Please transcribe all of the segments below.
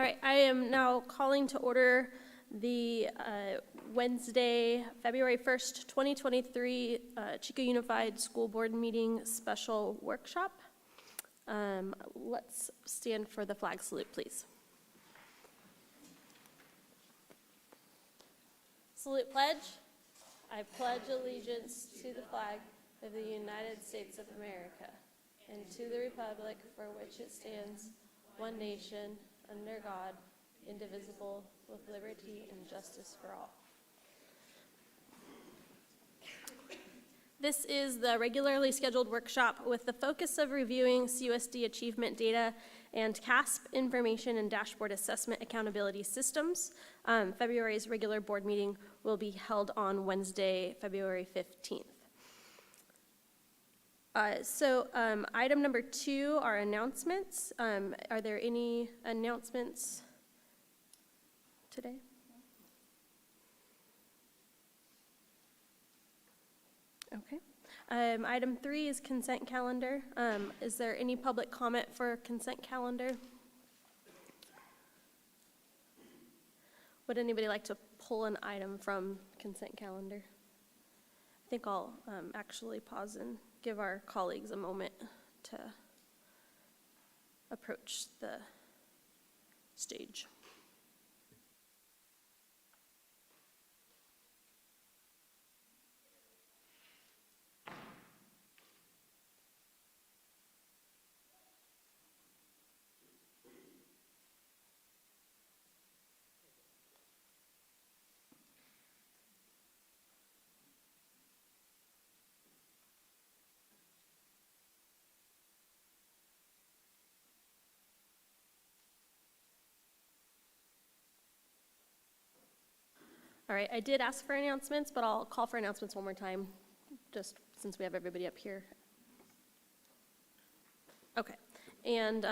All right, I am now calling to order the Wednesday, February 1st, 2023 Chico Unified School Board Meeting Special Workshop. Let's stand for the flag salute, please. Salute pledge. I pledge allegiance to the flag of the United States of America and to the republic for which it stands, one nation, under God, indivisible, with liberty and justice for all. This is the regularly scheduled workshop with the focus of reviewing CUSD achievement data and CASP information and dashboard assessment accountability systems. February's regular board meeting will be held on Wednesday, February 15th. Item number 2 are announcements. Are there any announcements today? Okay. Item 3 is consent calendar. Is there any public comment for consent calendar? Would anybody like to pull an item from consent calendar? I think I'll actually pause and give our colleagues a moment to approach the stage. All right, I did ask for announcements, but I'll call for announcements one more time, just since we have everybody up here. Okay, and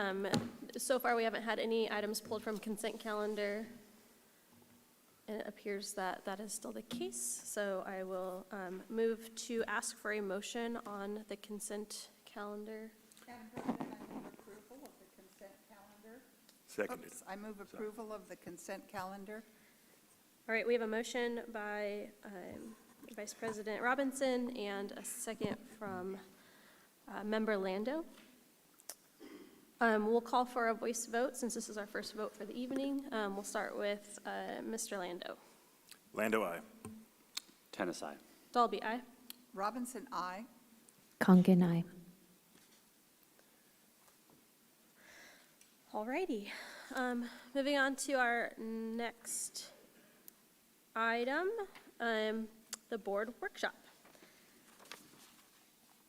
so far we haven't had any items pulled from consent calendar, and it appears that that is still the case. So I will move to ask for a motion on the consent calendar. Madam President, I move approval of the consent calendar. Seconded. I move approval of the consent calendar. All right, we have a motion by Vice President Robinson and a second from Member Lando. We'll call for a voice vote since this is our first vote for the evening. We'll start with Mr. Lando. Lando, aye. Tennis, aye. Dalby, aye. Robinson, aye. Congan, aye. All righty. Moving on to our next item, the board workshop.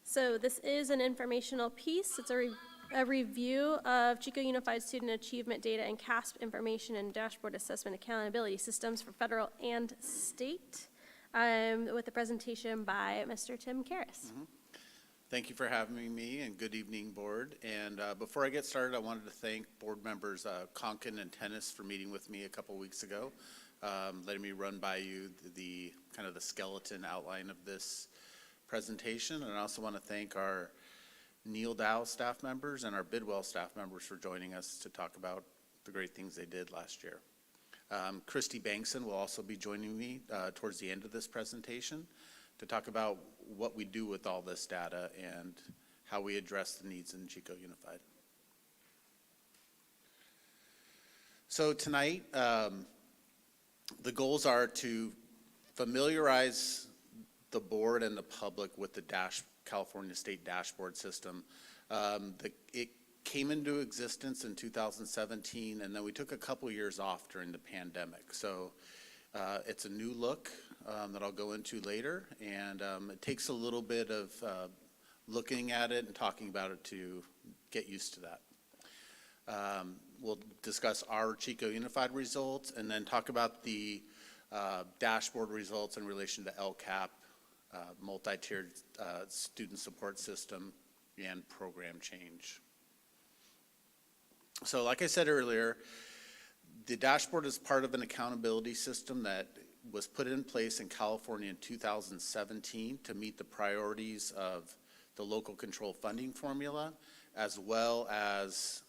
So this is an informational piece. It's a review of Chico Unified Student Achievement Data and CASP information and dashboard assessment accountability systems for federal and state, with a presentation by Mr. Tim Karras. Thank you for having me, and good evening, board. And before I get started, I wanted to thank board members Conkin and Tennis for meeting with me a couple weeks ago, letting me run by you the kind of the skeleton outline of this presentation. And I also want to thank our Neil Dow staff members and our Bidwell staff members for joining us to talk about the great things they did last year. Christy Bankson will also be joining me towards the end of this presentation to talk about what we do with all this data and how we address the needs in Chico Unified. So tonight, the goals are to familiarize the board and the public with the California State Dashboard System. It came into existence in 2017, and then we took a couple years off during the pandemic. So it's a new look that I'll go into later, and it takes a little bit of looking at it and talking about it to get used to that. We'll discuss our Chico Unified results and then talk about the dashboard results in relation to LCAP, multi-tiered student support system, and program change. So like I said earlier, the dashboard is part of an accountability system that was put in place in California in 2017 to meet the priorities of the local control funding formula, as well as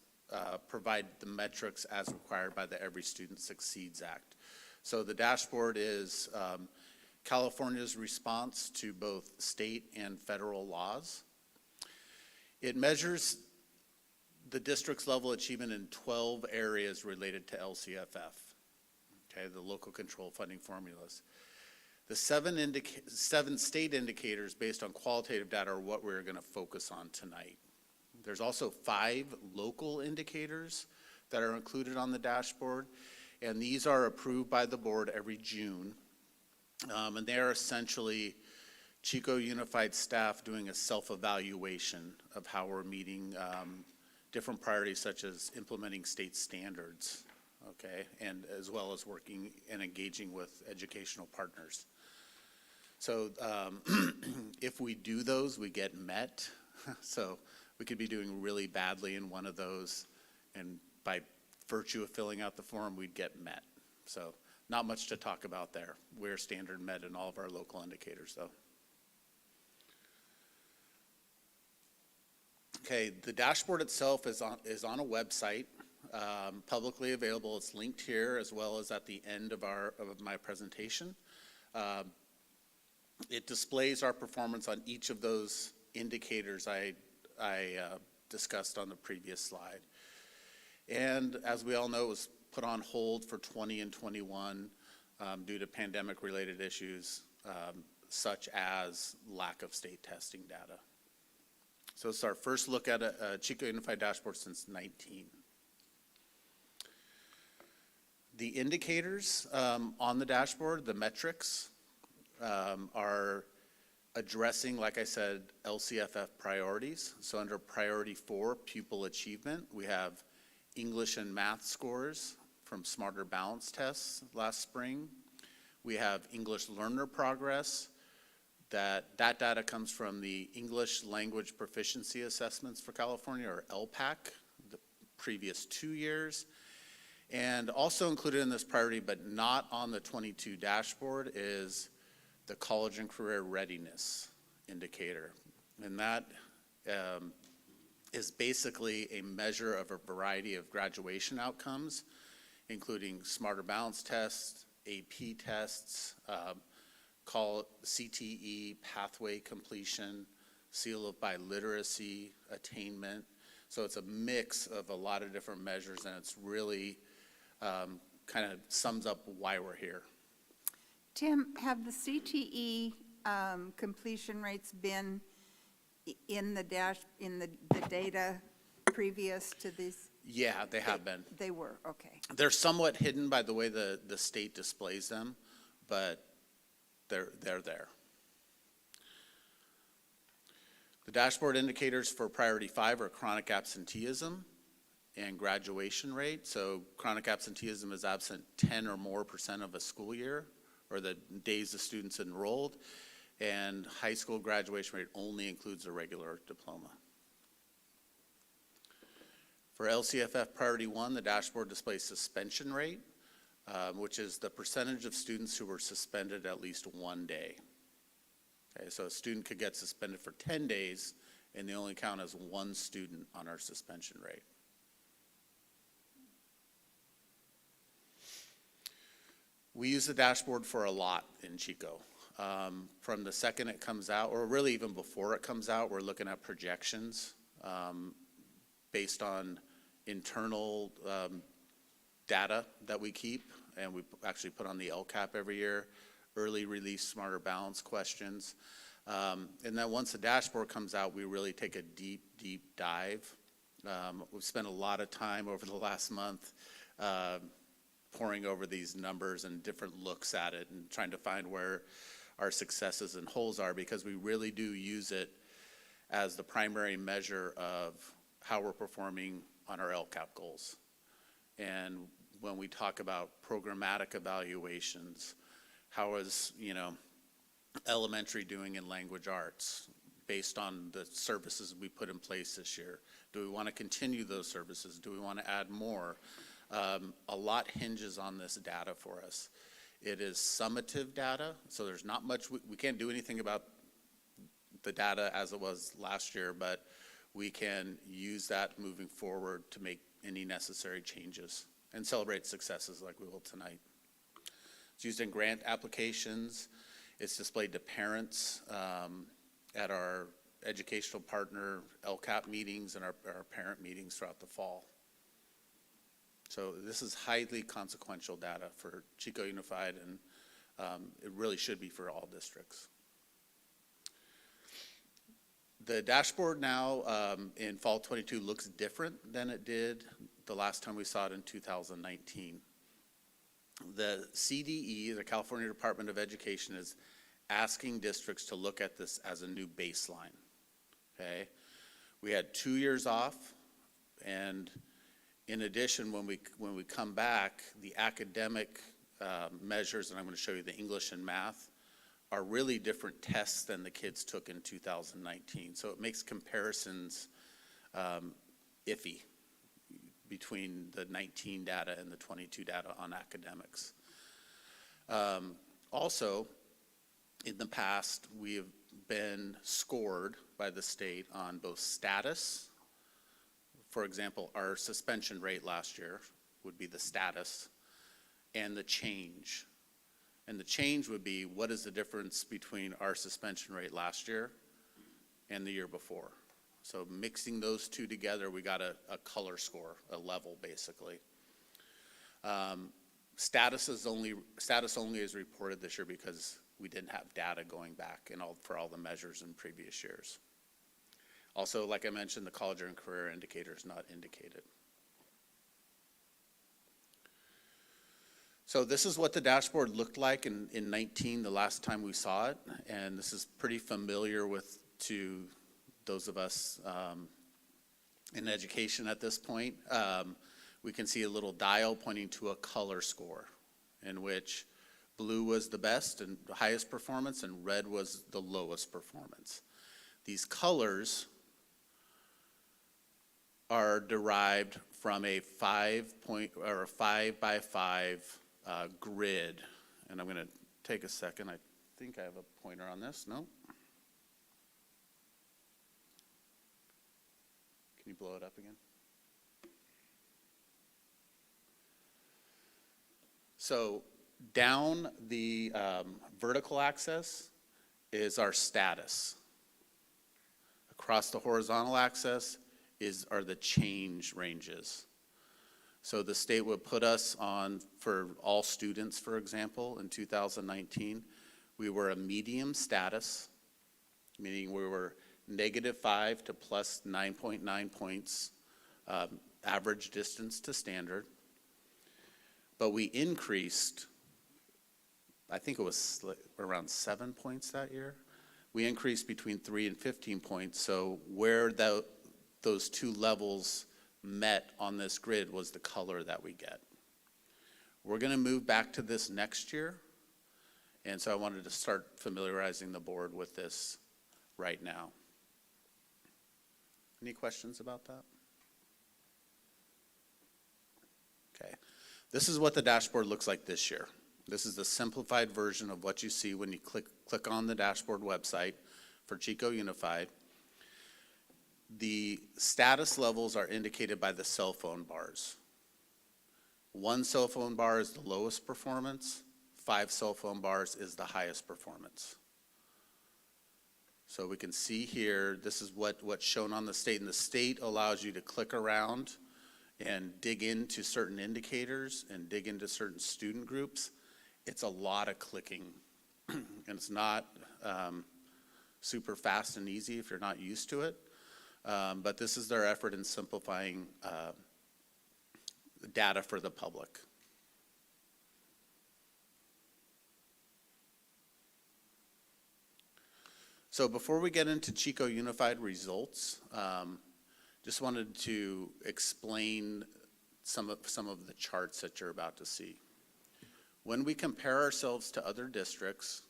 provide the metrics as required by the Every Student Succeeds Act. So the dashboard is California's response to both state and federal laws. It measures the district's level achievement in 12 areas related to LCFF, okay, the local control funding formulas. The seven state indicators based on qualitative data are what we're going to focus on tonight. There's also 5 local indicators that are included on the dashboard, and these are approved by the board every June. And they are essentially Chico Unified staff doing a self-evaluation of how we're meeting different priorities such as implementing state standards, okay, and as well as working and engaging with educational partners. So if we do those, we get met. So we could be doing really badly in one of those, and by virtue of filling out the form, we'd get met. So not much to talk about there. We're standard met in all of our local indicators, though. Okay, the dashboard itself is on a website, publicly available. It's linked here as well as at the end of my presentation. It displays our performance on each of those indicators I discussed on the previous slide. And as we all know, it was put on hold for 20 and 21 due to pandemic-related issues, such as lack of state testing data. So it's our first look at a Chico Unified Dashboard since 19. The indicators on the dashboard, the metrics, are addressing, like I said, LCFF priorities. So under priority 4, pupil achievement, we have English and math scores from Smarter Balance tests last spring. We have English learner progress. That data comes from the English Language Proficiency Assessments for California, or LPAC, the previous 2 years. And also included in this priority, but not on the 22 dashboard, is the College and Career Readiness indicator. And that is basically a measure of a variety of graduation outcomes, including Smarter Balance tests, AP tests, call CTE, pathway completion, seal of biliteracy, attainment. So it's a mix of a lot of different measures, and it's really kind of sums up why we're here. Tim, have the CTE completion rates been in the data previous to this? Yeah, they have been. They were, okay. They're somewhat hidden by the way the state displays them, but they're there. The dashboard indicators for priority 5 are chronic absenteeism and graduation rate. So chronic absenteeism is absent 10 or more % of a school year, or the days the students enrolled, and high school graduation rate only includes a regular diploma. For LCFF priority 1, the dashboard displays suspension rate, which is the percentage of students who were suspended at least 1 day. Okay, so a student could get suspended for 10 days, and they only count as 1 student on our suspension rate. We use the dashboard for a lot in Chico. From the second it comes out, or really even before it comes out, we're looking at projections based on internal data that we keep, and we actually put on the LCAP every year, early release Smarter Balance questions. And then once the dashboard comes out, we really take a deep dive. We've spent a lot of time over the last month poring over these numbers and different looks at it and trying to find where our successes and holes are, because we really do use it as the primary measure of how we're performing on our LCAP goals. And when we talk about programmatic evaluations, how is, elementary doing in language arts based on the services we put in place this year? Do we want to continue those services? Do we want to add more? A lot hinges on this data for us. It is summative data, so there's not much, we can't do anything about the data as it was last year, but we can use that moving forward to make any necessary changes and celebrate successes like we will tonight. It's used in grant applications. It's displayed to parents at our educational partner LCAP meetings and our parent meetings throughout the fall. So this is highly consequential data for Chico Unified, and it really should be for all districts. The dashboard now in fall 22 looks different than it did the last time we saw it in 2019. The CDE, the California Department of Education, is asking districts to look at this as a new baseline, okay? We had 2 years off, and in addition, when we come back, the academic measures, and I'm going to show you the English and math, are really different tests than the kids took in 2019. So it makes comparisons iffy between the 19 data and the 22 data on academics. Also, in the past, we have been scored by the state on both status. For example, our suspension rate last year would be the status, and the change. And the change would be, what is the difference between our suspension rate last year and the year before? So mixing those two together, we got a color score, a level basically. Status only is reported this year because we didn't have data going back for all the measures in previous years. Also, like I mentioned, the college and career indicator is not indicated. So this is what the dashboard looked like in 19, the last time we saw it, and this is pretty familiar to those of us in education at this point. We can see a little dial pointing to a color score, in which blue was the best and the highest performance, and red was the lowest performance. These colors are derived from a 5 by 5 grid, and I'm going to take a second. I think I have a pointer on this. No? Can you blow it up again? So down the vertical axis is our status. Across the horizontal axis are the change ranges. So the state would put us on, for all students, for example, in 2019, we were a medium status, meaning we were -5 to plus 9.9 points, average distance to standard. But we increased, I think it was around 7 points that year. We increased between 3 and 15 points. So where those two levels met on this grid was the color that we get. We're going to move back to this next year, and so I wanted to start familiarizing the board with this right now. Any questions about that? Okay. This is what the dashboard looks like this year. This is the simplified version of what you see when you click on the dashboard website for Chico Unified. The status levels are indicated by the cell phone bars. 1 cell phone bar is the lowest performance. 5 cell phone bars is the highest performance. So we can see here, this is what's shown on the state, and the state allows you to click around and dig into certain indicators and dig into certain student groups. It's a lot of clicking, and it's not super fast and easy if you're not used to it. But this is their effort in simplifying data for the public. So before we get into Chico Unified results, just wanted to explain some of the charts that you're about to see. When we compare ourselves to other districts,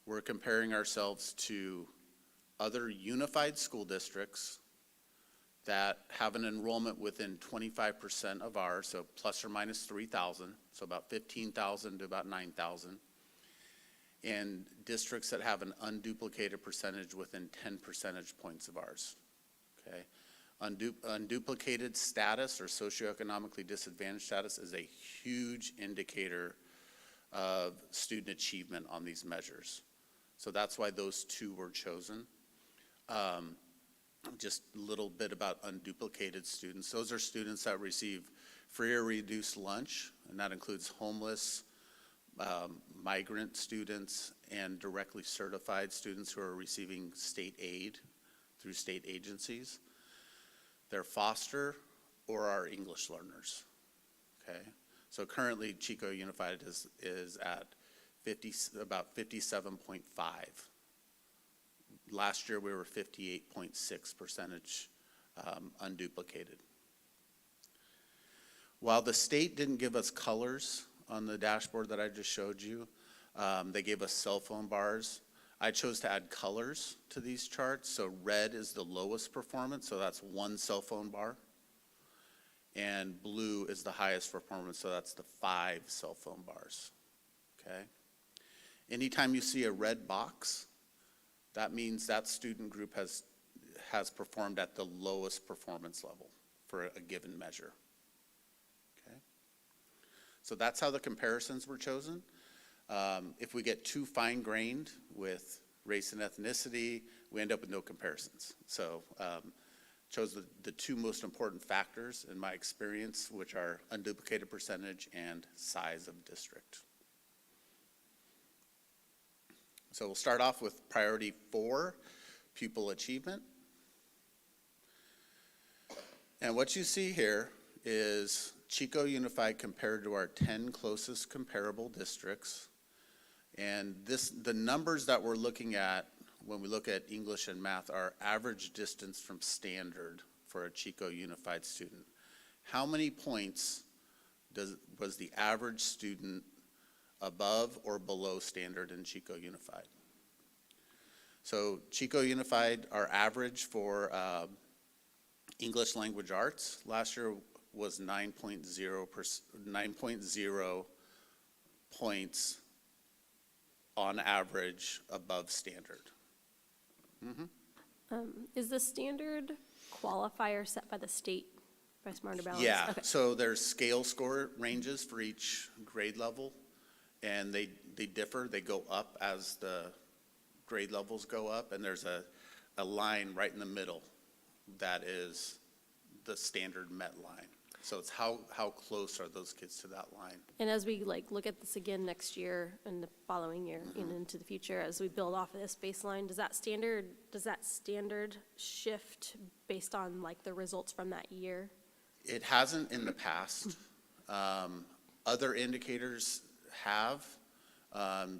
we're comparing ourselves to other unified school districts that have an enrollment within 25% of ours, so plus or minus 3,000, so about 15,000 to about 9,000, and districts that have an unduplicated percentage within 10 percentage points of ours, okay? Unduplicated status or socioeconomically disadvantaged status is a huge indicator of student achievement on these measures. So that's why those two were chosen. Just a little bit about unduplicated students. Those are students that receive free or reduced lunch, and that includes homeless, migrant students, and directly certified students who are receiving state aid through state agencies. They're foster or are English learners, okay? So currently Chico Unified is at about 57.5. Last year we were 58.6% unduplicated. While the state didn't give us colors on the dashboard that I just showed you, they gave us cell phone bars. I chose to add colors to these charts. So red is the lowest performance, so that's 1 cell phone bar. And blue is the highest performance, so that's the 5 cell phone bars, okay? Anytime you see a red box, that means that student group has performed at the lowest performance level for a given measure, okay? So that's how the comparisons were chosen. If we get too fine-grained with race and ethnicity, we end up with no comparisons. So chose the two most important factors in my experience, which are unduplicated percentage and size of district. So we'll start off with priority 4, pupil achievement. And what you see here is Chico Unified compared to our 10 closest comparable districts. And the numbers that we're looking at when we look at English and math are average distance from standard for a Chico Unified student. How many points was the average student above or below standard in Chico Unified? So Chico Unified, our average for English language arts last year was 9.0 points on average above standard. Is the standard qualifier set by the state, by Smarter Balance? Yeah, Okay. so there's scale score ranges for each grade level, and they differ. They go up as the grade levels go up, and there's a line right in the middle that is the standard met line. So it's how close are those kids to that line? And as we look at this again next year and the following year and into the future, as we build off of this baseline, does that standard shift based on the results from that year? It hasn't in the past. Other indicators have.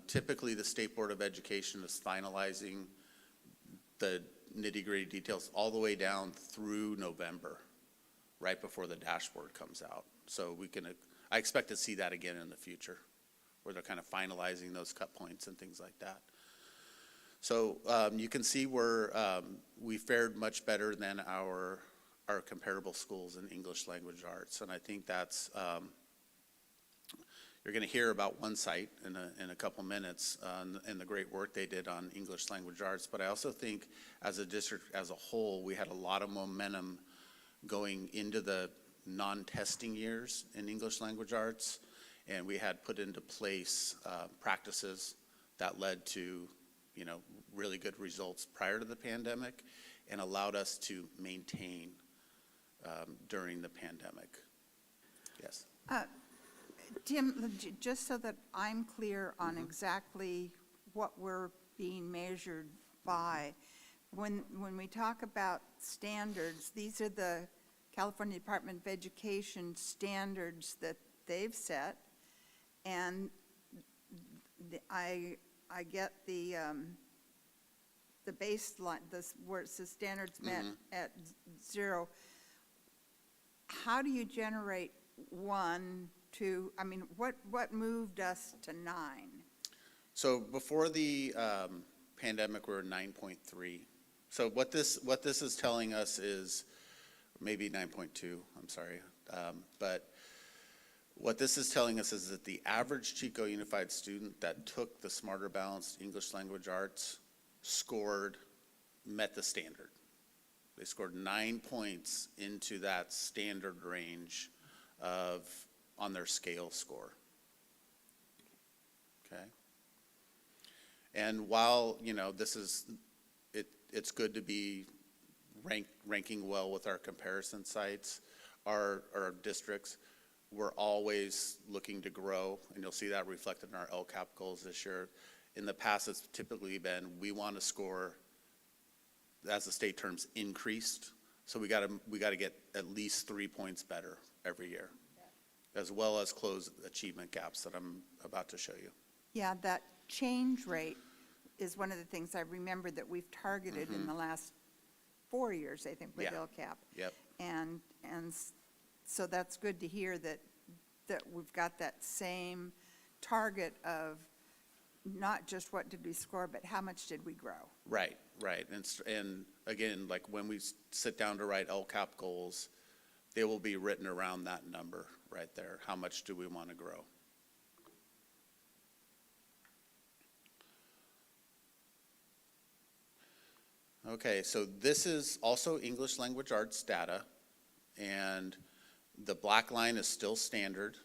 Typically, the State Board of Education is finalizing the nitty-gritty details all the way down through November, right before the dashboard comes out. So I expect to see that again in the future, where they're kind of finalizing those cut points and things like that. So you can see we fared much better than our comparable schools in English language arts, and I think that's you're going to hear about one site in a couple minutes and the great work they did on English language arts. But I also think as a district as a whole, we had a lot of momentum going into the non-testing years in English language arts, and we had put into place practices that led to really good results prior to the pandemic and allowed us to maintain during the pandemic. Yes. Tim, just so that I'm clear on exactly what we're being measured by, when we talk about standards, these are the California Department of Education standards that they've set, and I get the baseline, where it says standards met at 0. How do you generate 1, 2? I mean, what moved us to 9? So before the pandemic, we were 9.3. So what this is telling us is maybe 9.2. I'm sorry, but what this is telling us is that the average Chico Unified student that took the Smarter Balanced English Language Arts met the standard. They scored 9 points into that standard range on their scale score. Okay? And while, it's good to be ranking well with our comparison sites, our districts, we're always looking to grow, and you'll see that reflected in our LCAP goals this year. In the past, it's typically been, we want to score, as the state terms, increased. So we got to get at least 3 points better every year, as well as close achievement gaps that I'm about to show you. Yeah, that change rate is one of the things I remember that we've targeted in the last 4 years, I think, with Yeah. LCAP. Yep. So that's good to hear that we've got that same target of not just what did we score, but how much did we grow? Right. And again, like when we sit down to write LCAP goals, they will be written around that number right there. How much do we want to grow? Okay, so this is also English language arts data, and the black line is still standard,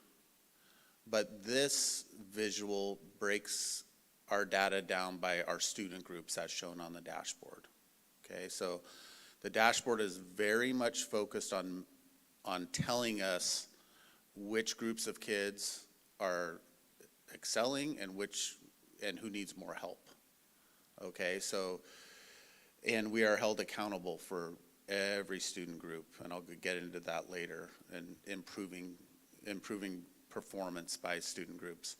but this visual breaks our data down by our student groups as shown on the dashboard. Okay, so the dashboard is very much focused on telling us which groups of kids are excelling and who needs more help. Okay, so, and we are held accountable for every student group, and I'll get into that later, and improving performance by student groups.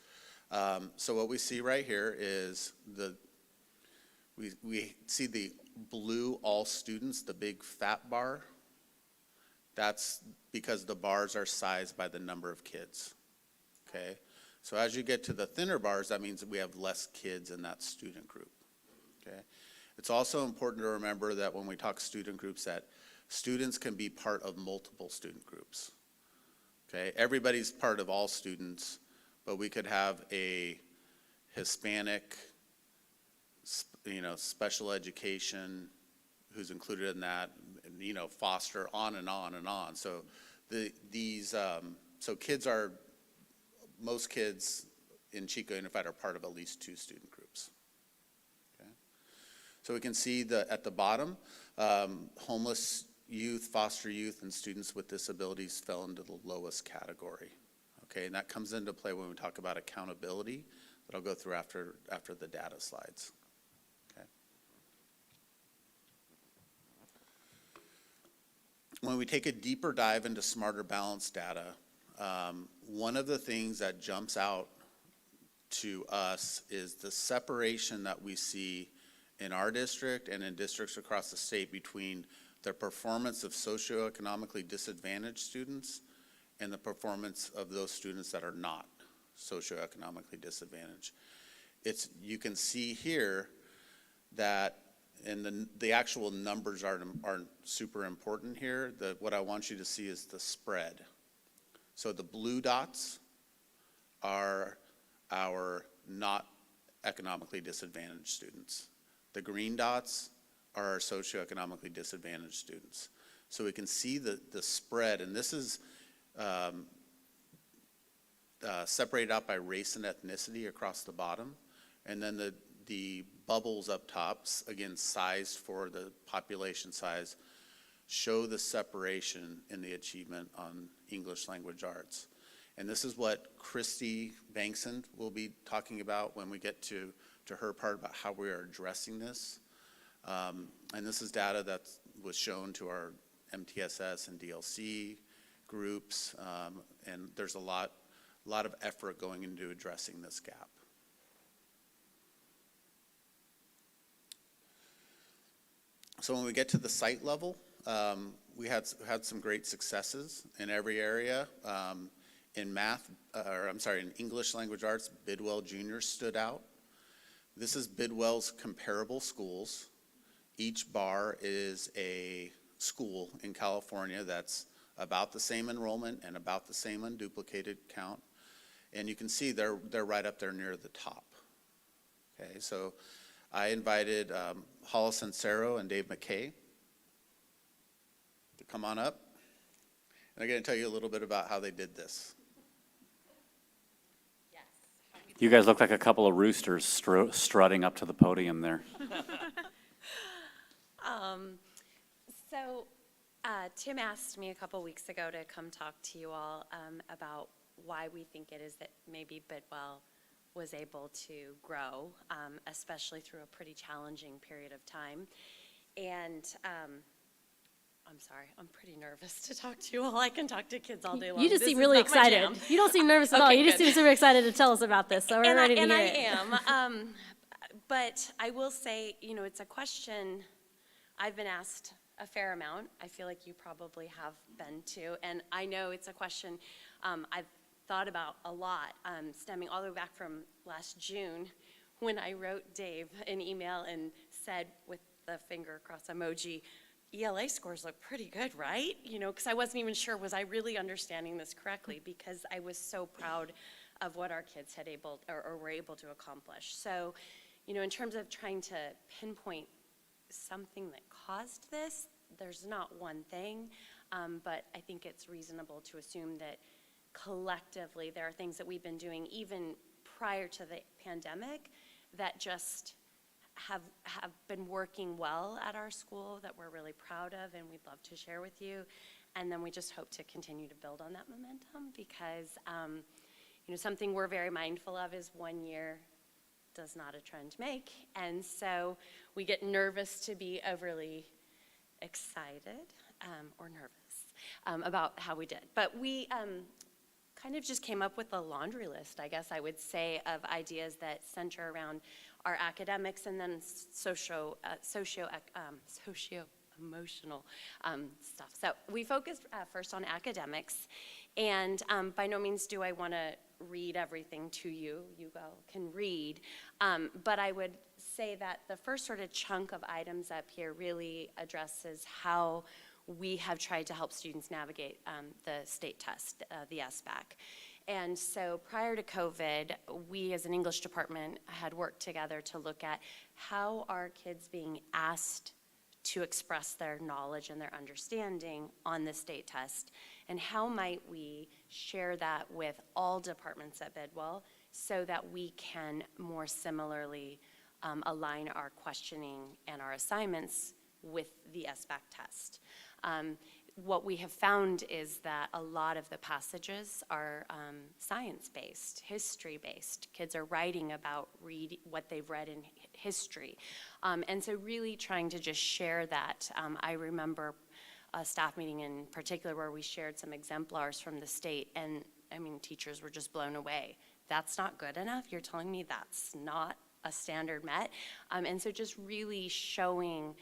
So what we see right here is we see the blue all students, the big fat bar. That's because the bars are sized by the number of kids. Okay, so as you get to the thinner bars, that means that we have less kids in that student group. Okay. It's also important to remember that when we talk student groups, that students can be part of multiple student groups. Okay, everybody's part of all students, but we could have a Hispanic, special education who's included in that, foster, on and on and on. So most kids in Chico Unified are part of at least 2 student groups. So we can see at the bottom, homeless youth, foster youth, and students with disabilities fell into the lowest category. Okay, and that comes into play when we talk about accountability that I'll go through after the data slides. Okay. When we take a deeper dive into smarter balance data, one of the things that jumps out to us is the separation that we see in our district and in districts across the state between the performance of socioeconomically disadvantaged students and the performance of those students that are not socioeconomically disadvantaged. You can see here that, and the actual numbers aren't super important here. What I want you to see is the spread. So the blue dots are our not economically disadvantaged students. The green dots are our socioeconomically disadvantaged students. So we can see the spread, and this is separated out by race and ethnicity across the bottom. And then the bubbles up tops, again, sized for the population size, show the separation in the achievement on English language arts. And this is what Christy Bankson will be talking about when we get to her part about how we are addressing this. And this is data that was shown to our MTSS and DLC groups, and there's a lot of effort going into addressing this gap. So when we get to the site level, we had some great successes in every area. In English language arts, Bidwell Junior stood out. This is Bidwell's comparable schools. Each bar is a school in California that's about the same enrollment and about the same unduplicated count. And you can see they're right up there near the top. Okay, so I invited Hollis Sincero and Dave McKay So come on up. And I'm going to tell you a little bit about how they did this. You guys look like a couple of roosters strutting up to the podium there. So Tim asked me a couple weeks ago to come talk to you all about why we think it is that maybe Bidwell was able to grow, especially through a pretty challenging period of time. And I'm sorry, I'm pretty nervous to talk to you all. I can talk to kids all day long. You just This seem is really not my excited. jam. You don't seem nervous at all. Okay, You just good. seem super excited to tell us about this, so we're ready to hear I it. am. But I will say, it's a question I've been asked a fair amount. I feel like you probably have been too. And I know it's a question I've thought about a lot, stemming all the way back from last June when I wrote Dave an email and said with the finger cross emoji, ELA scores look pretty good, right? Because I wasn't even sure, was I really understanding this correctly? Because I was so proud of what our kids had were able to accomplish. So, in terms of trying to pinpoint something that caused this, there's not one thing, but I think it's reasonable to assume that collectively there are things that we've been doing even prior to the pandemic that just have been working well at our school that we're really proud of and we'd love to share with you. And then we just hope to continue to build on that momentum because, something we're very mindful of is 1 year does not a trend make. And so we get nervous to be overly excited or nervous about how we did. But we kind of just came up with a laundry list, I guess I would say, of ideas that center around our academics and then socio-emotional stuff. So we focused first on academics, and by no means do I want to read everything to you. You all can read, but I would say that the first sort of chunk of items up here really addresses how we have tried to help students navigate the state test, the SBAC. And so prior to COVID, we as an English department had worked together to look at how are kids being asked to express their knowledge and their understanding on the state test, and how might we share that with all departments at Bidwell so that we can more similarly align our questioning and our assignments with the SBAC test. What we have found is that a lot of the passages are science-based, history-based. Kids are writing about what they've read in history. And so really trying to just share that. I remember a staff meeting in particular where we shared some exemplars from the state, and teachers were just blown away. That's not good enough? You're telling me that's not a standard met? And so just really showing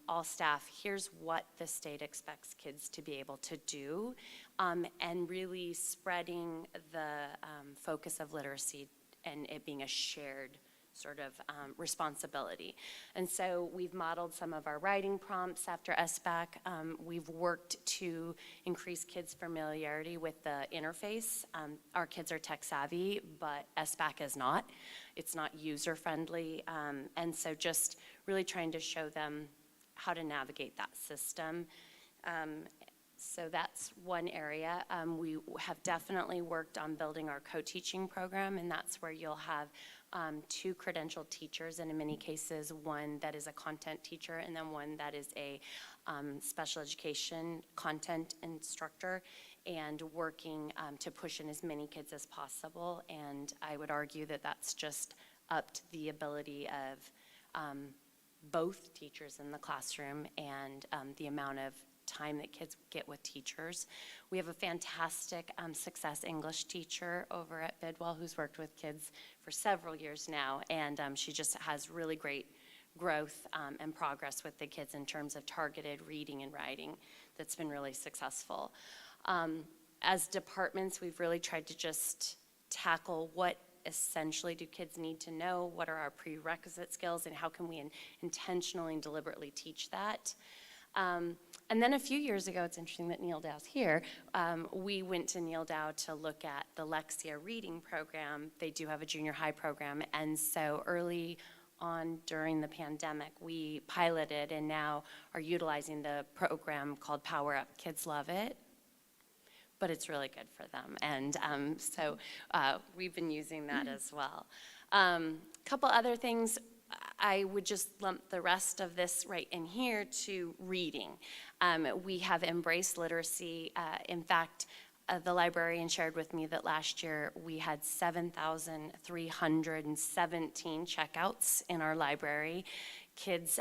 all staff, here's what the state expects kids to be able to do, and really spreading the focus of literacy and it being a shared sort of responsibility. And so we've modeled some of our writing prompts after SBAC. We've worked to increase kids' familiarity with the interface. Our kids are tech savvy, but SBAC is not. It's not user-friendly. And so just really trying to show them how to navigate that system. So that's one area. We have definitely worked on building our co-teaching program, and that's where you'll have 2 credentialed teachers, and in many cases, one that is a content teacher and then one that is a special education content instructor, and working to push in as many kids as possible. And I would argue that that's just upped the ability of both teachers in the classroom and the amount of time that kids get with teachers. We have a fantastic success English teacher over at Bidwell who's worked with kids for several years now, and she just has really great growth and progress with the kids in terms of targeted reading and writing that's been really successful. As departments, we've really tried to just tackle what essentially do kids need to know, what are our prerequisite skills, and how can we intentionally and deliberately teach that. And then a few years ago, it's interesting that Neil Dow's here, we went to Neil Dow to look at the Lexia reading program. They do have a junior high program, and so early on during the pandemic. We piloted and now are utilizing the program called Power Up. Kids love it, but it's really good for them. And so we've been using that as well. Couple other things, I would just lump the rest of this right in here to reading. We have embraced literacy. In fact, the librarian shared with me that last year we had 7,317 checkouts in our library. Kids,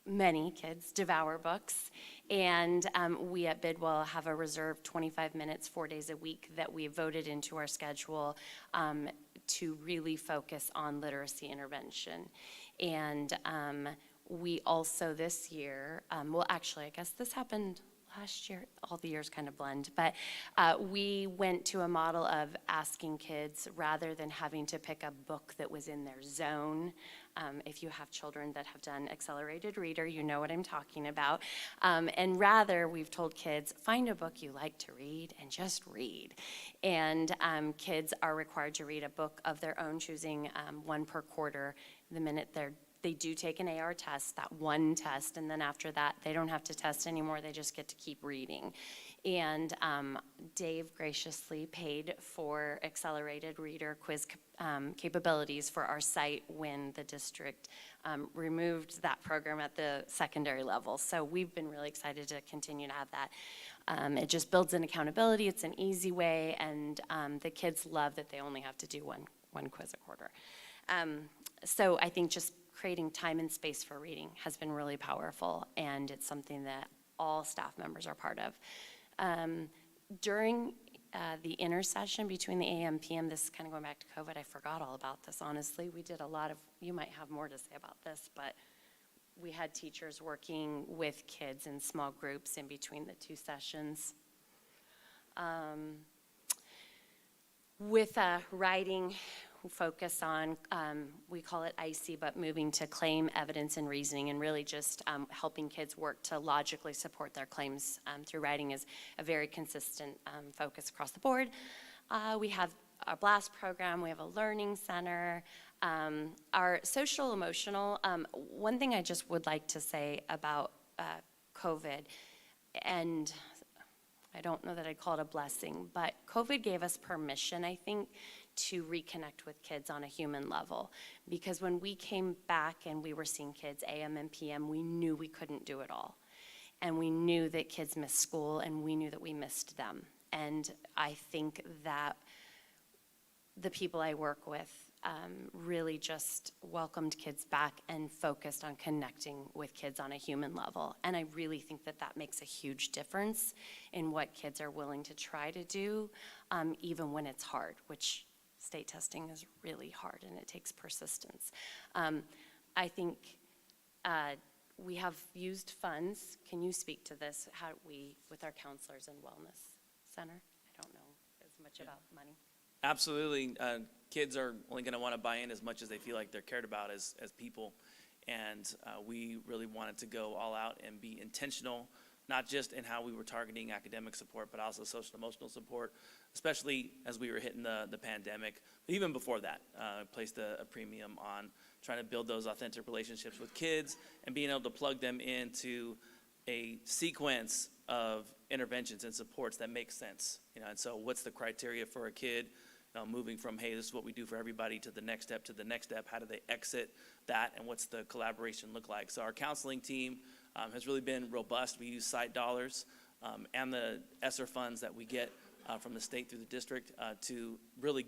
many kids devour books, and we at Bidwell have a reserved 25 minutes, 4 days a week that we voted into our schedule to really focus on literacy intervention. And we also this year, well actually I guess this happened last year, all the years kind of blend, but we went to a model of asking kids, rather than having to pick a book that was in their zone. If you have children that have done accelerated reader, you know what I'm talking about. And rather, we've told kids, find a book you like to read and just read. And kids are required to read a book of their own choosing, one per quarter, the minute they do take an AR test, that one test, and then after that, they don't have to test anymore, they just get to keep reading. And Dave graciously paid for accelerated reader quiz capabilities for our site when the district removed that program at the secondary level. So we've been really excited to continue to have that. It just builds in accountability, it's an easy way, and the kids love that they only have to do one quiz a quarter. So I think just creating time and space for reading has been really powerful, and it's something that all staff members are part of. During the intersession between the AM and PM, this is kind of going back to COVID, I forgot all about this, honestly. We did a lot of, you might have more to say about this, but we had teachers working with kids in small groups in between the two sessions. With writing, focus on, we call it IC, but moving to claim, evidence, and reasoning, and really just helping kids work to logically support their claims through writing is a very consistent focus across the board. We have our BLAST program, we have a learning center. Our social emotional, one thing I just would like to say about COVID, and I don't know that I'd call it a blessing, but COVID gave us permission, I think, to reconnect with kids on a human level. Because when we came back and we were seeing kids AM and PM, we knew we couldn't do it all. And we knew that kids missed school, and we knew that we missed them. And I think that the people I work with really just welcomed kids back and focused on connecting with kids on a human level. And I really think that that makes a huge difference in what kids are willing to try to do, even when it's hard, which state testing is really hard and it takes persistence. I think we have used funds. Can you speak to this? How we, with our counselors and wellness center? I don't know as much about money. Absolutely. Kids are only going to want to buy in as much as they feel like they're cared about as people. And we really wanted to go all out and be intentional, not just in how we were targeting academic support, but also social emotional support, especially as we were hitting the pandemic. But even before that, placed a premium on trying to build those authentic relationships with kids and being able to plug them into a sequence of interventions and supports that make sense. And so what's the criteria for a kid? Moving from, hey, this is what we do for everybody, to the next step, how do they exit that, and what's the collaboration look like? So our counseling team has really been robust. We use site dollars and the ESSER funds that we get from the state through the district to really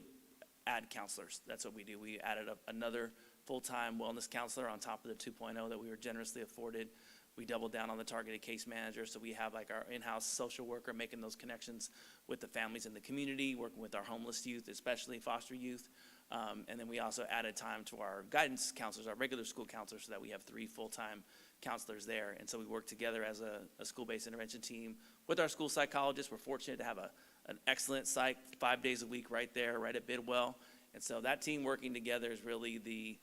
add counselors. That's what we do. We added another full-time wellness counselor on top of the 2.0 that we were generously afforded. We doubled down on the targeted case manager, so we have like our in-house social worker making those connections with the families in the community, working with our homeless youth, especially foster youth. And then we also added time to our guidance counselors, our regular school counselors, so that we have 3 full-time counselors there. And so we work together as a school-based intervention team with our school psychologists. We're fortunate to have an excellent site 5 days a week right there, right at Bidwell. And so that team working together is really the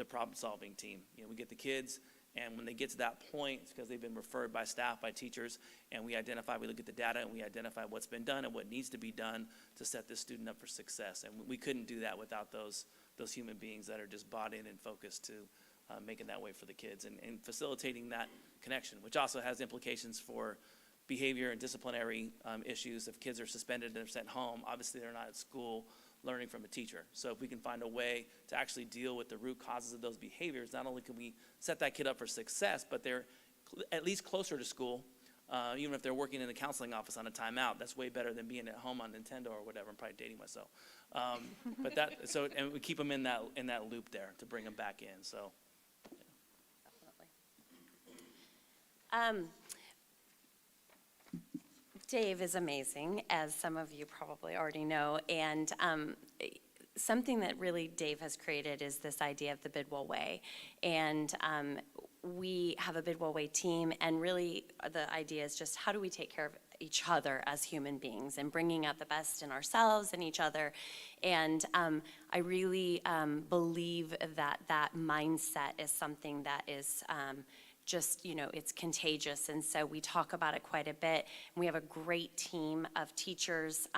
problem-solving team. We get the kids, and when they get to that point, it's because they've been referred by staff, by teachers, and we look at the data, and we identify what's been done and what needs to be done to set this student up for success. And we couldn't do that without those those human beings that are just bought in and focused to making that way for the kids and facilitating that connection, which also has implications for behavior and disciplinary issues. If kids are suspended and they're sent home, obviously they're not at school learning from a teacher. So if we can find a way to actually deal with the root causes of those behaviors, not only can we set that kid up for success, but they're at least closer to school. Even if they're working in the counseling office on a timeout, that's way better than being at home on Nintendo or whatever. I'm probably dating myself. But and we keep them in that loop there to bring them back in. So, Definitely. Dave is amazing, as some of you probably already know, and something that really Dave has created is this idea of the Bidwell Way, and we have a Bidwell Way team, and really the idea is just how do we take care of each other as human beings and bringing out the best in ourselves and each other. And I really believe that that mindset is something that is just, it's contagious. And so we talk about it quite a bit. And we have a great team of teachers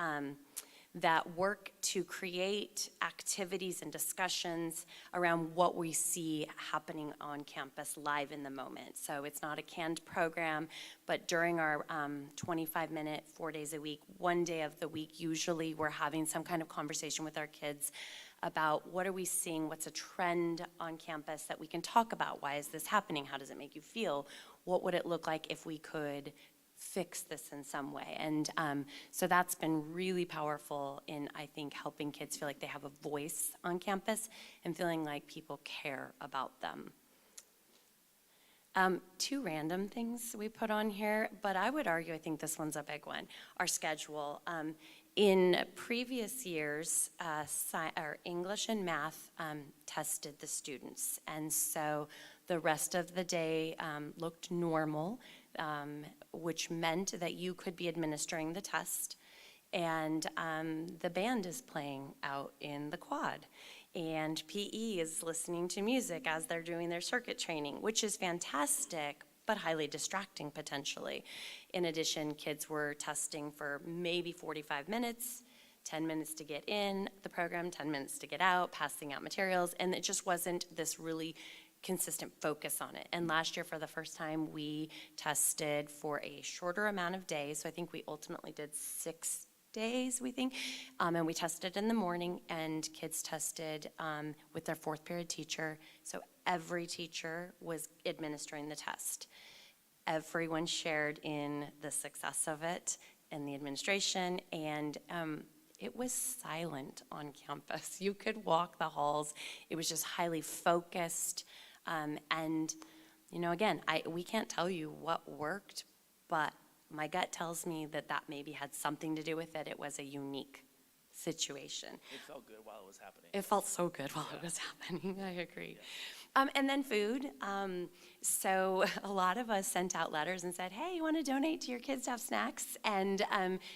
that work to create activities and discussions around what we see happening on campus live in the moment. So it's not a canned program, but during our 25-minute, 4 days a week, 1 day of the week, usually we're having some kind of conversation with our kids about what are we seeing, what's a trend on campus that we can talk about. Why is this happening? How does it make you feel? What would it look like if we could fix this in some way? And so that's been really powerful in, I think, helping kids feel like they have a voice on campus and feeling like people care about them. Two random things we put on here, but I would argue I think this one's a big one, our schedule. In previous years, our English and math tested the students, and so the rest of the day looked normal, which meant that you could be administering the test, and the band is playing out in the quad, and PE is listening to music as they're doing their circuit training, which is fantastic, but highly distracting potentially. In addition, kids were testing for maybe 45 minutes, 10 minutes to get in the program, 10 minutes to get out, passing out materials, and it just wasn't this really consistent focus on it. And last year, for the first time, we tested for a shorter amount of days. So I think we ultimately did 6 days, we think. And we tested in the morning, and kids tested with their fourth period teacher. So every teacher was administering the test. Everyone shared in the success of it in the administration, and it was silent on campus. You could walk the halls. It was just highly focused. And, again, we can't tell you what worked, but my gut tells me that that maybe had something to do with it. It was a unique situation. it felt good while it was happening. It felt so good while it was happening. I agree. And then food. So a lot of us sent out letters and said, hey, you want to donate to your kids to have snacks? And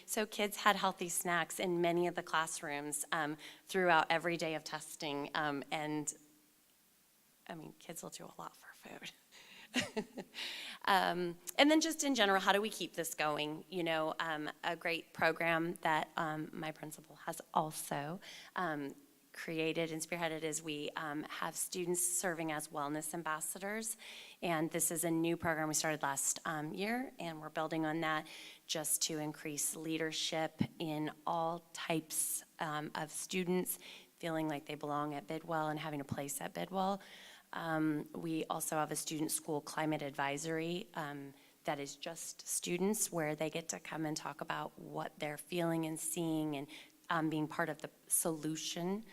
so kids had healthy snacks in many of the classrooms throughout every day of testing. And kids will do a lot for food. And then just in general, how do we keep this going? A great program that my principal has also created and spearheaded is we have students serving as wellness ambassadors. And this is a new program we started last year, and we're building on that just to increase leadership in all types of students feeling like they belong at Bidwell and having a place at Bidwell. We also have a student school climate advisory that is just students, where they get to come and talk about what they're feeling and seeing and being part of the solution.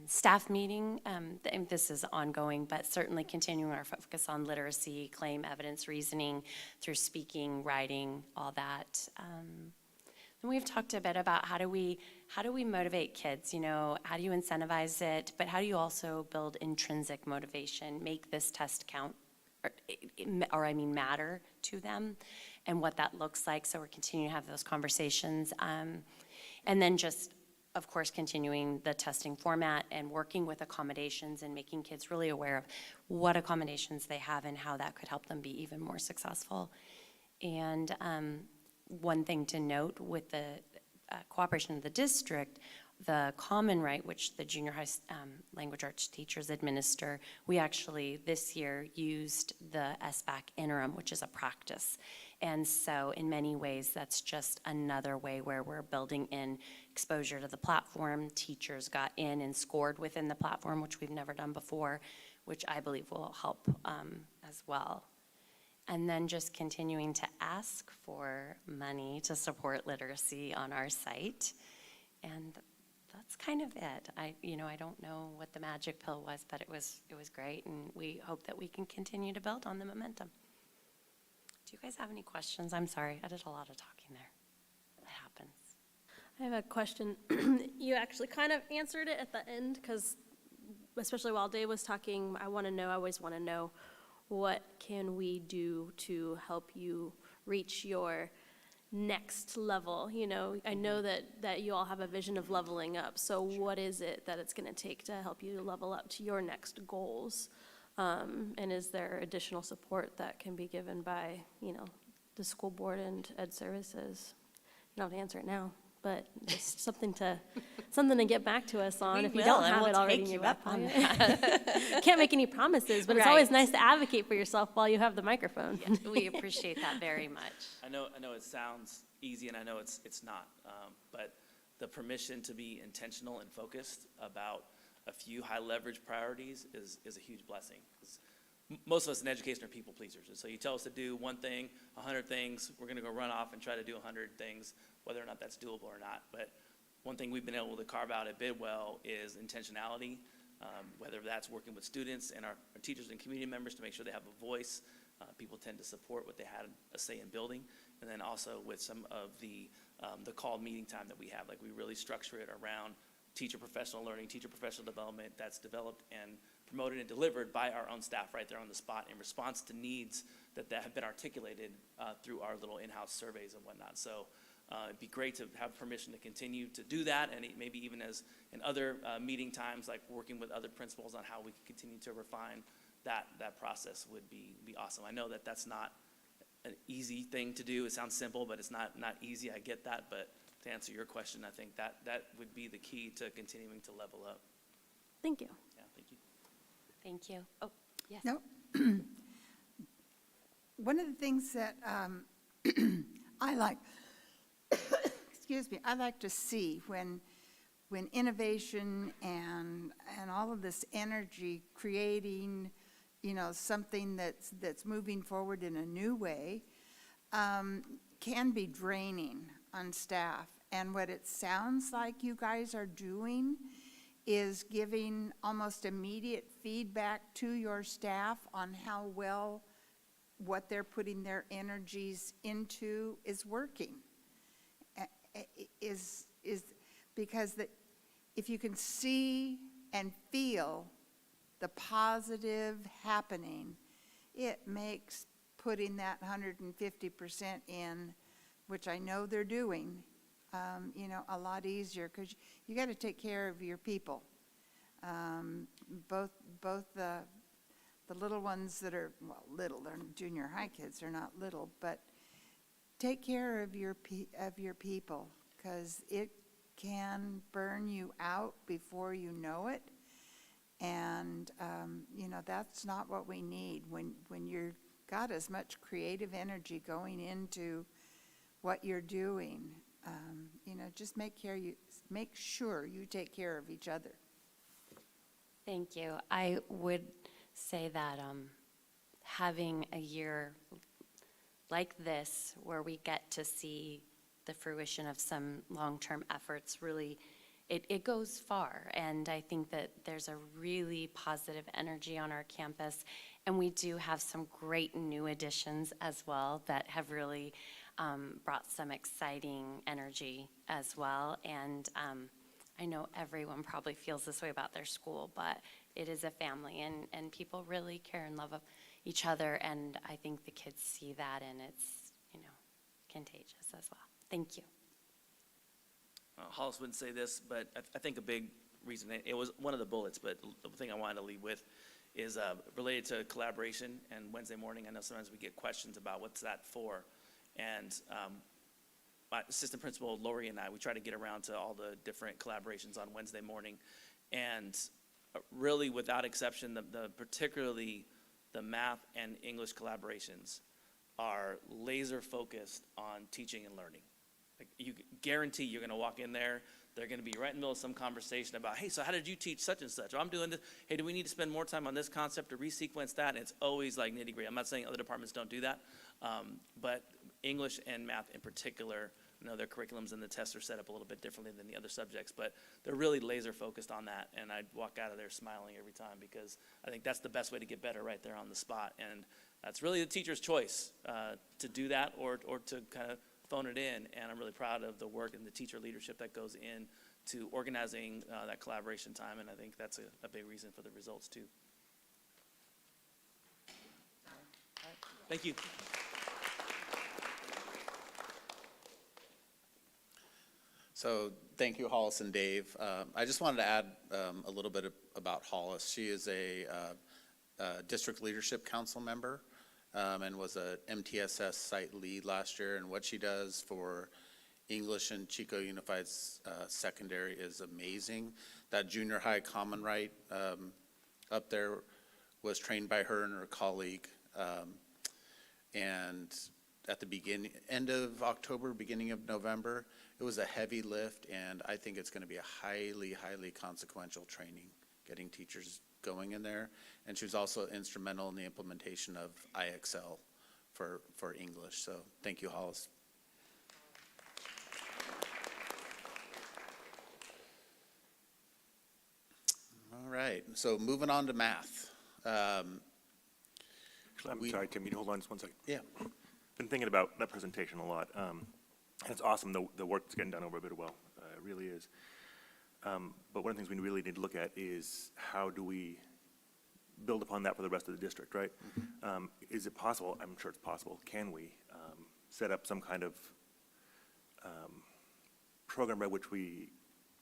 Staff meeting, and this is ongoing, but certainly continuing our focus on literacy, claim, evidence, reasoning, through speaking, writing, all that. And we've talked a bit about how do we motivate kids, how do you incentivize it, but how do you also build intrinsic motivation, make this test count, matter to them, and what that looks like. So we're continuing to have those conversations. And then just, of course, continuing the testing format and working with accommodations and making kids really aware of what accommodations they have and how that could help them be even more successful. And one thing to note with the cooperation of the district, The Common Right, which the junior high language arts teachers administer, we actually this year used the SBAC interim, which is a practice. And so in many ways, that's just another way where we're building in exposure to the platform. Teachers got in and scored within the platform, which we've never done before, which I believe will help as well. And then just continuing to ask for money to support literacy on our site. And that's kind of it. I don't know what the magic pill was, but it was great, and we hope that we can continue to build on the momentum. Do you guys have any questions? I'm sorry, I did a lot of talking there. It happens. I have a question. You actually kind of answered it at the end, because especially while Dave was talking, I always want to know, what can we do to help you reach your next level? I know that you all have a vision of leveling up. So what is it that it's going to take to help you level up to your next goals? And is there additional support that can be given by, the school board and ed services? You don't have to answer it now, but just something to get back to us on We if you will, don't and have we'll it already take in your you back up on pocket. Can't make any promises, but it's always Right. nice to advocate for yourself while you have the microphone. Yeah, we appreciate that very much. I know it sounds easy, and I know it's not, but the permission to be intentional and focused about a few high leverage priorities is a huge blessing. 'Cause most of us in education are people pleasers, and so you tell us to do one thing, 100 things, we're gonna go run off and try to do 100 things, whether or not that's doable or not. But one thing we've been able to carve out at Bidwell is intentionality, whether that's working with students and our teachers and community members to make sure they have a voice. People tend to support what they had a say in building, and then also with some of the called meeting time that we have, like we really structure it around teacher professional learning, teacher professional development that's developed and promoted and delivered by our own staff right there on the spot in response to needs that have been articulated through our little in-house surveys and whatnot. So it'd be great to have permission to continue to do that, and maybe even as in other meeting times, like working with other principals on how we can continue to refine that process would be awesome. I know that that's not an easy thing to do. It sounds simple, but it's not easy. I get that, but to answer your question, I think that would be the key to continuing to level up. Thank you. Yeah, thank you. Thank you. Oh, yes. No. One of the things that I like, excuse me, I like to see when innovation and all of this energy creating, something that's moving forward in a new way, can be draining on staff. And what it sounds like you guys are doing is giving almost immediate feedback to your staff on how well what they're putting their energies into is working. Is because if you can see and feel the positive happening, it makes putting that 150% in, which I know they're doing, a lot easier, because you got to take care of your people. Both the little ones that are, little, they're junior high kids, they're not little, but take care of your people, because it can burn you out before you know it. And, that's not what we need. When you've got as much creative energy going into what you're doing, just make sure you take care of each other. Thank you. I would say that having a year like this, where we get to see the fruition of some long-term efforts, really, it goes far. And I think that there's a really positive energy on our campus, and we do have some great new additions as well that have really brought some exciting energy as well. And I know everyone probably feels this way about their school, but it is a family, and people really care and love each other, and I think the kids see that, and it's, contagious as well. Thank you. Hollis wouldn't say this, but I think a big reason, it was one of the bullets, but the thing I wanted to lead with is related to collaboration. And Wednesday morning, I know sometimes we get questions about what's that for. And my assistant principal Lori and I, we try to get around to all the different collaborations on Wednesday morning. And really, without exception, particularly the math and English collaborations are laser focused on teaching and learning. Like, you guarantee you're gonna walk in there, they're gonna be right in the middle of some conversation about, hey, so how did you teach such and such? Or I'm doing this, hey, do we need to spend more time on this concept or resequence that? And it's always like nitty gritty. I'm not saying other departments don't do that, but English and math in particular, I know their curriculums and the tests are set up a little bit differently than the other subjects, but they're really laser focused on that. And I walk out of there smiling every time, because I think that's the best way to get better right there on the spot. And that's really the teacher's choice to do that or to kind of phone it in. And I'm really proud of the work and the teacher leadership that goes in to organizing that collaboration time. And I think that's a big reason for the results too. Thank you. So thank you, Hollis and Dave. I just wanted to add a little bit about Hollis. She is a district leadership council member and was a MTSS site lead last year. And what she does for English and Chico Unified's secondary is amazing. That junior high common right up there was trained by her and her colleague. And at the end of October, beginning of November, it was a heavy lift, and I think it's going to be a highly, highly consequential training, getting teachers going in there. And she was also instrumental in the implementation of IXL for English. So thank you, Hollis. All right, so moving on to math. Actually, I'm sorry, Tim, you hold on just one second. Yeah. Been thinking about that presentation a lot. It's awesome, the work that's getting done over at Bidwell. It really is. But one of the things we really need to look at is how do we build upon that for the rest of the district, right? Is it possible? I'm sure it's possible. Can we set up some kind of program by which we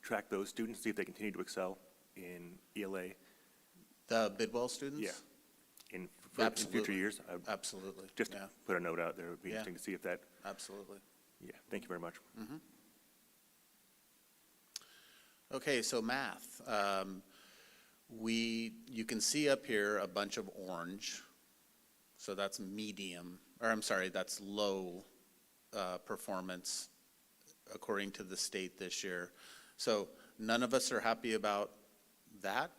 track those students, see if they continue to excel in ELA? The Bidwell students? Yeah. In future years? Absolutely. Just Yeah. to put a note out there, it would be Yeah. interesting to see if that, Absolutely. yeah, thank you very much. Okay, so math. You can see up here a bunch of orange. So that's medium, or I'm sorry, that's low performance according to the state this year. So none of us are happy about that.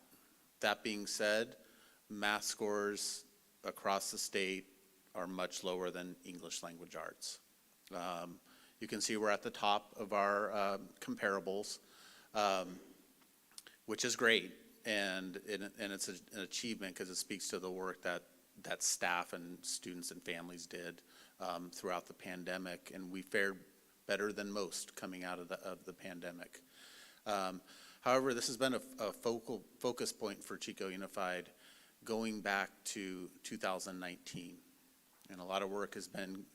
That being said, math scores across the state are much lower than English language arts. You can see we're at the top of our comparables, which is great, and it's an achievement because it speaks to the work that staff and students and families did throughout the pandemic, and we fared better than most coming out of the pandemic. However, this has been a focus point for Chico Unified going back to 2019, and a lot of work has been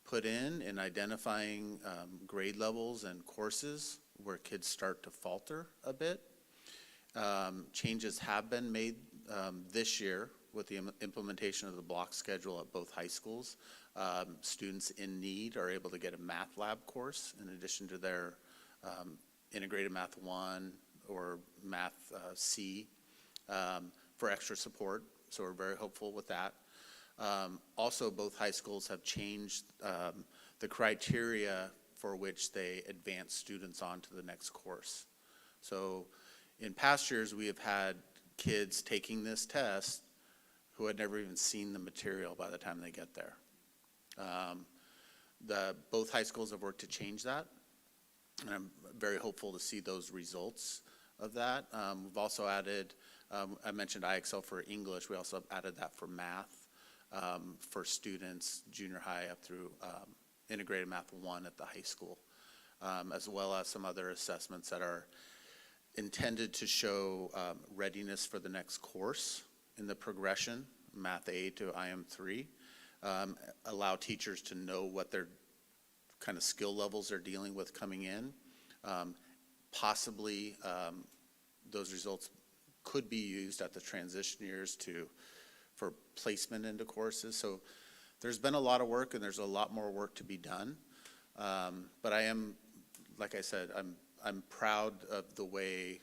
put in identifying grade levels and courses where kids start to falter a bit. Changes have been made this year with the implementation of the block schedule at both high schools. Students in need are able to get a math lab course in addition to their integrated math 1 or math C for extra support. So we're very hopeful with that. Also, both high schools have changed the criteria for which they advance students on to the next course. So in past years, we have had kids taking this test who had never even seen the material by the time they get there. Both high schools have worked to change that, and I'm very hopeful to see those results of that. We've also added, I mentioned IXL for English, we also added that for math for students junior high up through integrated math 1 at the high school, as well as some other assessments that are intended to show readiness for the next course in the progression, Math A to IM3, allow teachers to know what their kind of skill levels they're dealing with coming in. Possibly those results could be used at the transition years for placement into courses. So there's been a lot of work, and there's a lot more work to be done. But I am, like I said, I'm proud of the way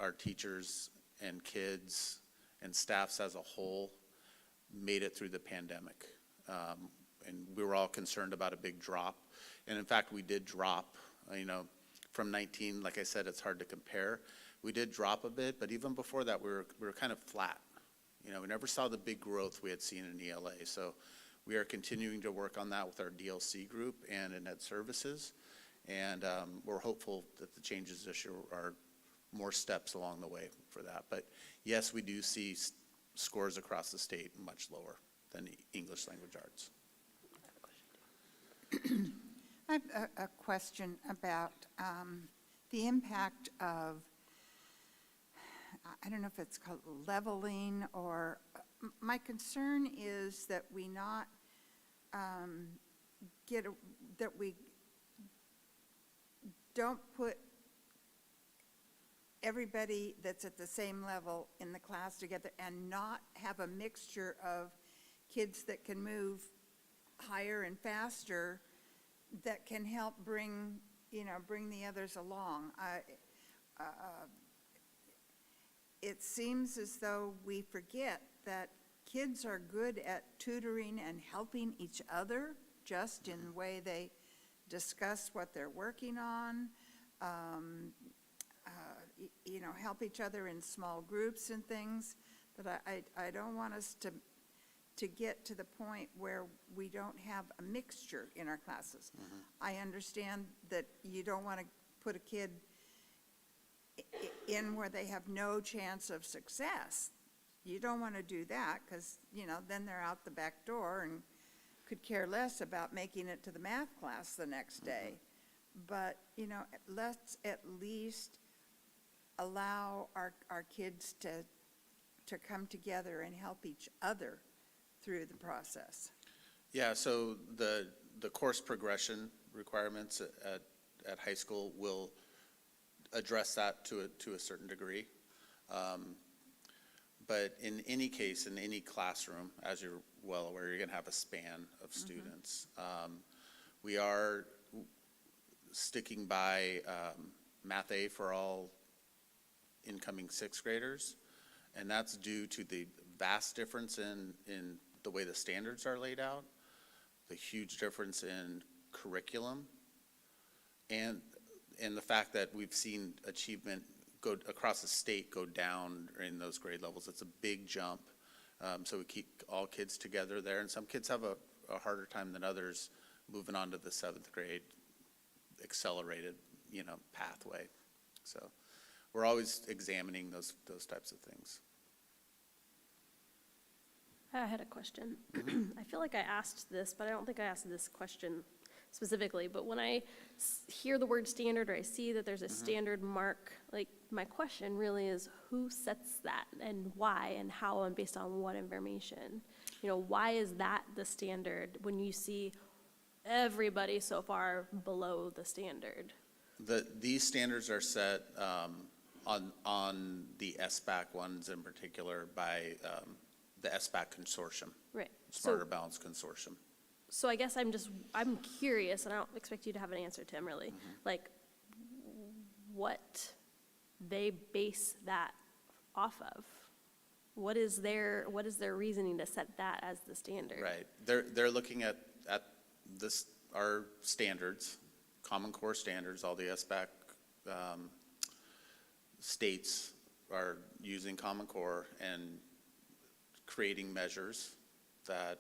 our teachers and kids and staffs as a whole made it through the pandemic. And we were all concerned about a big drop. And in fact, we did drop, from 19, like I said, it's hard to compare. We did drop a bit, but even before that, we were kind of flat. We never saw the big growth we had seen in ELA. So we are continuing to work on that with our DLC group and in Ed Services. And we're hopeful that the changes this year are more steps along the way for that. But yes, we do see scores across the state much lower than English language arts. I have a question about the impact of, I don't know if it's called leveling, or my concern is that we not that we don't put everybody that's at the same level in the class together and not have a mixture of kids that can move higher and faster that can help bring the others along. It seems as though we forget that kids are good at tutoring and helping each other, just in the way they discuss what they're working on, help each other in small groups and things. But I don't want us to get to the point where we don't have a mixture in our classes. I understand that you don't want to put a kid in where they have no chance of success. You don't want to do that, because, then they're out the back door and could care less about making it to the math class the next day. But, let's at least allow our kids to come together and help each other through the process. Yeah, so the course progression requirements at high school will address that to a certain degree. But in any case, in any classroom, as you're well aware, you're going to have a span of students. We are sticking by Math A for all incoming sixth graders, and that's due to the vast difference in the way the standards are laid out, the huge difference in curriculum, and the fact that we've seen achievement go across the state go down in those grade levels. It's a big jump. So we keep all kids together there, and some kids have a harder time than others moving on to the seventh grade accelerated, pathway. So we're always examining those types of things. I had a question. I feel like I asked this, but I don't think I asked this question specifically. But when I hear the word standard, or I see that there's a standard mark, like, my question really is, who sets that and why and how and based on what information? Why is that the standard when you see everybody so far below the standard? These standards are set on the SBAC ones in particular by the SBAC consortium. Right. Smarter Balance Consortium. So I guess I'm curious, and I don't expect you to have an answer, Tim, really. Like, what they base that off of? What is their reasoning to set that as the standard? Right. They're looking at this, our standards, Common Core standards. All the SBAC states are using Common Core and creating measures that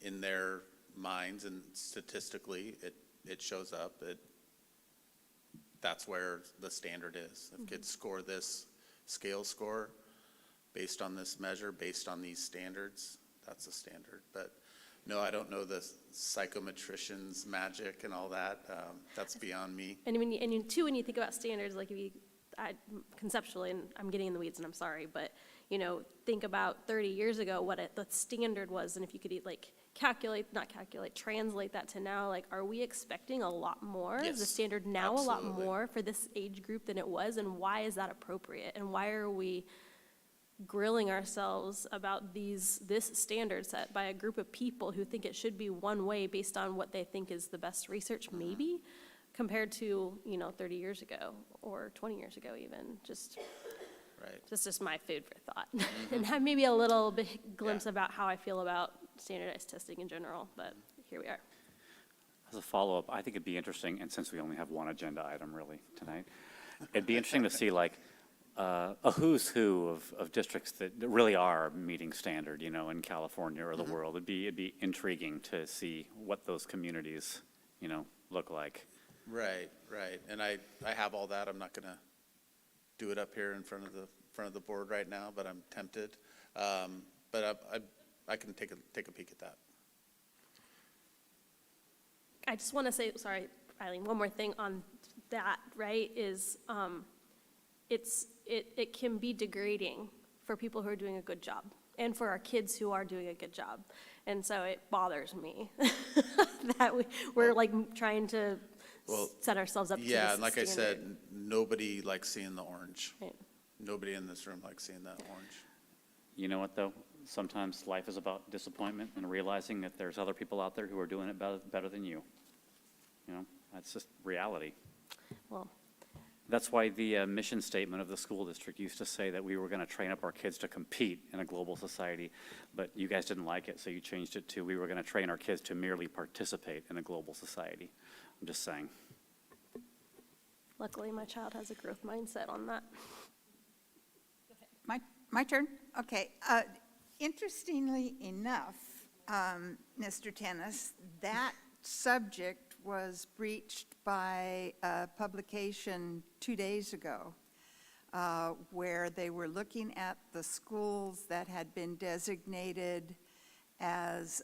in their minds and statistically it shows up. That's where the standard is. If kids score this scale score based on this measure, based on these standards, that's a standard. But no, I don't know the psychometrician's magic and all that. That's beyond me. And when you think about standards, like conceptually, and I'm getting in the weeds and I'm sorry, but think about 30 years ago what the standard was, and if you could translate that to now, like, are we expecting a lot more? Yes, is the standard now absolutely. a lot more for this age group than it was, and why is that appropriate? And why are we grilling ourselves about this standard set by a group of people who think it should be one way based on what they think is the best research, maybe, compared to, 30 years ago or 20 years ago even, Right. just my food for thought. And have maybe a little bit glimpse Yeah. about how I feel about standardized testing in general, but here we are. As a follow-up, I think it'd be interesting, and since we only have one agenda item really tonight, it'd be interesting to see like a who's who of districts that really are meeting standard, in California or the world. It'd be intriguing to see what those communities, look like. Right, right. And I have all that. I'm not going to do it up here in front of the board right now, but I'm tempted. But I can take a peek at that. I just want to say, sorry, Eileen, one more thing on that, right, is it can be degrading for people who are doing a good job and for our kids who are doing a good job. And so it bothers me that we're like trying to Well, set ourselves up to Yeah, this and like I standard. said, nobody likes seeing the orange. Right. Nobody in this room likes seeing that orange. You know what, though? Sometimes life is about disappointment and realizing that there's other people out there who are doing it better than you. That's just reality. Well, That's why the mission statement of the school district used to say that we were going to train up our kids to compete in a global society, but you guys didn't like it, so you changed it to we were going to train our kids to merely participate in a global society. I'm just saying. luckily, my child has a growth mindset on that. My turn? Okay. Interestingly enough, Mr. Tennis, that subject was breached by a publication 2 days ago, where they were looking at the schools that had been designated as,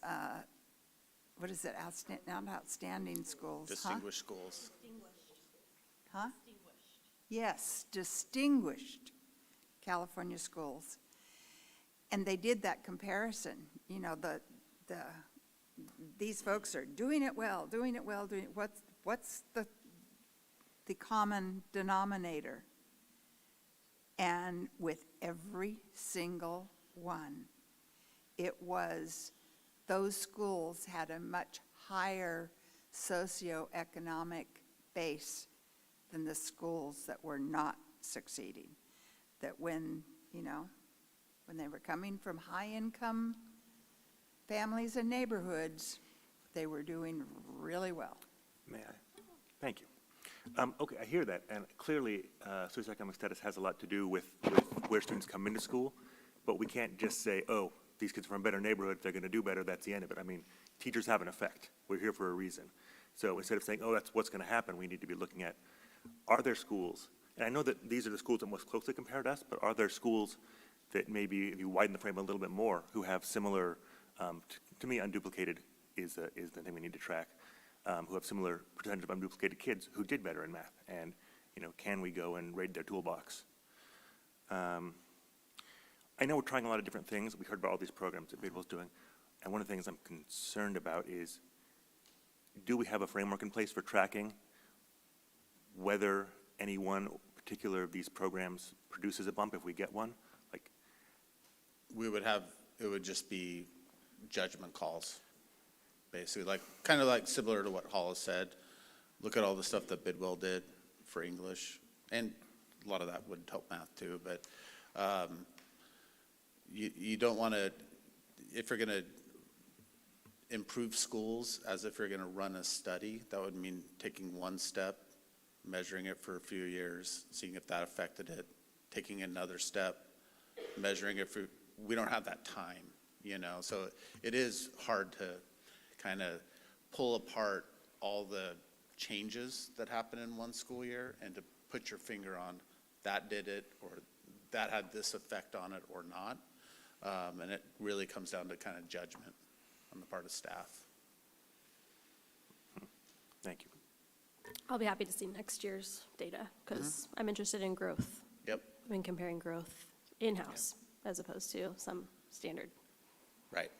what is it, not outstanding schools, huh? Distinguished schools. Huh? Yes, distinguished California schools. And they did that comparison, these folks are doing it well, what's the common denominator? And with every single one, it was those schools had a much higher socioeconomic base than the schools that were not succeeding. That when they were coming from high-income families and neighborhoods, they were doing really well. May I? Thank you. Okay, I hear that, and clearly, socioeconomic status has a lot to do with where students come into school, but we can't just say, oh, these kids are from better neighborhoods, they're going to do better, that's the end of it. I mean, teachers have an effect. We're here for a reason. So instead of saying, oh, that's what's going to happen, we need to be looking at, are there schools, and I know that these are the schools that most closely compare to us, but are there schools that maybe, if you widen the frame a little bit more, who have similar, to me, unduplicated is the thing we need to track, who have similar percentage of unduplicated kids who did better in math, and, can we go and raid their toolbox? I know we're trying a lot of different things. We heard about all these programs that Bidwell's doing, and one of the things I'm concerned about is, do we have a framework in place for tracking whether any one particular of these programs produces a bump if we get one? Like, It would just be judgment calls, basically, kind of like similar to what Hollis said. Look at all the stuff that Bidwell did for English, and a lot of that would help math too, but you don't want to, if you're going to improve schools as if you're going to run a study, that would mean taking one step, measuring it for a few years, seeing if that affected it, taking another step, measuring it for, we don't have that time, so it is hard to kind of pull apart all the changes that happen in one school year and to put your finger on that did it or that had this effect on it or not. And it really comes down to kind of judgment on the part of staff. thank you. I'll be happy to see next year's data, because I'm interested in growth. Yep, I've been comparing growth in-house as opposed to some standard. right.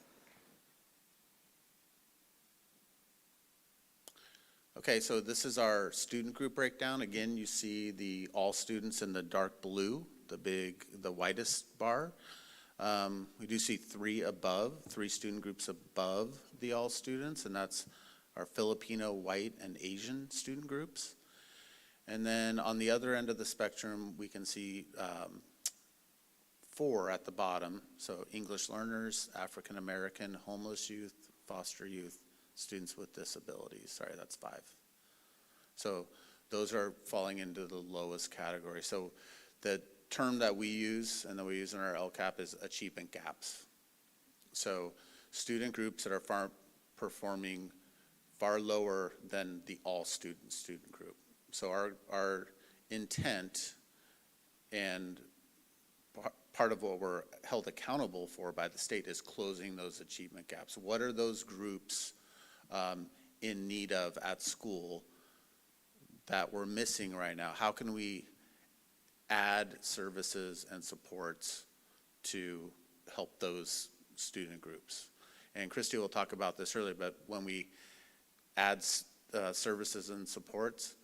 Okay, so this is our student group breakdown. Again, you see the all students in the dark blue the widest bar. We do see three student groups above the all students, and that's our Filipino, white, and Asian student groups. And then on the other end of the spectrum, we can see 4 at the bottom. So English learners, African American, homeless youth, foster youth, students with disabilities. Sorry, that's 5. So those are falling into the lowest category. So the term that we use and that we use in our LCAP is achievement gaps. So student groups that are performing far lower than the all student group. So our intent and part of what we're held accountable for by the state is closing those achievement gaps. What are those groups in need of at school that we're missing right now? How can we add services and supports to help those student groups? And Christy will talk about this earlier, but when we add services and supports,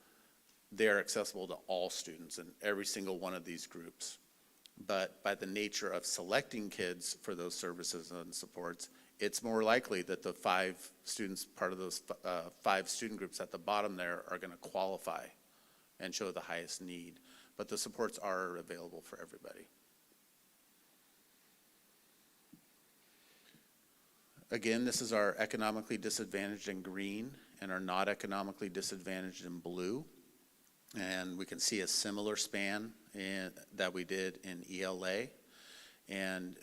they're accessible to all students in every single one of these groups. But by the nature of selecting kids for those services and supports, it's more likely that the 5 students, part of those 5 student groups at the bottom there, are going to qualify and show the highest need. But the supports are available for everybody. Again, this is our economically disadvantaged in green and our not economically disadvantaged in blue. And we can see a similar span that we did in ELA. And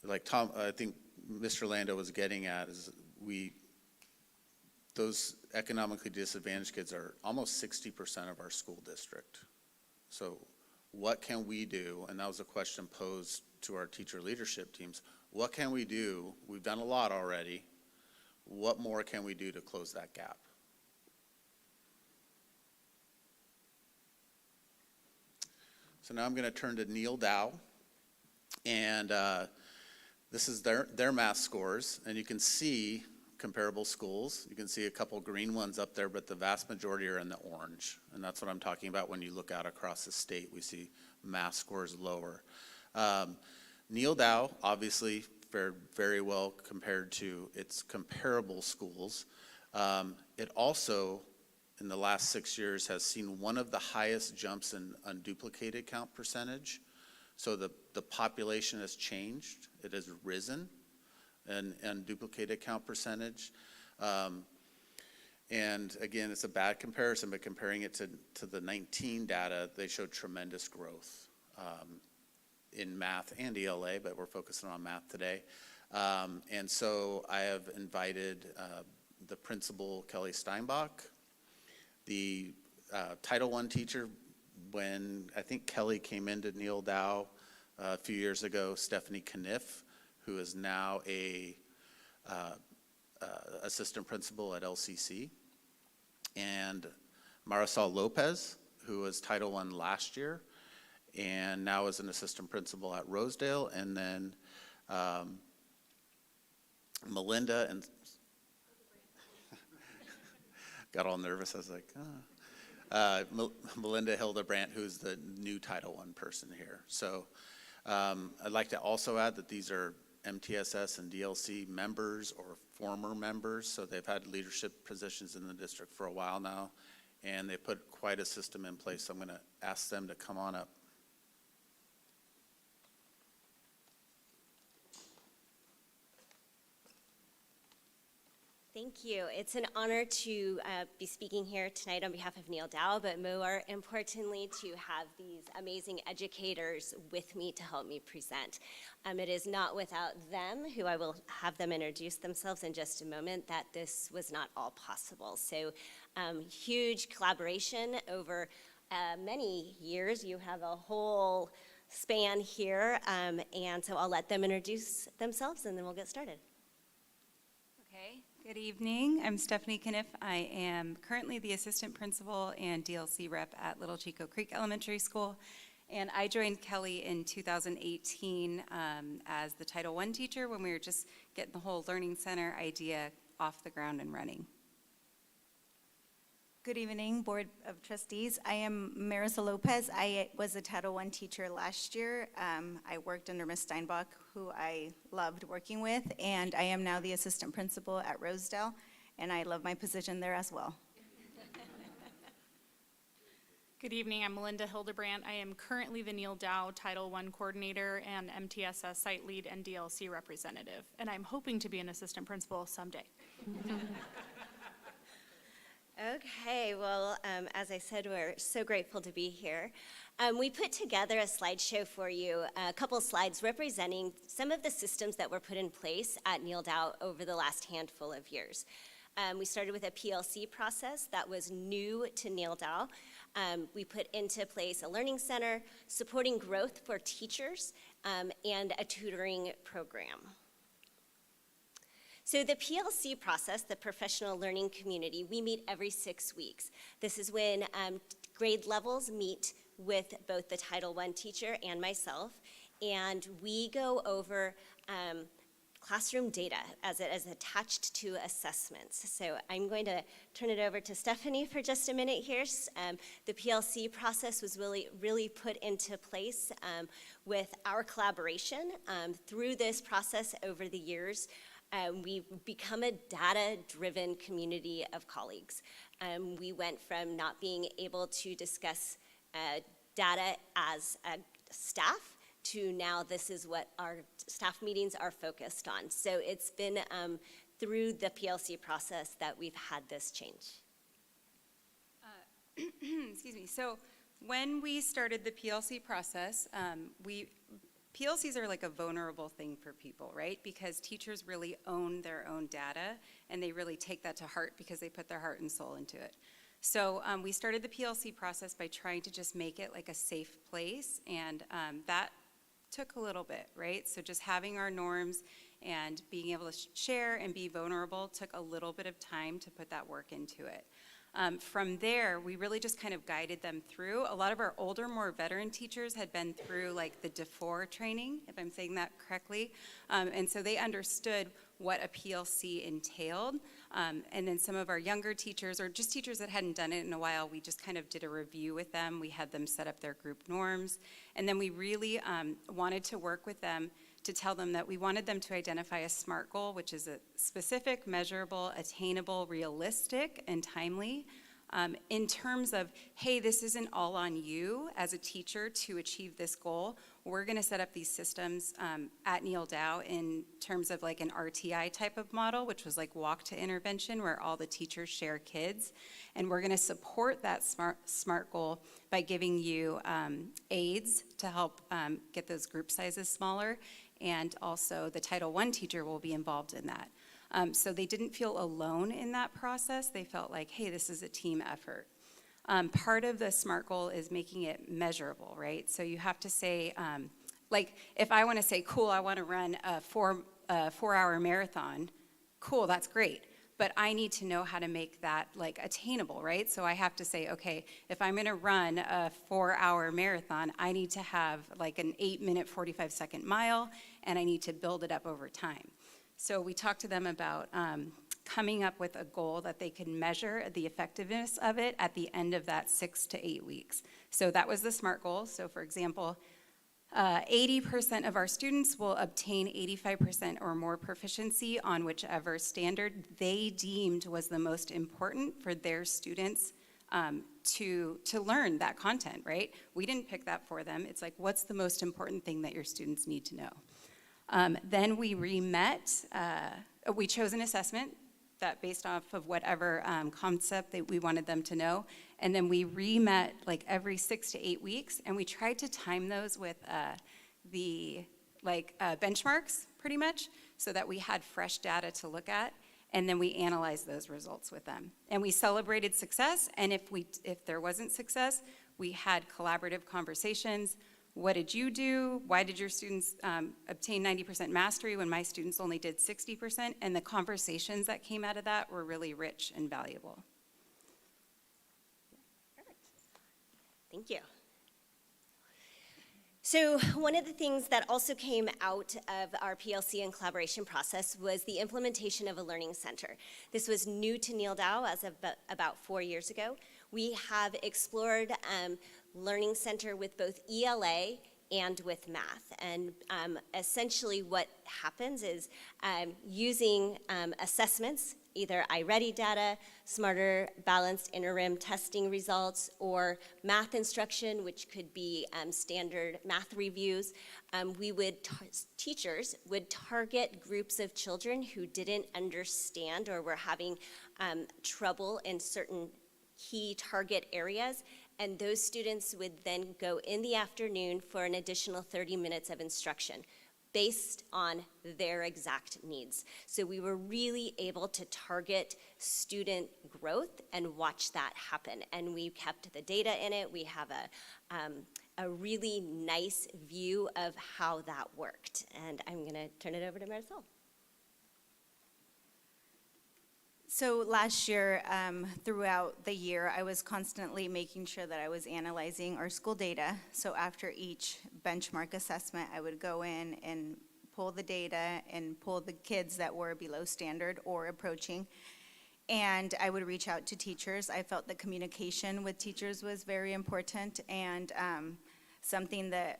like Tom, I think Mr. Lando was getting at is those economically disadvantaged kids are almost 60% of our school district. So what can we do? And that was a question posed to our teacher leadership teams. What can we do? We've done a lot already. What more can we do to close that gap? So now I'm going to turn to Neil Dow, and this is their math scores, and you can see comparable schools. You can see a couple green ones up there, but the vast majority are in the orange, and that's what I'm talking about when you look out across the state. We see math scores lower. Neil Dow obviously fared very well compared to its comparable schools. It also, in the last 6 years, has seen one of the highest jumps in unduplicated count percentage. So the population has changed. It has risen in unduplicated count percentage. And again, it's a bad comparison, but comparing it to the 19 data, they showed tremendous growth in math and ELA, but we're focusing on math today. And so I have invited the principal, Kelly Steinbach, the Title I teacher, when I think Kelly came into Neil Dow a few years ago, Stephanie Kniff, who is now a assistant principal at LCC, and Marisol Lopez, who was Title I last year, and now is an assistant principal at Rosedale, and then Melinda and got all nervous. I was like, Melinda Hildebrandt, who's the new Title I person here. So I'd like to also add that these are MTSS and DLC members or former members, so they've had leadership positions in the district for a while now, and they put quite a system in place. So I'm going to ask them to come on up. Thank you. It's an honor to be speaking here tonight on behalf of Neil Dow, but more importantly, to have these amazing educators with me to help me present. It is not without them, who I will have them introduce themselves in just a moment, that this was not all possible. So huge collaboration over many years. You have a whole span here, and so I'll let them introduce themselves, and then we'll get started. Okay, good evening. I'm Stephanie Kniff. I am currently the assistant principal and DLC rep at Little Chico Creek Elementary School. And I joined Kelly in 2018 as the Title I teacher when we were just getting the whole Learning Center idea off the ground and running. Good evening, Board of Trustees. I am Marisa Lopez. I was a Title I teacher last year. I worked under Ms. Steinbach, who I loved working with, and I am now the assistant principal at Rosedale, and I love my position there as well. Good evening, I'm Melinda Hildebrandt. I am currently the Neil Dow Title I Coordinator and MTSS Site Lead and DLC Representative, and I'm hoping to be an assistant principal someday. Okay, well, as I said, we're so grateful to be here. We put together a slideshow for you, a couple slides representing some of the systems that were put in place at Neil Dow over the last handful of years. We started with a PLC process that was new to Neil Dow. We put into place a learning center, supporting growth for teachers, and a tutoring program. So the PLC process, the professional learning community, we meet every 6 weeks. This is when grade levels meet with both the Title I teacher and myself, and we go over classroom data as it is attached to assessments. So I'm going to turn it over to Stephanie for just a minute here. The PLC process was really put into place with our collaboration. Through this process over the years, we've become a data-driven community of colleagues. We went from not being able to discuss data as a staff to now this is what our staff meetings are focused on. So it's been through the PLC process that we've had this change. Excuse me. So when we started the PLC process, PLCs are like a vulnerable thing for people, right? Because teachers really own their own data, and they really take that to heart because they put their heart and soul into it. So we started the PLC process by trying to just make it like a safe place, and that took a little bit, right? So just having our norms and being able to share and be vulnerable took a little bit of time to put that work into it. From there, we really just kind of guided them through. A lot of our older, more veteran teachers had been through like the DEFOR training, if I'm saying that correctly. And so they understood what a PLC entailed. And then some of our younger teachers, or just teachers that hadn't done it in a while, we just kind of did a review with them. We had them set up their group norms. And then we really wanted to work with them to tell them that we wanted them to identify a SMART goal, which is a specific, measurable, attainable, realistic, and timely, in terms of, hey, this isn't all on you as a teacher to achieve this goal. We're gonna set up these systems at Neil Dow in terms of like an RTI type of model, which was like walk to intervention, where all the teachers share kids. And we're gonna support that SMART goal by giving you aids to help get those group sizes smaller. And also the Title I teacher will be involved in that. So they didn't feel alone in that process. They felt like, hey, this is a team effort. Part of the SMART goal is making it measurable, right? So you have to say, like, if I want to say, cool, I want to run a four-hour marathon, cool, that's great. But I need to know how to make that like attainable, right? So I have to say, okay, if I'm gonna run a 4-hour marathon, I need to have like an 8-minute, 45-second mile, and I need to build it up over time. So we talked to them about coming up with a goal that they can measure the effectiveness of it at the end of that 6 to 8 weeks. So that was the SMART goal. So for example, 80% of our students will obtain 85% or more proficiency on whichever standard they deemed was the most important for their students to learn that content, right? We didn't pick that for them. It's like, what's the most important thing that your students need to know? Then we re-met. We chose an assessment that based off of whatever concept that we wanted them to know. And then we re-met like every 6 to 8 weeks, and we tried to time those with the benchmarks pretty much, so that we had fresh data to look at, and then we analyzed those results with them. And we celebrated success, and if there wasn't success, we had collaborative conversations. What did you do? Why did your students obtain 90% mastery when my students only did 60%? And the conversations that came out of that were really rich and valuable. Thank you. So one of the things that also came out of our PLC and collaboration process was the implementation of a learning center. This was new to Neil Dow as of about 4 years ago. We have explored learning center with both ELA and with math. And essentially what happens is using assessments, either iReady data, smarter balanced interim testing results, or math instruction, which could be standard math reviews, teachers would target groups of children who didn't understand or were having trouble in certain key target areas, and those students would then go in the afternoon for an additional 30 minutes of instruction based on their exact needs. So we were really able to target student growth and watch that happen. And we kept the data in it. We have a really nice view of how that worked. And I'm gonna turn it over to Marisol. So last year, throughout the year, I was constantly making sure that I was analyzing our school data. So after each benchmark assessment, I would go in and pull the data and pull the kids that were below standard or approaching. And I would reach out to teachers. I felt that communication with teachers was very important, and something that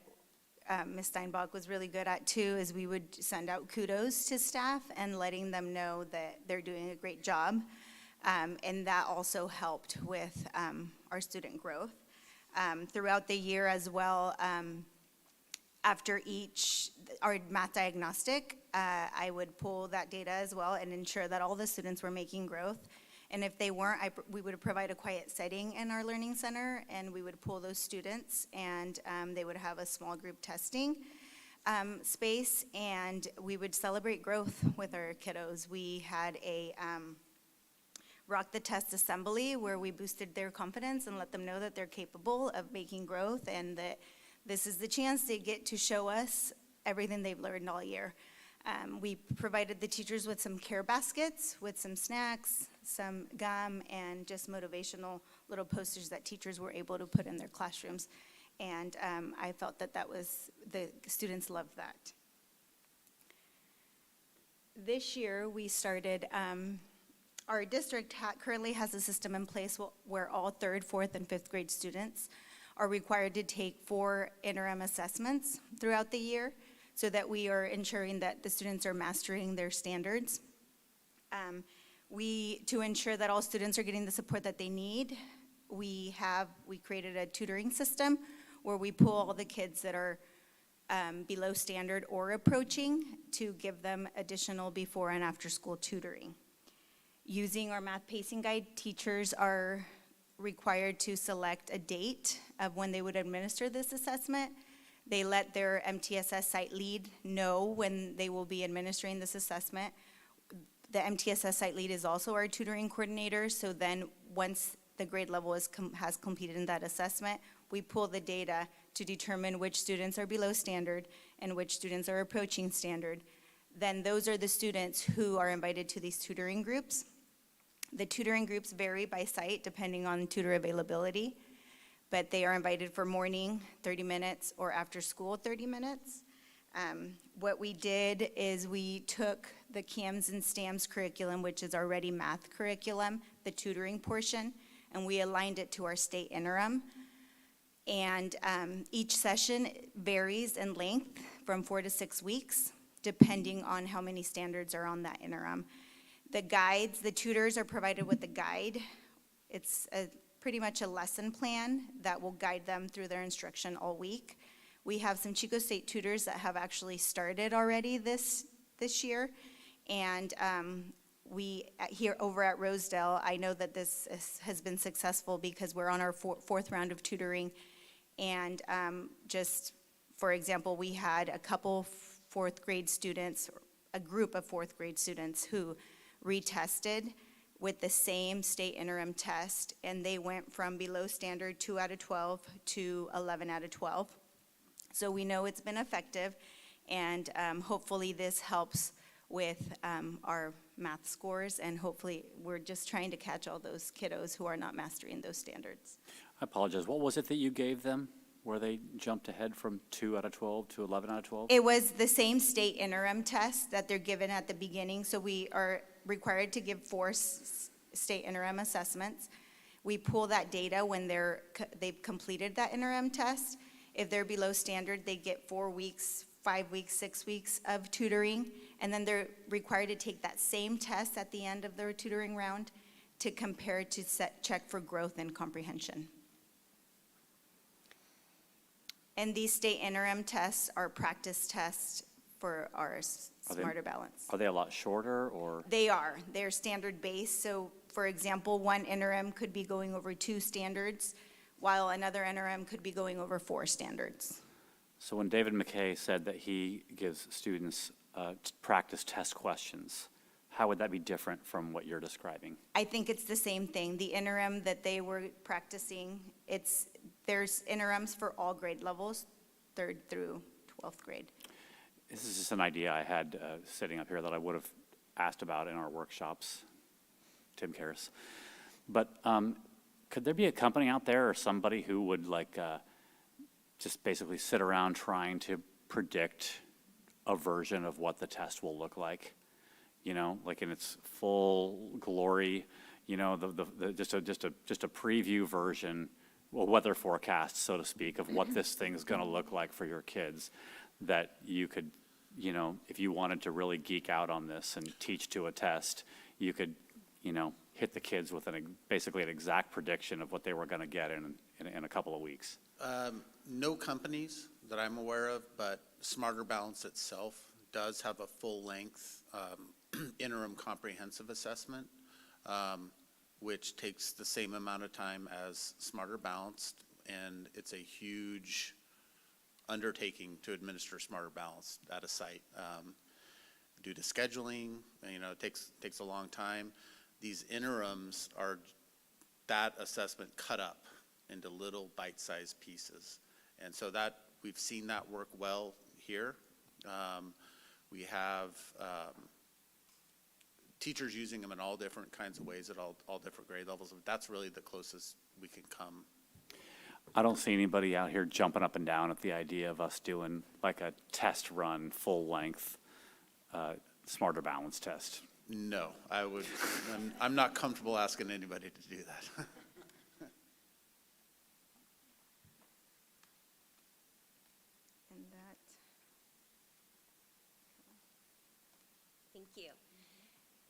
Ms. Steinbach was really good at too is we would send out kudos to staff and letting them know that they're doing a great job. And that also helped with our student growth. Throughout the year as well, after our math diagnostic, I would pull that data as well and ensure that all the students were making growth. And if they weren't, we would provide a quiet setting in our learning center, and we would pull those students, and they would have a small group testing space, and we would celebrate growth with our kiddos. We had a Rock the Test assembly where we boosted their confidence and let them know that they're capable of making growth, and that this is the chance they get to show us everything they've learned all year. We provided the teachers with some care baskets, with some snacks, some gum, and just motivational little posters that teachers were able to put in their classrooms. And I felt that the students loved that. This year, we started, our district currently has a system in place where all 3rd, 4th, and 5th grade students are required to take 4 interim assessments throughout the year, so that we are ensuring that the students are mastering their standards. To ensure that all students are getting the support that they need, we created a tutoring system where we pull all the kids that are below standard or approaching to give them additional before and after school tutoring. Using our math pacing guide, teachers are required to select a date of when they would administer this assessment. They let their MTSS site lead know when they will be administering this assessment. The MTSS site lead is also our tutoring coordinator, so then once the grade level has completed in that assessment, we pull the data to determine which students are below standard and which students are approaching standard. Then those are the students who are invited to these tutoring groups. The tutoring groups vary by site depending on tutor availability, but they are invited for morning, 30 minutes, or after school, 30 minutes. What we did is we took the CAMS and STAMS curriculum, which is our Ready Math curriculum, the tutoring portion, and we aligned it to our state interim. And each session varies in length from 4 to 6 weeks, depending on how many standards are on that interim. The guides, the tutors are provided with a guide. It's pretty much a lesson plan that will guide them through their instruction all week. We have some Chico State tutors that have actually started already this year. And here over at Rosedale, I know that this has been successful because we're on our fourth round of tutoring. And just, for example, we had a couple 4th grade students, a group of 4th grade students who retested with the same state interim test, and they went from below standard 2 out of 12 to 11 out of 12. So we know it's been effective, and hopefully this helps with our math scores, and hopefully we're just trying to catch all those kiddos who are not mastering those standards. I apologize. What was it that you gave them? where they jumped ahead from 2 out of 12 to 11 out of 12? It was the same state interim test that they're given at the beginning, so we are required to give 4 state interim assessments. We pull that data when they've completed that interim test. If they're below standard, they get 4 weeks, 5 weeks, 6 weeks of tutoring, and then they're required to take that same test at the end of their tutoring round to compare to check for growth and comprehension. And these state interim tests are practice tests for our Smarter Balance. Are they a lot shorter, or? They're standard based, so for example, one interim could be going over 2 standards, while another interim could be going over 4 standards. So when David McKay said that he gives students practice test questions, how would that be different from what you're describing? I think it's the same thing. The interim that they were practicing, there's interims for all grade levels, 3rd through 12th grade. This is just an idea I had sitting up here that I would have asked about in our workshops, Tim Karras. But could there be a company out there or somebody who would just basically sit around trying to predict a version of what the test will look like? You know, like in its full glory, you know, just a preview version, well, weather forecast, so to speak, of what this thing is going to look like for your kids, that you could, you know, if you wanted to really geek out on this and teach to a test, you could, you know, hit the kids with basically an exact prediction of what they were going to get in a couple of weeks. No companies that I'm aware of, but Smarter Balance itself does have a full-length interim comprehensive assessment, which takes the same amount of time as Smarter Balanced, and it's a huge undertaking to administer Smarter Balanced at a site. Due to scheduling, you know, it takes a long time. These interims are that assessment cut up into little bite-sized pieces. And so that, we've seen that work well here. We have teachers using them in all different kinds of ways at all different grade levels. That's really the closest we can come. I don't see anybody out here jumping up and down at the idea of us doing like a test run, full-length Smarter Balance test. No, I'm not comfortable asking anybody to do that. And that, Thank you.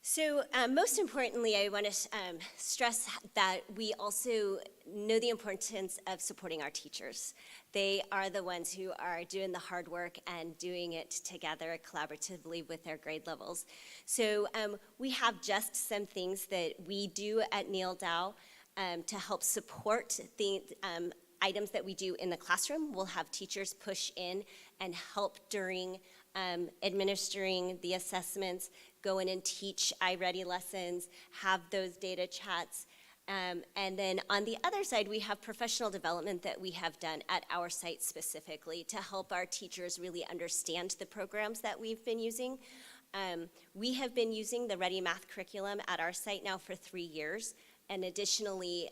So most importantly, I want to stress that we also know the importance of supporting our teachers. They are the ones who are doing the hard work and doing it together collaboratively with their grade levels. So we have just some things that we do at Neil Dow to help support the items that we do in the classroom. We'll have teachers push in and help during administering the assessments, go in and teach iReady lessons, have those data chats. And then on the other side, we have professional development that we have done at our site specifically to help our teachers really understand the programs that we've been using. We have been using the Ready Math curriculum at our site now for 3 years, and additionally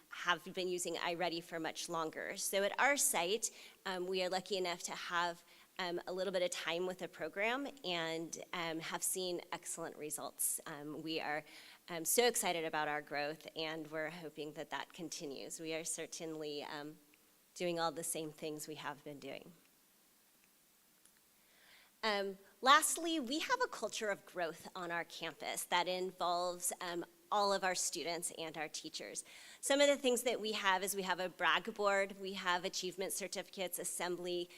have been using iReady for much longer. So at our site, we are lucky enough to have a little bit of time with the program and have seen excellent results. We are so excited about our growth, and we're hoping that that continues. We are certainly doing all the same things we have been doing. Lastly, we have a culture of growth on our campus that involves all of our students and our teachers. Some of the things that we have is we have a brag board, we have achievement certificates, assembly.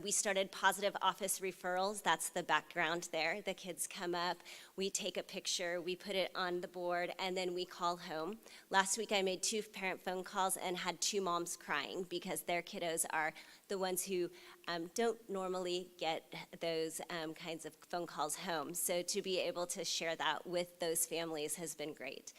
We started positive office referrals. That's the background there. The kids come up, we take a picture, we put it on the board, and then we call home. Last week I made 2 parent phone calls and had 2 moms crying because their kiddos are the ones who don't normally get those kinds of phone calls home. So to be able to share that with those families has been great.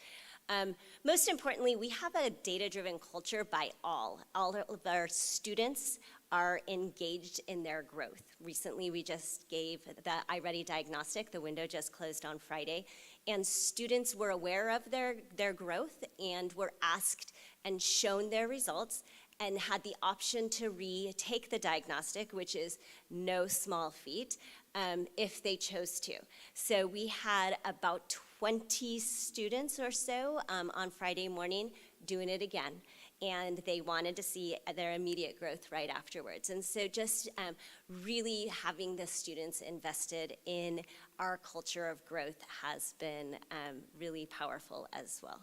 Most importantly, we have a data-driven culture by all. All of our students are engaged in their growth. Recently, we just gave the iReady diagnostic. The window just closed on Friday. And students were aware of their growth and were asked and shown their results. and had the option to retake the diagnostic, which is no small feat, if they chose to. So we had about 20 students or so on Friday morning doing it again, and they wanted to see their immediate growth right afterwards. And so just really having the students invested in our culture of growth has been really powerful as well.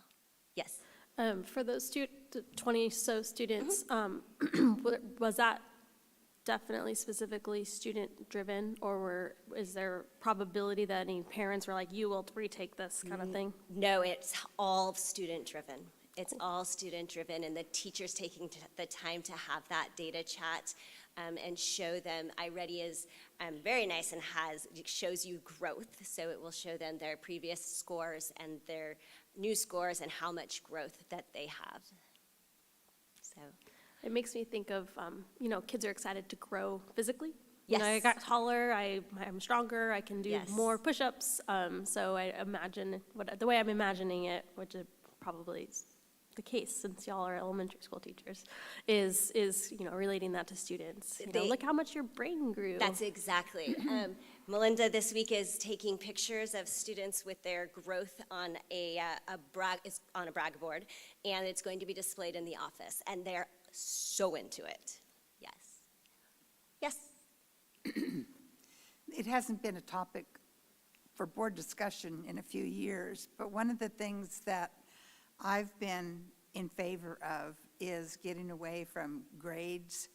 Yes? For those 20 so students, was that definitely specifically student-driven, or is there probability that any parents were like, you will retake this kind of thing? No, it's all student-driven. It's all student-driven, and the teachers taking the time to have that data chat and show them. iReady is very nice and shows you growth, so it will show them their previous scores and their new scores and how much growth that they have. So. It makes me think of, kids are excited to grow physically. You know, I Yes. got taller, I'm stronger, I can do Yes. more push-ups. So I imagine, the way I'm imagining it, which is probably the case since y'all are elementary school teachers, is relating that to students. Look how much your brain grew. That's exactly. Melinda this week is taking pictures of students with their growth on a brag board, and it's going to be displayed in the office, and they're so into it. Yes. Yes. It hasn't been a topic for board discussion in a few years, but one of the things that I've been in favor of is getting away from grades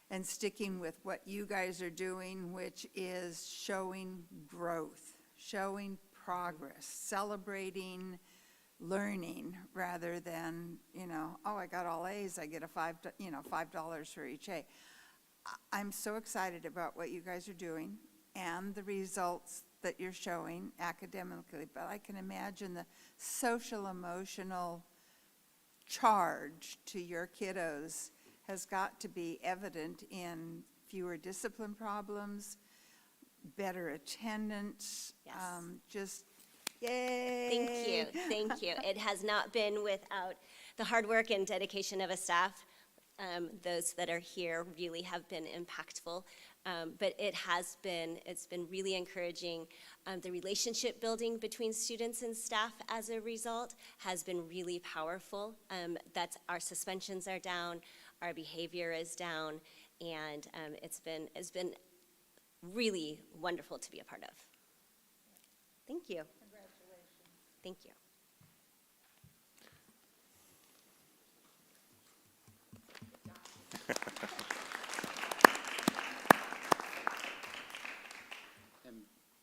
and sticking with what you guys are doing, which is showing growth, showing progress, celebrating learning rather than, oh, I got all A's, I get a $5 for each A. I'm so excited about what you guys are doing and the results that you're showing academically, but I can imagine the social emotional charge to your kiddos has got to be evident in fewer discipline problems, better attendance, Yes. just yay. Thank you. It has not been without the hard work and dedication of a staff. Those that are here really have been impactful, but it's been really encouraging. The relationship building between students and staff as a result has been really powerful. Our suspensions are down, our behavior is down, and it's been really wonderful to be a part of. Thank you. Congratulations. Thank you.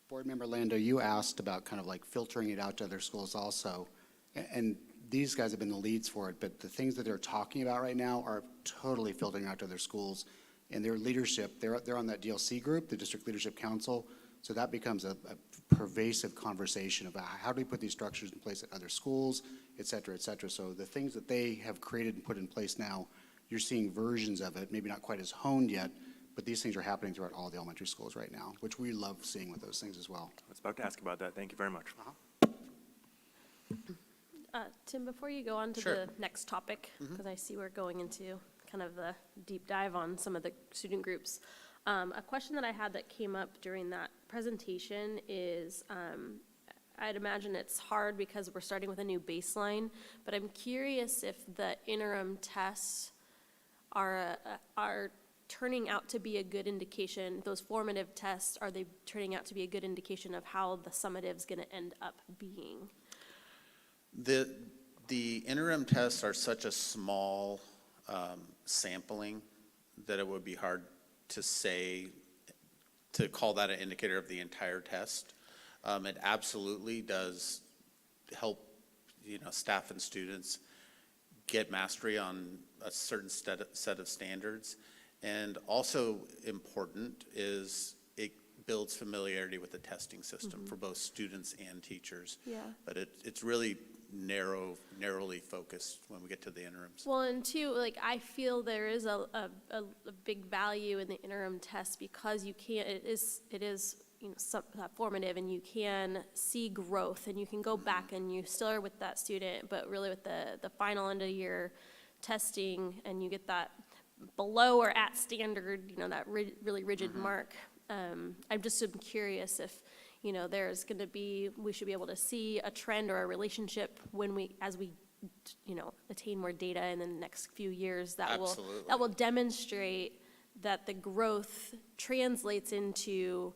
Board Member Lando, you asked about kind of like filtering it out to other schools also. And these guys have been the leads for it, but the things that they're talking about right now are totally filtering out to other schools. And their leadership, they're on that DLC group, the District Leadership Council, so that becomes a pervasive conversation about how do we put these structures in place at other schools, et cetera, et cetera. So the things that they have created and put in place now, you're seeing versions of it, maybe not quite as honed yet, but these things are happening throughout all the elementary schools right now, which we love seeing with those things as well. I was about to ask about that. Thank you very much. Tim, before you go on to Sure. the next topic, because I see we're going into kind of the deep dive on some of the student groups, a question that I had that came up during that presentation is, I'd imagine it's hard because we're starting with a new baseline, but I'm curious if the interim tests are turning out to be a good indication, those formative tests, are they turning out to be a good indication of how the summative's gonna end up being? The interim tests are such a small sampling that it would be hard to call that an indicator of the entire test. It absolutely does help, staff and students get mastery on a certain set of standards. And also important is it builds familiarity with the testing system for both students and teachers. Yeah. But it's really narrowly focused when we get to the interims. Well, and two, I feel there is a big value in the interim test because it is formative, and you can see growth, and you can go back and you still are with that student, but really with the final end of year testing and you get that below or at standard, that really rigid mark. I'm just curious if, there's going to be, we should be able to see a trend or a relationship as we attain more data in the next few years that will demonstrate that the growth translates into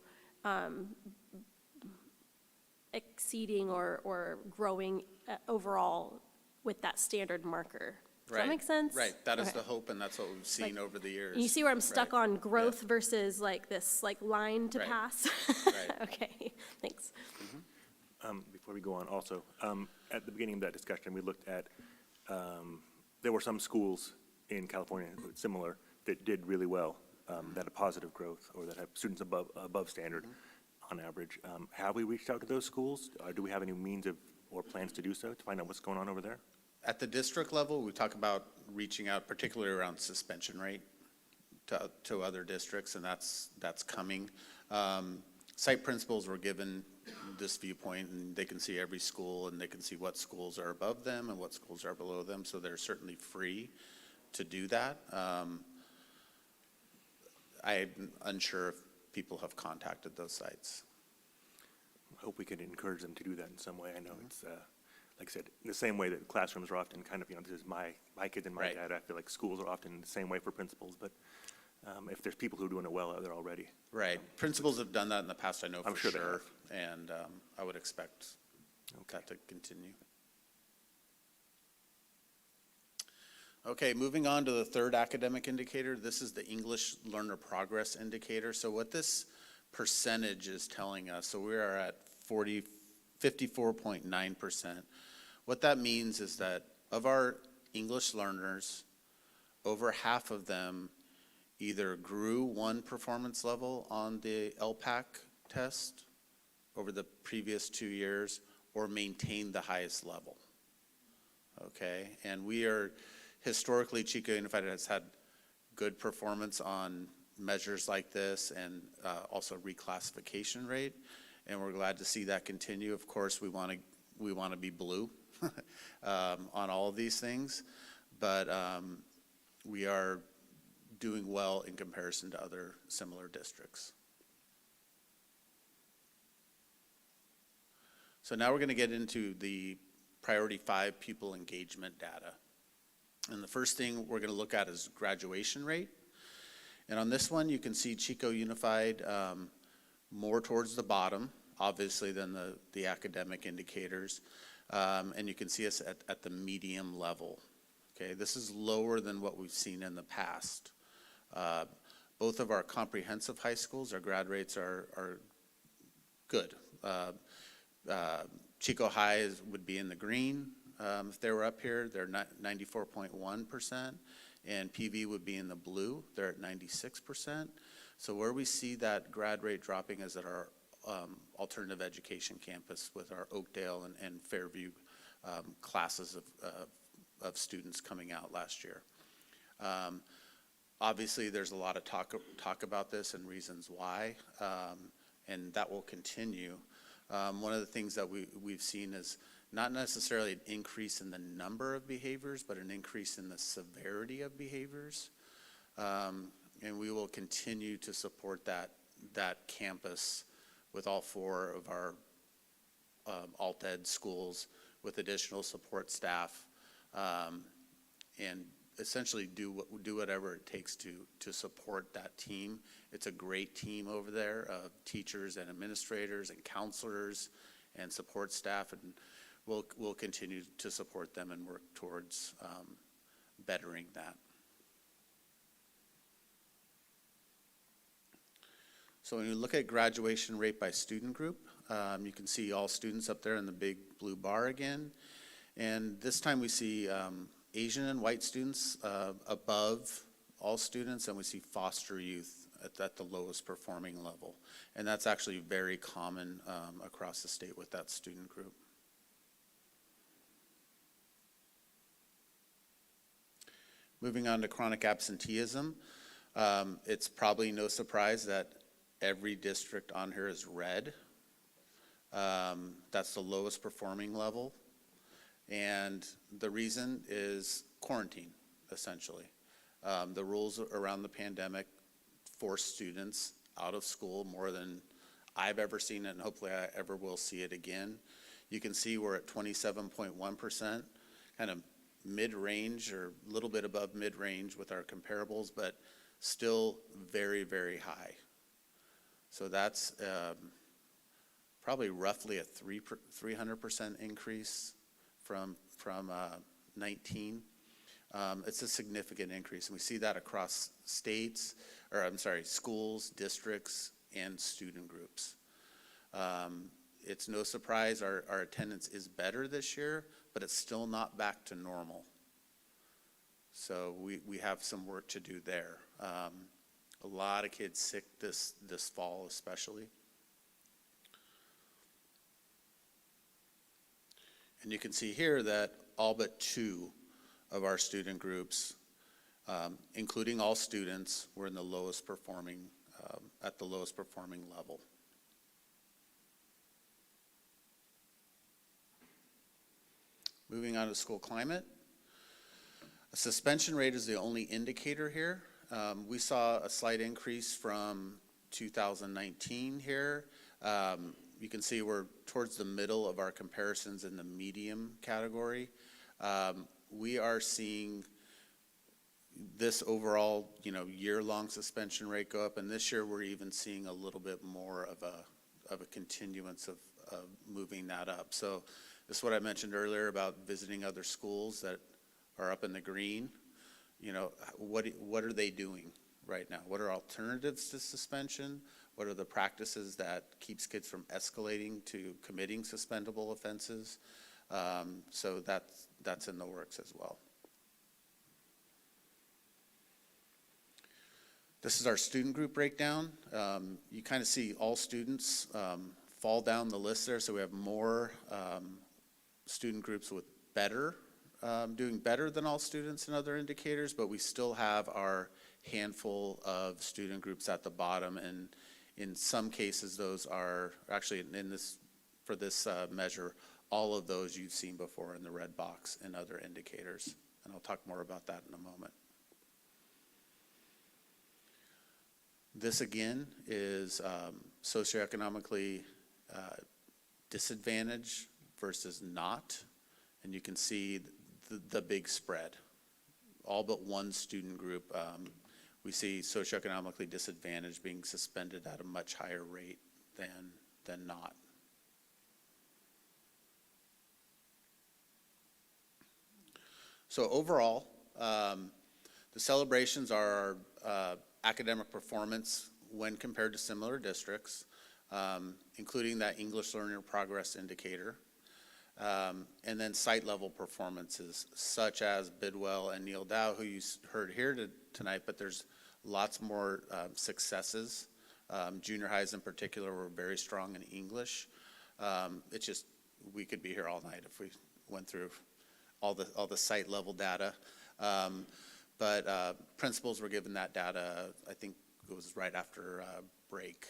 exceeding or growing overall with that standard marker. Does that make sense? Right, that is Okay. the hope, and that's what we've seen over the years. You see where I'm stuck Right. on growth versus like this line to Right. pass? Right. Okay, thanks. Before we go on, also, at the beginning of that discussion, we looked at, there were some schools in California similar that did really well, that had positive growth, or that have students above standard on average. Have we reached out to those schools? Do we have any means or plans to do so, to find out what's going on over there? At the district level, we talk about reaching out, particularly around suspension rate to other districts, and that's coming. Site principals were given this viewpoint, and they can see every school, and they can see what schools are above them and what schools are below them, so they're certainly free to do that. I'm unsure if people have contacted those sites. I hope we can encourage them to do that in some way. I know it's, like I said, in the same way that classrooms are often kind of, this is my kids and my Right. dad. I feel like schools are often the same way for principals, but if there's people who are doing it well, they're already. Right. Principals have done that in the past, I know I'm for sure they sure. And I would expect that to continue. Okay, moving on to the third academic indicator. This is the English Learner Progress Indicator. So what this percentage is telling us, so we are at 54.9%. What that means is that of our English learners, over half of them either grew one performance level on the LPAC test over the previous 2 years or maintained the highest level. Okay, and we are, historically, Chico Unified has had good performance on measures like this and also reclassification rate, and we're glad to see that continue. Of course, we want to be blue on all of these things, but we are doing well in comparison to other similar districts. So now we're going to get into the Priority 5 pupil engagement data. And the first thing we're going to look at is graduation rate. And on this one, you can see Chico Unified more towards the bottom, obviously, than the academic indicators. And you can see us at the medium level. Okay, this is lower than what we've seen in the past. Both of our comprehensive high schools, our grad rates are good. Chico High would be in the green. If they were up here, they're 94.1%, and PV would be in the blue. They're at 96%. So where we see that grad rate dropping is at our alternative education campus with our Oakdale and Fairview classes of students coming out last year. Obviously, there's a lot of talk about this and reasons why, and that will continue. One of the things that we've seen is not necessarily an increase in the number of behaviors, but an increase in the severity of behaviors. And we will continue to support that campus with all 4 of our alt ed schools with additional support staff, and essentially do whatever it takes to support that team. It's a great team over there of teachers and administrators and counselors and support staff, and we'll continue to support them and work towards bettering that. So when you look at graduation rate by student group, you can see all students up there in the big blue bar again. And this time we see Asian and white students above all students, and we see foster youth at the lowest performing level. And that's actually very common across the state with that student group. Moving on to chronic absenteeism, it's probably no surprise that every district on here is red. That's the lowest performing level. And the reason is quarantine. essentially. The rules around the pandemic forced students out of school more than I've ever seen it, and hopefully I ever will see it again. You can see we're at 27.1%, kind of mid-range or a little bit above mid-range with our comparables, but still very, very high. So that's probably roughly a 300% increase from 19. It's a significant increase, and we see that across states, or I'm sorry, schools, districts, and student groups. It's no surprise our attendance is better this year, but it's still not back to normal. So we have some work to do there. A lot of kids sick this fall especially. And you can see here that all but 2 of our student groups, including all students, were in the lowest performing, at the lowest performing level. Moving on to school climate. A suspension rate is the only indicator here. We saw a slight increase from 2019 here. You can see we're towards the middle of our comparisons in the medium category. We are seeing this overall, year-long suspension rate go up, and this year we're even seeing a little bit more of a continuance of moving that up. So this is what I mentioned earlier about visiting other schools that are up in the green. What are they doing right now? What are alternatives to suspension? What are the practices that keeps kids from escalating to committing suspendable offenses? So that's in the works as well. This is our student group breakdown. You kind of see all students fall down the list there, so we have more student groups with doing better than all students in other indicators, but we still have our handful of student groups at the bottom, and in some cases those are actually for this measure, all of those you've seen before in the red box and other indicators, and I'll talk more about that in a moment. This again is socioeconomically disadvantaged versus not, and you can see the big spread. All but one student group, we see socioeconomically disadvantaged being suspended at a much higher rate than not. So overall, the celebrations are our academic performance when compared to similar districts, including that English learner progress indicator. And then site level performances such as Bidwell and Neil Dow, who you heard here tonight, but there's lots more successes. Junior highs in particular were very strong in English. It's just, we could be here all night if we went through all the site level data. But principals were given that data, I think it was right after break,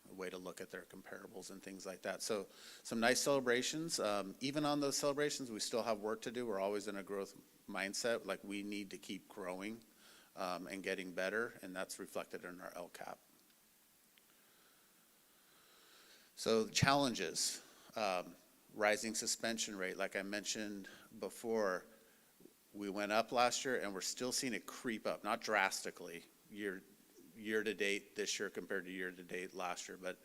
a way to look at their comparables and things like that. So some nice celebrations. Even on those celebrations, we still have work to do. We're always in a growth mindset, like we need to keep growing and getting better, and that's reflected in our LCAP. So challenges, rising suspension rate, like I mentioned before, we went up last year and we're still seeing it creep up, not drastically year to date this year compared to year to date last year, but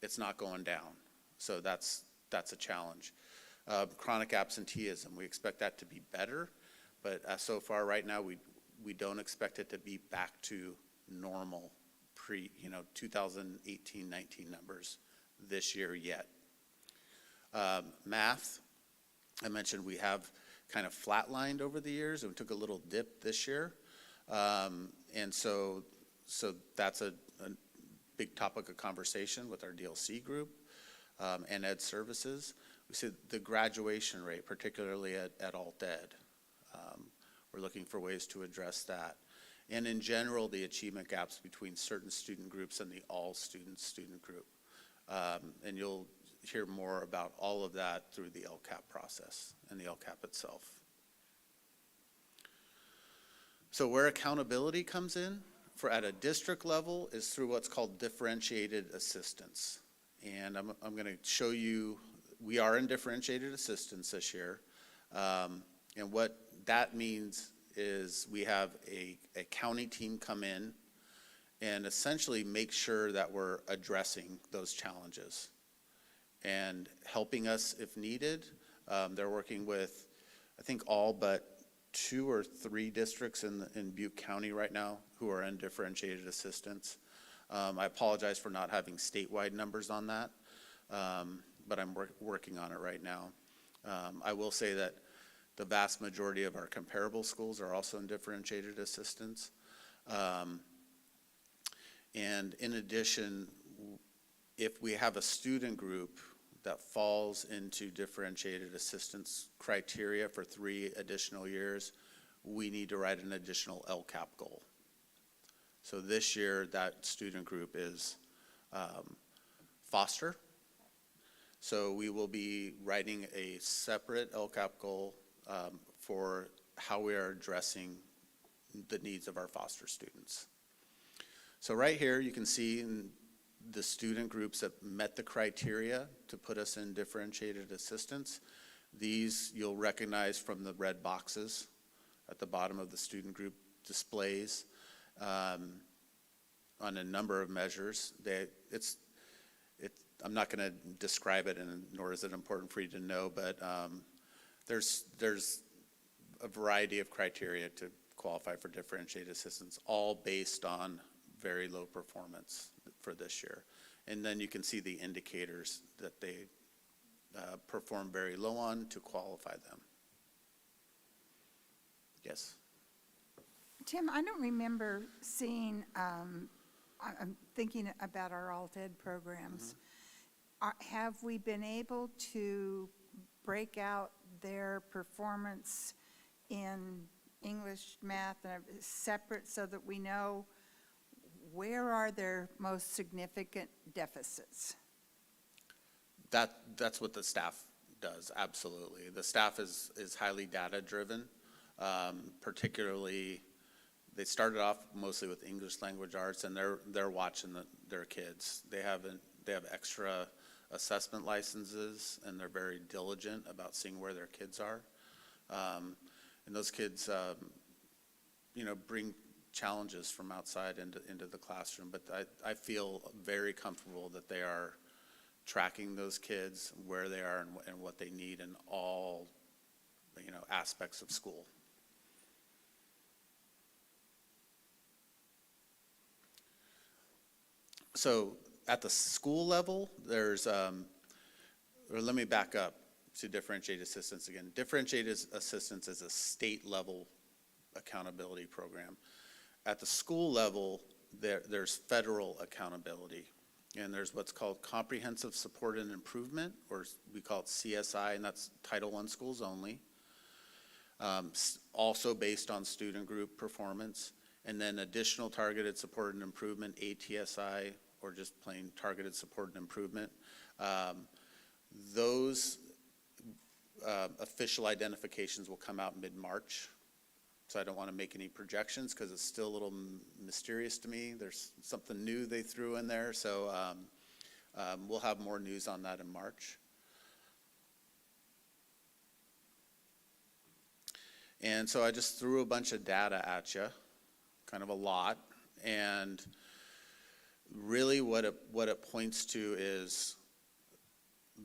it's not going down. So that's a challenge. Chronic absenteeism, we expect that to be better, but so far right now we don't expect it to be back to normal 2018-19 numbers this year yet. Math, I mentioned we have kind of flatlined over the years, and we took a little dip this year. And so that's a big topic of conversation with our DLC group and ed services. We see the graduation rate, particularly at alt ed. We're looking for ways to address that. And in general, the achievement gaps between certain student groups and the all student group. And you'll hear more about all of that through the LCAP process and the LCAP itself. So where accountability comes in for at a district level is through what's called differentiated assistance. And I'm going to show you, we are in differentiated assistance this year. And what that means is we have a county team come in and essentially make sure that we're addressing those challenges and helping us if needed. They're working with, I think, all but 2 or 3 districts in Butte County right now who are in differentiated assistance. I apologize for not having statewide numbers on that, but I'm working on it right now. I will say that the vast majority of our comparable schools are also in differentiated assistance. And in addition, if we have a student group that falls into differentiated assistance criteria for 3 additional years, we need to write an additional LCAP goal. So this year, that student group is foster. So we will be writing a separate LCAP goal for how we are addressing the needs of our foster students. So right here, you can see in the student groups that met the criteria to put us in differentiated assistance. These you'll recognize from the red boxes at the bottom of the student group displays on a number of measures. I'm not going to describe it, and nor is it important for you to know, but there's a variety of criteria to qualify for differentiated assistance, all based on very low performance for this year. And then you can see the indicators that they perform very low on to qualify them. Yes? Tim, I don't remember seeing, I'm thinking about our alt ed programs. Have we been able to break out their performance in English, math, and separate so that we know where are their most significant deficits? That's what the staff does, absolutely. The staff is highly data-driven, particularly, they started off mostly with English language arts, and they're watching their kids. They have extra assessment licenses, and they're very diligent about seeing where their kids are. And those kids, bring challenges from outside into the classroom, but I feel very comfortable that they are tracking those kids, where they are and what they need in all, aspects of school. So at the school level, there's, or let me back up to differentiated assistance again. Differentiated assistance is a state level accountability program. At the school level, there's federal accountability, and there's what's called comprehensive support and improvement, or we call it CSI, and that's Title I schools only. Also based on student group performance, and then additional targeted support and improvement, ATSI, or just plain targeted support and improvement. Those official identifications will come out mid-March. So I don't want to make any projections because it's still a little mysterious to me. There's something new they threw in there. So we'll have more news on that in March. And so I just threw a bunch of data at you, kind of a lot. And really what it points to is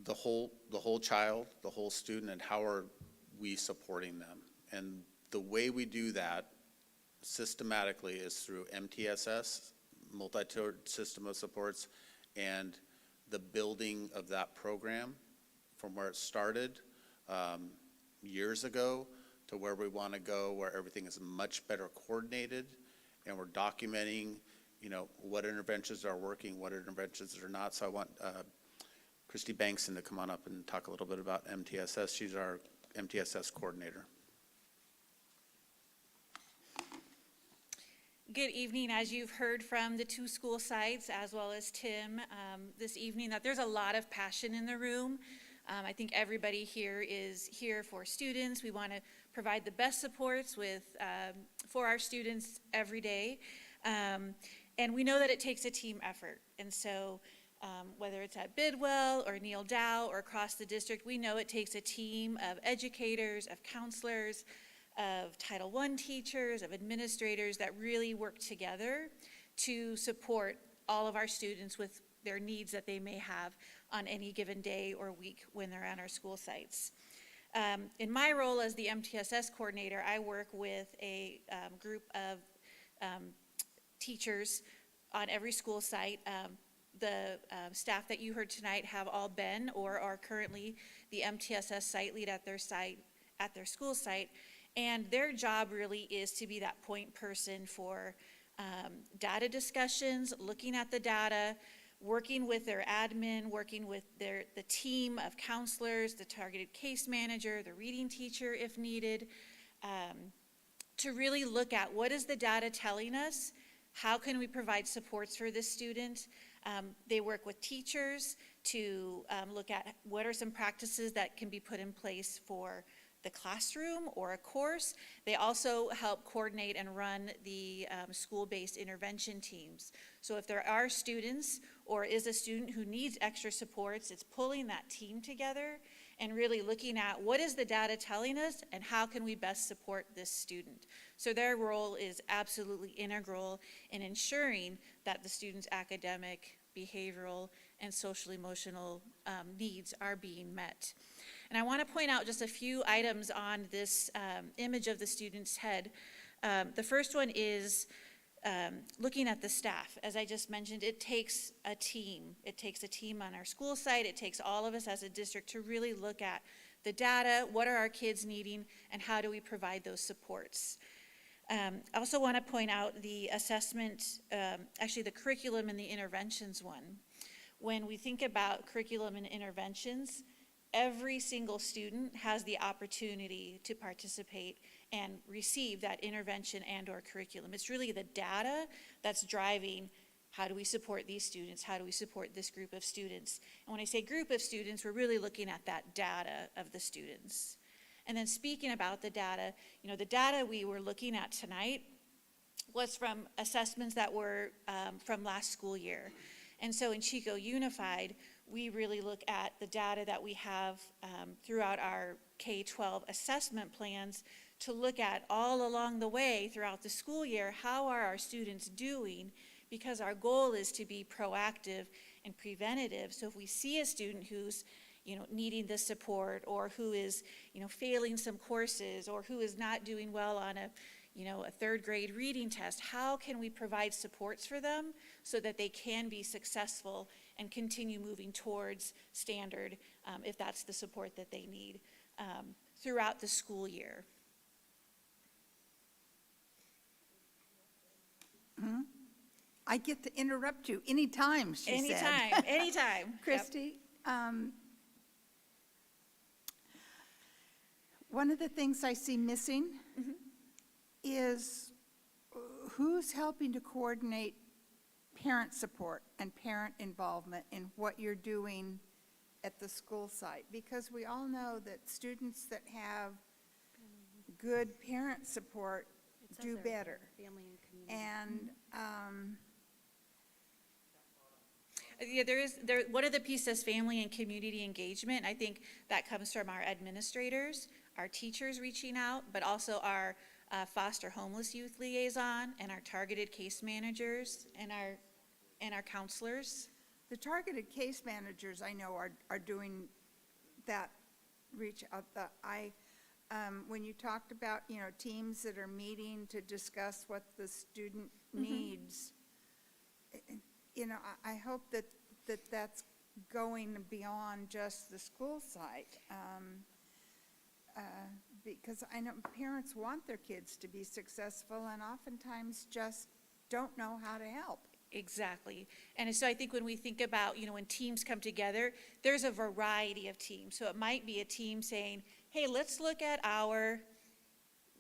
the whole child, the whole student, and how are we supporting them. And the way we do that systematically is through MTSS, multi-tiered system of supports, and the building of that program from where it started years ago to where we want to go, where everything is much better coordinated, and we're documenting, what interventions are working, what interventions are not. So I want Christy Bankson to come on up and talk a little bit about MTSS. She's our MTSS coordinator. Good evening. As you've heard from the 2 school sites as well as Tim this evening, that there's a lot of passion in the room I think everybody here is here for students. We want to provide the best supports for our students every day. And we know that it takes a team effort. And so whether it's at Bidwell or Neil Dow or across the district, we know it takes a team of educators, of counselors, of Title I teachers, of administrators that really work together to support all of our students with their needs that they may have on any given day or week when they're on our school sites. In my role as the MTSS coordinator, I work with a group of teachers on every school site. The staff that you heard tonight have all been or are currently the MTSS site lead at their school site. And their job really is to be that point person for data discussions, looking at the data, working with their admin, working with the team of counselors, the targeted case manager, the reading teacher if needed, to really look at what is the data telling us, how can we provide supports for this student. They work with teachers to look at what are some practices that can be put in place for the classroom or a course. They also help coordinate and run the school-based intervention teams. So if there are students or is a student who needs extra supports, it's pulling that team together and really looking at what is the data telling us and how can we best support this student. So their role is absolutely integral in ensuring that the student's academic, behavioral, and social-emotional needs are being met. And I want to point out just a few items on this image of the student's head. The first one is looking at the staff. As I just mentioned, it takes a team. It takes a team on our school site. It takes all of us as a district to really look at the data, what are our kids needing, and how do we provide those supports. I also want to point out the assessment, actually the curriculum and the interventions one. When we think about curriculum and interventions, every single student has the opportunity to participate and receive that intervention and or curriculum. It's really the data that's driving how do we support these students, how do we support this group of students. And when I say group of students, we're really looking at that data of the students. And then speaking about the data, the data we were looking at tonight was from assessments that were from last school year. And so in Chico Unified, we really look at the data that we have throughout our K-12 assessment plans to look at all along the way throughout the school year, how are our students doing? Because our goal is to be proactive and preventative. So if we see a student who's needing this support or who is failing some courses or who is not doing well on a third grade reading test, how can we provide supports for them so that they can be successful and continue moving towards standard if that's the support that they need throughout the school year. I get to interrupt you anytime, she said. Anytime. Christy, one of the things I see missing is who's helping to coordinate parent support and parent involvement in what you're doing at the school site? Because we all know that students that have good parent support do better. Family and community. And Yeah, one of the pieces is family and community engagement. I think that comes from our administrators, our teachers reaching out, but also our foster homeless youth liaison and our targeted case managers and our counselors. the targeted case managers I know are doing that reach out. When you talked about, teams that are meeting to discuss what the student needs, I hope that's going beyond just the school site. Because I know parents want their kids to be successful and oftentimes just don't know how to help. Exactly. And so I think when we think about, when teams come together, there's a variety of teams. So it might be a team saying, hey, let's look at our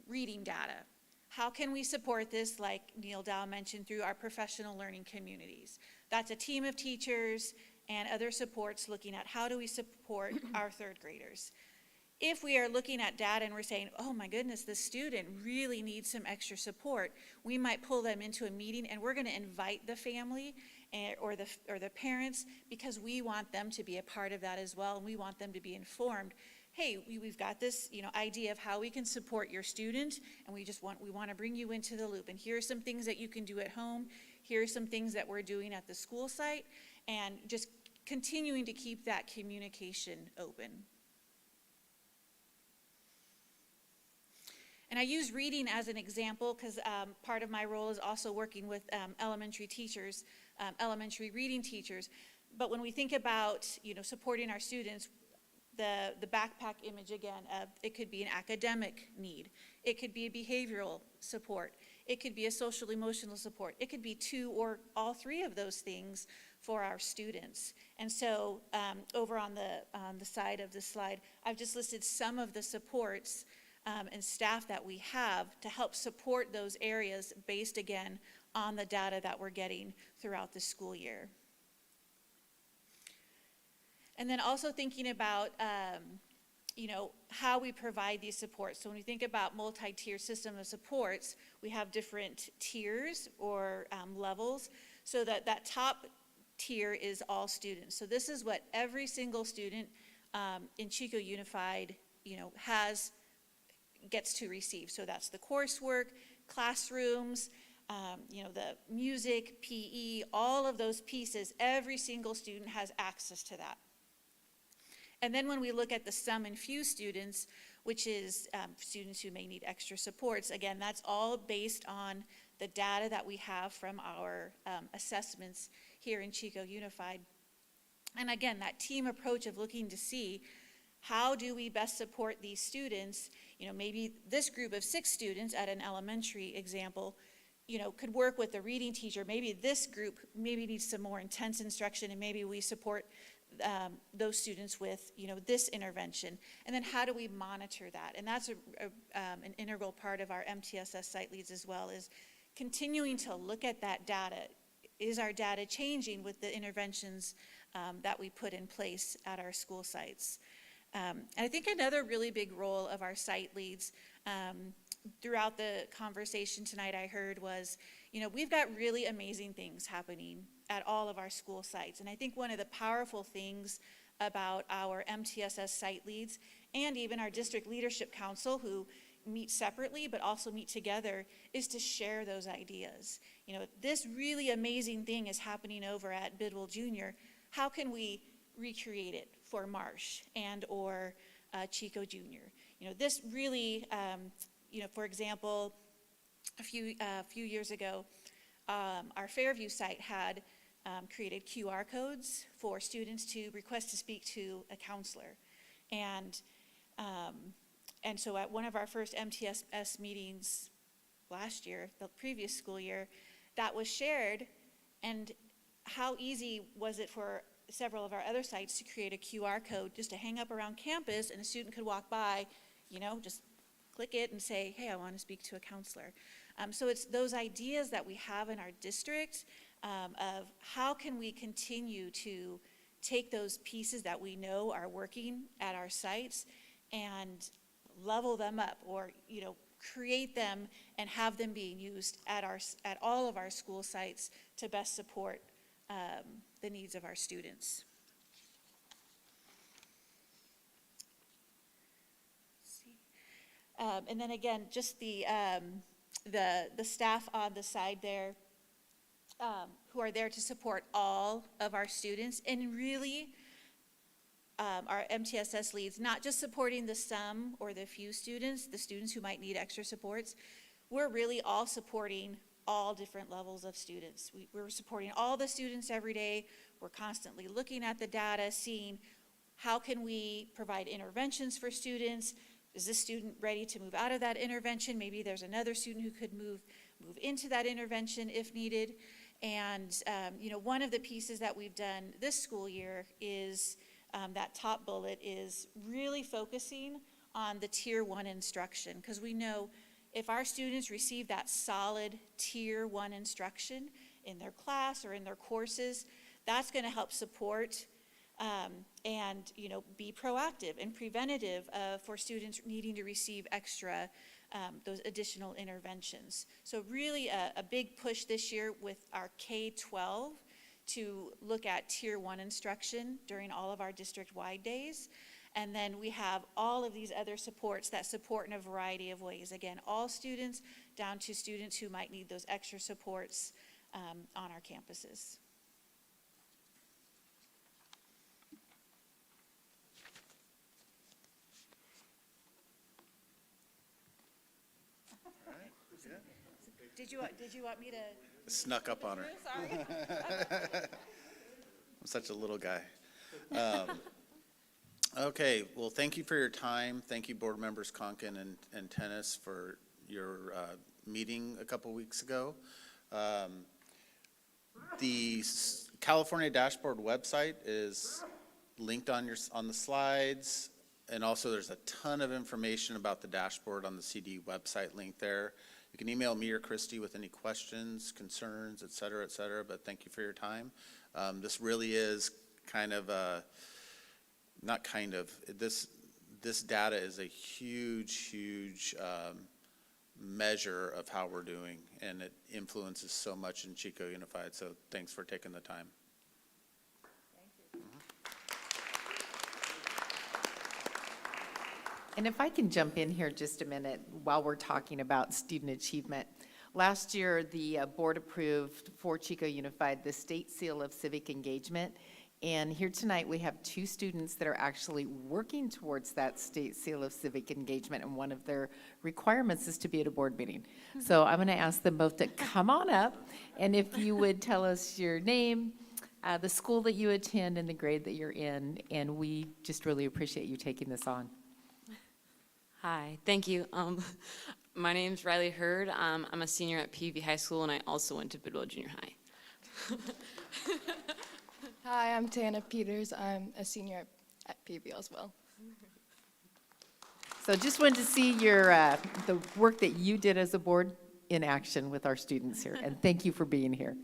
reading data. How can we support this, like Neil Dow mentioned, through our professional learning communities? That's a team of teachers and other supports, looking at how do we support our third graders. If we are looking at data and we're saying, oh my goodness, this student really needs some extra support, we might pull them into a meeting and we're going to invite the family or the parents, because we want them to be a part of that as well, and we want them to be informed. Hey, we've got this, idea of how we can support your student, and we want to bring you into the loop. And here are some things that you can do at home. Here are some things that we're doing at the school site, and just continuing to keep that communication open. And I use reading as an example because part of my role is also working with elementary teachers, elementary reading teachers. But when we think about, supporting our students, the backpack image again, it could be an academic need. It could be a behavioral support. It could be a social emotional support. It could be 2 or all 3 of those things for our students. And so over on the side of the slide, I've just listed some of the supports and staff that we have to help support those areas based, again, on the data that we're getting throughout the school year. And then also thinking about, how we provide these supports. So when we think about multi-tier system of supports, we have different tiers or levels, so that top tier is all students. So this is what every single student in Chico Unified, gets to receive. So that's the coursework, classrooms, the music, PE, all of those pieces. Every single student has access to that. And then when we look at the sum and few students, which is students who may need extra supports, again, that's all based on the data that we have from our assessments here in Chico Unified. And again, that team approach of looking to see how do we best support these students. Maybe this group of 6 students at an elementary example, could work with the reading teacher. Maybe this group needs some more intense instruction, and maybe we support those students with, this intervention. And then how do we monitor that? And that's an integral part of our MTSS site leads as well, is continuing to look at that data. Is our data changing with the interventions that we put in place at our school sites? And I think another really big role of our site leads throughout the conversation tonight I heard was, we've got really amazing things happening at all of our school sites. And I think one of the powerful things about our MTSS site leads and even our district leadership council, who meet separately but also meet together, is to share those ideas. This really amazing thing is happening over at Bidwell Junior. How can we recreate it for Marsh and or Chico Junior? This really, for example, a few years ago, our Fairview site had created QR codes for students to request to speak to a counselor. And so at one of our first MTSS meetings last year, the previous school year, that was shared. And how easy was it for several of our other sites to create a QR code just to hang up around campus, and a student could walk by, just click it and say, hey, I want to speak to a counselor. So it's those ideas that we have in our district of how can we continue to take those pieces that we know are working at our sites and level them up, or create them and have them being used at all of our school sites to best support the needs of our students. And then again, just the staff on the side there who are there to support all of our students, and really our MTSS leads, not just supporting the some or the few students, the students who might need extra supports. We're really all supporting all different levels of students. We're supporting all the students every day. We're constantly looking at the data, seeing how can we provide interventions for students. Is this student ready to move out of that intervention? Maybe there's another student who could move into that intervention if needed. And one of the pieces that we've done this school year is that top bullet is really focusing on the tier 1 instruction, because we know if our students receive that solid tier 1 instruction in their class or in their courses, That's going to help support and, be proactive and preventative for students needing to receive extra, those additional interventions. So really a big push this year with our K-12 to look at Tier 1 instruction during all of our district-wide days. And then we have all of these other supports that support in a variety of ways. Again, all students down to students who might need those extra supports on our campuses. Did you want me to? Snuck up on her. Sorry. I'm such a little guy. Okay, well, thank you for your time. Thank you, Board Members Conkin and Tennis, for your meeting a couple weeks ago. The California Dashboard website is linked on the slides, and also there's a ton of information about the dashboard on the CD website link there. You can email me or Christy with any questions, concerns, et cetera, but thank you for your time. This really is kind of this data is a huge measure of how we're doing, and it influences so much in Chico Unified, so thanks for taking the time. And if I can jump in here just a minute while we're talking about student achievement. Last year, the board approved for Chico Unified the State Seal of Civic Engagement. And here tonight, we have 2 students that are actually working towards that State Seal of Civic Engagement, and one of their requirements is to be at a board meeting. So I'm going to ask them both to come on up, and if you would tell us your name, the school that you attend, and the grade that you're in, and we just really appreciate you taking this on. Hi, thank you. My name's Riley Hurd. I'm a senior at PV High School, and I also went to Bidwell Junior High. Hi, I'm Tana Peters. I'm a senior at PV as well. So just wanted to see your, the work that you did as a board in action with our students here, and thank you for being here.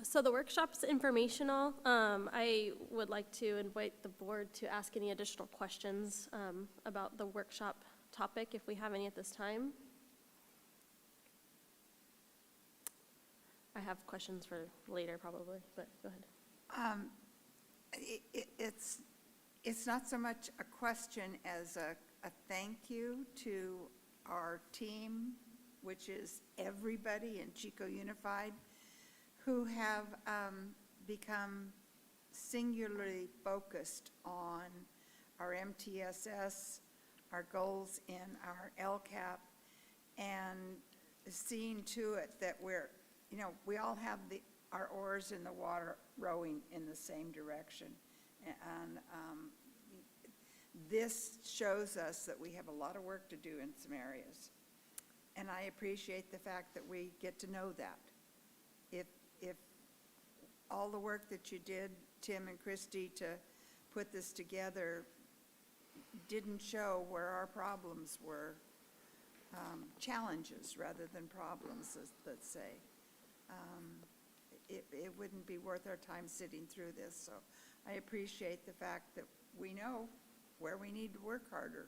So the workshop's informational. I would like to invite the board to ask any additional questions about the workshop topic, if we have any at this time. I have questions for later probably, but go ahead. It's not so much a question as a thank you to our team, which is everybody in Chico Unified, who have become singularly focused on our MTSS, our goals in our LCAP, and seeing to it that we all have our oars in the water rowing in the same direction. And this shows us that we have a lot of work to do in some areas. And I appreciate the fact that we get to know that. If all the work that you did, Tim and Christy, to put this together didn't show where our problems were, challenges rather than problems, let's say, it wouldn't be worth our time sitting through this. So I appreciate the fact that we know where we need to work harder.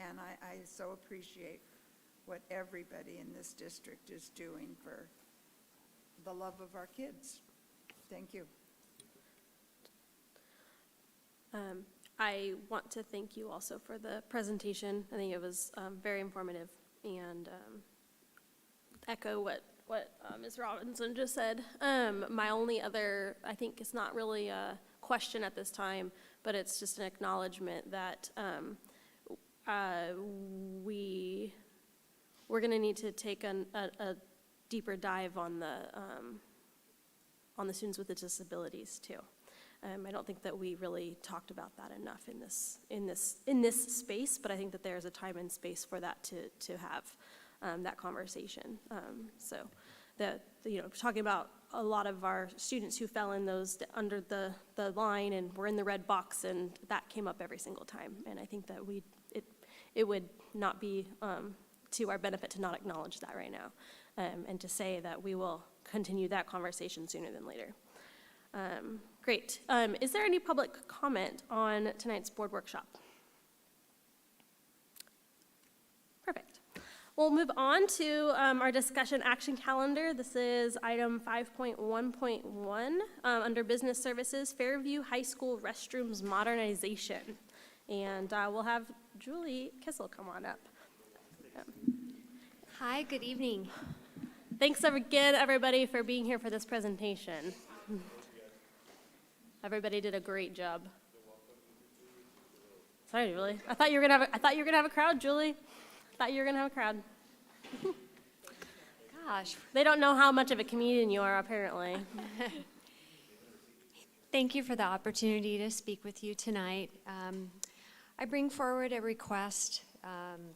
And I so appreciate what everybody in this district is doing for the love of our kids. Thank you. I want to thank you also for the presentation. I think it was very informative, and echo what Ms. Robinson just said. My only other, I think it's not really a question at this time, but it's just an acknowledgement that we're going to need to take a deeper dive on the students with the disabilities too. I don't think that we really talked about that enough in this space, but I think that there's a time and space for that to have that conversation. So talking about a lot of our students who fell in those under the line and were in the red box, and that came up every single time. And I think that it would not be to our benefit to not acknowledge that right now, and to say that we will continue that conversation sooner than later. Great. Is there any public comment on tonight's board workshop? Perfect. We'll move on to our discussion action calendar. This is item 5.1.1 under business services, Fairview High School restrooms modernization. And we'll have Julie Kissel come on up. Hi, good evening. Thanks again, everybody, for being here for this presentation. Everybody did a great job. Sorry, Julie. I thought you were gonna have a crowd, Julie. I thought you were gonna have a crowd. Gosh. They don't know how much of a comedian you are, apparently. Thank you for the opportunity to speak with you tonight. I bring forward a request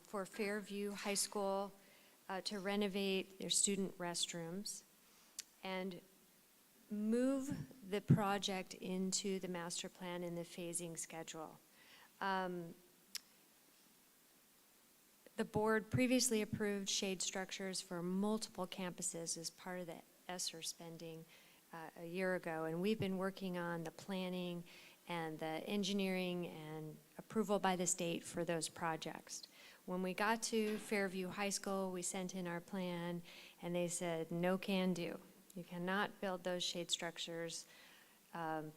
for Fairview High School to renovate their student restrooms and move the project into the master plan in the phasing schedule. The board previously approved shade structures for multiple campuses as part of the ESSER spending a year ago, and we've been working on the planning and the engineering and approval by the state for those projects. When we got to Fairview High School, we sent in our plan, and they said, no can do. You cannot build those shade structures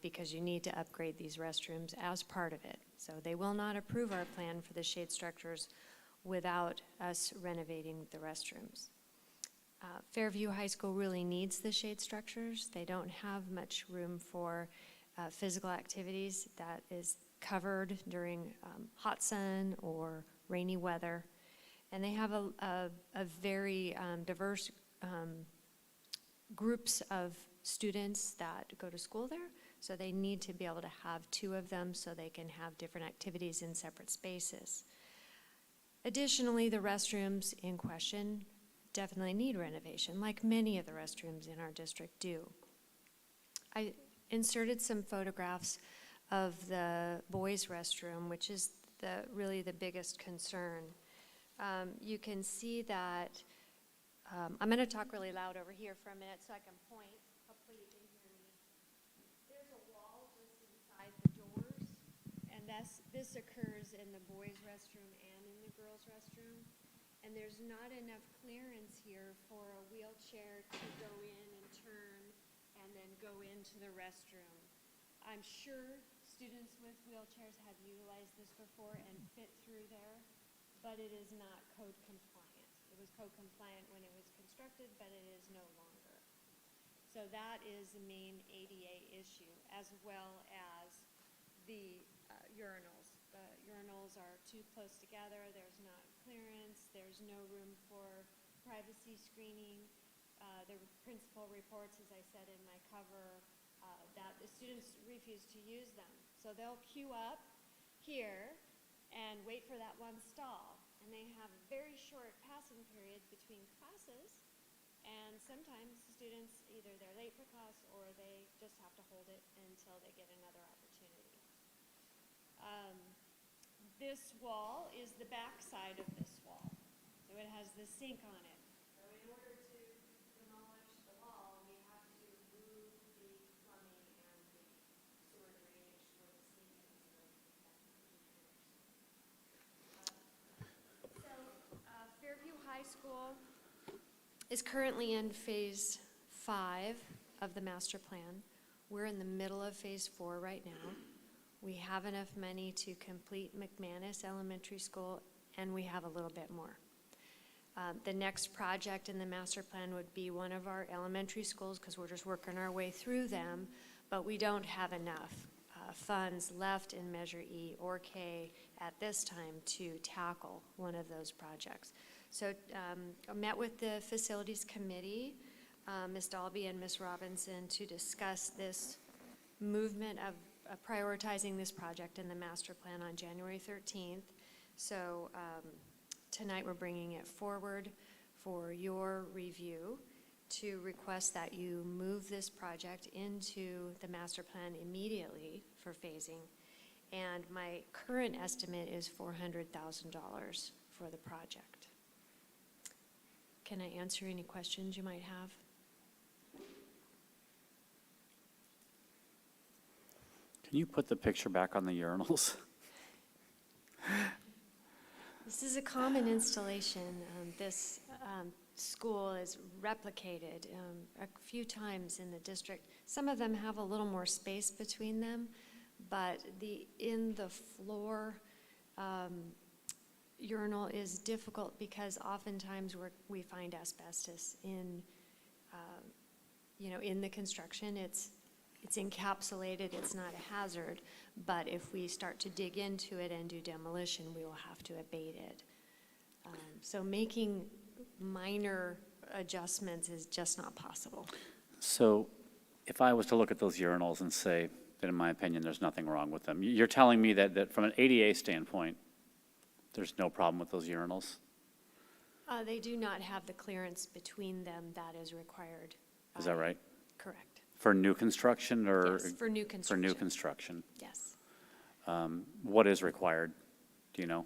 because you need to upgrade these restrooms as part of it. So they will not approve our plan for the shade structures without us renovating the restrooms. Fairview High School really needs the shade structures. They don't have much room for physical activities that is covered during hot sun or rainy weather. And they have a very diverse groups of students that go to school there. So they need to be able to have two of them so they can have different activities in separate spaces. Additionally, the restrooms in question definitely need renovation, like many of the restrooms in our district do. I inserted some photographs of the boys' restroom, which is really the biggest concern. You can see that, I'm going to talk really loud over here for a minute so I can point. Hopefully you can hear me. There's a wall just inside the doors, and this occurs in the boys' restroom and in the girls' restroom. And there's not enough clearance here for a wheelchair to go in and turn and then go into the restroom. I'm sure students with wheelchairs have utilized this before and fit through there, but it is not code compliant. It was code compliant when it was constructed, but it is no longer. So that is the main ADA issue, as well as the urinals. The urinals are too close together, there's not clearance, there's no room for privacy screening. The principal reports, as I said in my cover, that the students refuse to use them. So they'll queue up here and wait for that one stall. And they have a very short passing period between classes. And sometimes students, either they're late for class or they just have to hold it until they get another opportunity. This wall is the back side of this wall. So it has the sink on it. So in order to demolish the wall, we have to move the plumbing and the sewer drainage for the sink and the Fairview High School is currently in phase 5 of the master plan. We're in the middle of phase 4 right now. We have enough money to complete McManus Elementary School, and we have a little bit more. The next project in the master plan would be one of our elementary schools, because we're just working our way through them, but we don't have enough funds left in Measure E or K at this time to tackle one of those projects. So I met with the facilities committee, Ms. Dalby and Ms. Robinson, to discuss this movement of prioritizing this project in the master plan on January 13th. So tonight we're bringing it forward for your review to request that you move this project into the master plan immediately for phasing. And my current estimate is $400,000 for the project. Can I answer any questions you might have? Can you put the picture back on the urinals? This is a common installation. This school is replicated a few times in the district. Some of them have a little more space between them, but in the floor urinal is difficult because oftentimes we find asbestos in the construction. It's encapsulated, it's not a hazard, but if we start to dig into it and do demolition, we will have to abate it. So making minor adjustments is just not possible. So if I was to look at those urinals and say that in my opinion, there's nothing wrong with them, you're telling me that from an ADA standpoint, there's no problem with those urinals? They do not have the clearance between them that is required. Is that right? Correct. For new construction or? Yes, for new For construction. new construction. Yes. What is required? Do you know?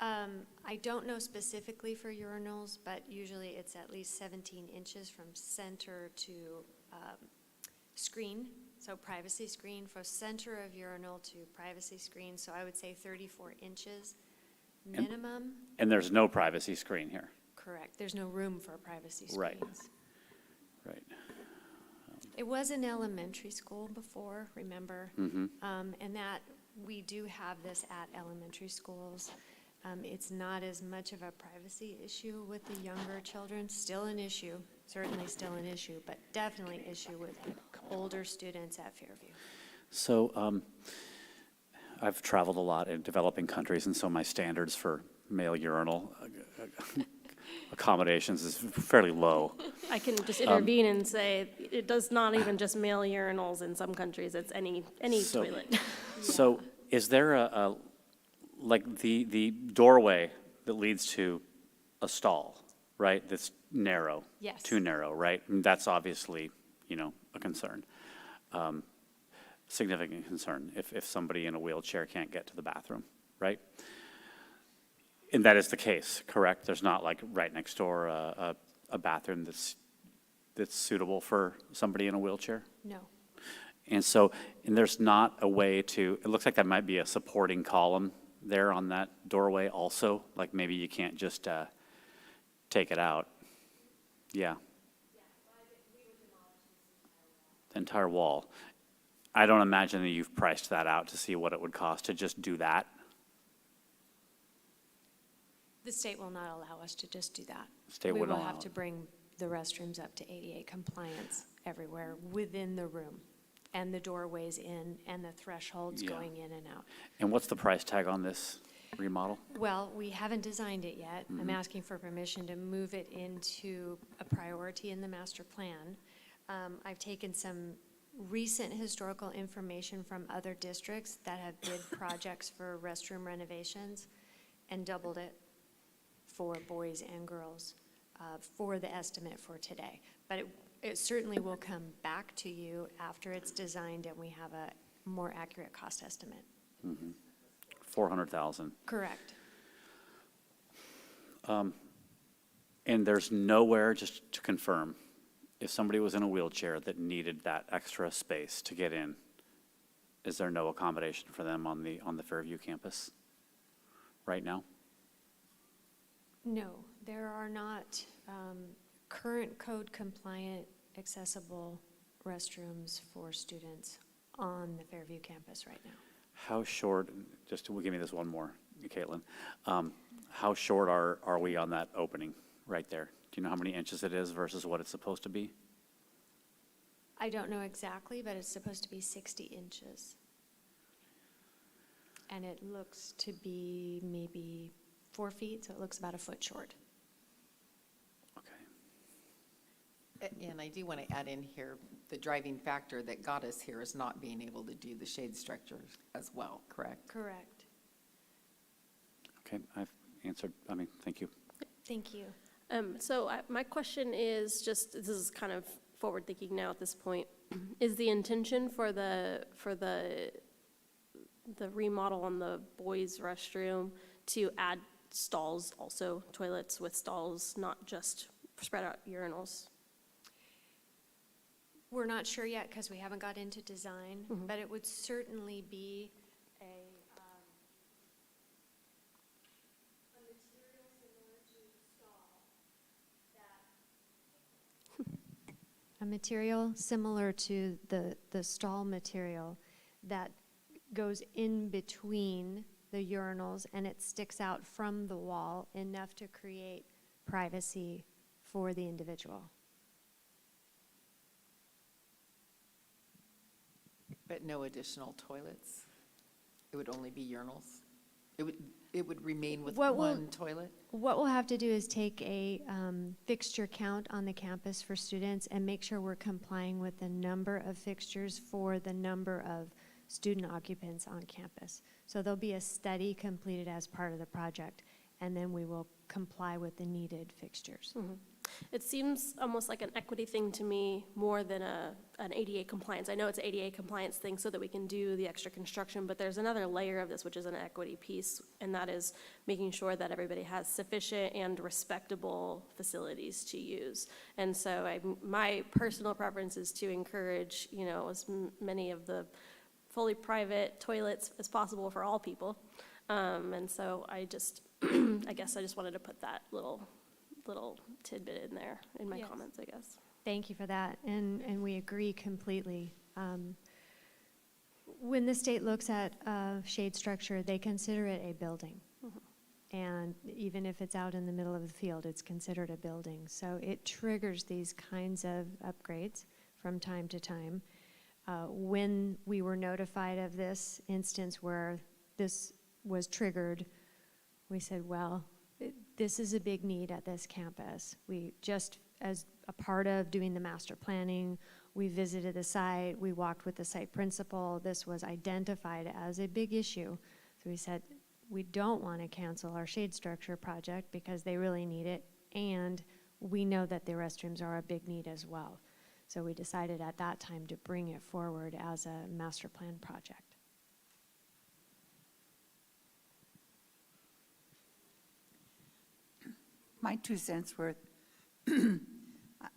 I don't know specifically for urinals, but usually it's at least 17 inches from center to screen, so privacy screen, from center of urinal to privacy screen, so I would say 34 inches minimum. And there's no privacy screen here? Correct. There's no room for privacy screens. Right. Right. It was an elementary school before, remember? Mhm. And that, we do have this at elementary schools. It's not as much of a privacy issue with the younger children, still an issue, certainly still an issue, but definitely issue with older students at Fairview. So I've traveled a lot in developing countries, and so my standards for male urinal accommodations is fairly low. I can just intervene and say, it does not even just male urinals in some countries, it's any toilet. So is there like the doorway that leads to a stall, right, that's narrow? Yes. Too narrow, right? And that's obviously, a concern, significant concern if somebody in a wheelchair can't get to the bathroom, right? And that is the case, correct? There's not like right next door a bathroom that's suitable for somebody in a wheelchair? No. And so, and there's not a way to, it looks like that might be a supporting column there on that doorway also, like maybe you can't just take it out. Yeah. The entire wall. I don't imagine that you've priced that out to see what it would cost to just do that. The state will not allow us to just do that. State We wouldn't will allow have to it. bring the restrooms up to ADA compliance everywhere within the room, and the doorways in, and the thresholds Yeah. going in and out. And what's the price tag on this remodel? Well, we haven't designed it yet. I'm Mhm. asking for permission to move it into a priority in the master plan. I've taken some recent historical information from other districts that have bid projects for restroom renovations and doubled it for boys and girls for the estimate for today. But it certainly will come back to you after it's designed and we have a more accurate cost estimate. 400,000. Correct. And there's nowhere, just to confirm, if somebody was in a wheelchair that needed that extra space to get in, is there no accommodation for them on the Fairview campus right now? No, there are not current code compliant accessible restrooms for students on the Fairview campus right now. How short, just give me this one more, Caitlin. How short are we on that opening right there? Do you know how many inches it is versus what it's supposed to be? I don't know exactly, but it's supposed to be 60 inches. And it looks to be maybe 4 feet, so it looks about a foot short. And I do want to add in here, the driving factor that got us here is not being able to do the shade structure as well, correct? Correct. Okay, I've answered, thank you. Thank you. My question is just, this is kind of forward thinking now at this point, is the intention for the the remodel on the boys' restroom to add stalls, also toilets with stalls, not just spread out urinals. We're not sure yet because we haven't got into design, Mhm. but it would certainly be a material similar to the stall a material similar to the stall material that goes in between the urinals and it sticks out from the wall enough to create privacy for the individual. But no additional toilets? It would only be urinals? It would remain with What will- one toilet? What we'll have to do is take a fixture count on the campus for students and make sure we're complying with the number of fixtures for the number of student occupants on campus. So there'll be a study completed as part of the project, and then we will comply with the needed fixtures. It seems almost like an equity thing to me more than an ADA compliance. I know it's an ADA compliance thing so that we can do the extra construction, but there's another layer of this, which is an equity piece, and that is making sure that everybody has sufficient and respectable facilities to use. And so my personal preference is to encourage, as many of the fully private toilets as possible for all people. And so I guess I just wanted to put that little tidbit in there in my Yes. comments, I guess. Thank you for that, and we agree completely. When the state looks at a shade structure, they consider it a building. And even if it's out in the middle of the field, it's considered a building. So it triggers these kinds of upgrades from time to time. When we were notified of this instance where this was triggered, we said, well, this is a big need at this campus. We just, as a part of doing the master planning, we visited the site, we walked with the site principal. This was identified as a big issue. So we said, we don't want to cancel our shade structure project because they really need it, and we know that the restrooms are a big need as well. So we decided at that time to bring it forward as a master plan project. My 2 cents worth,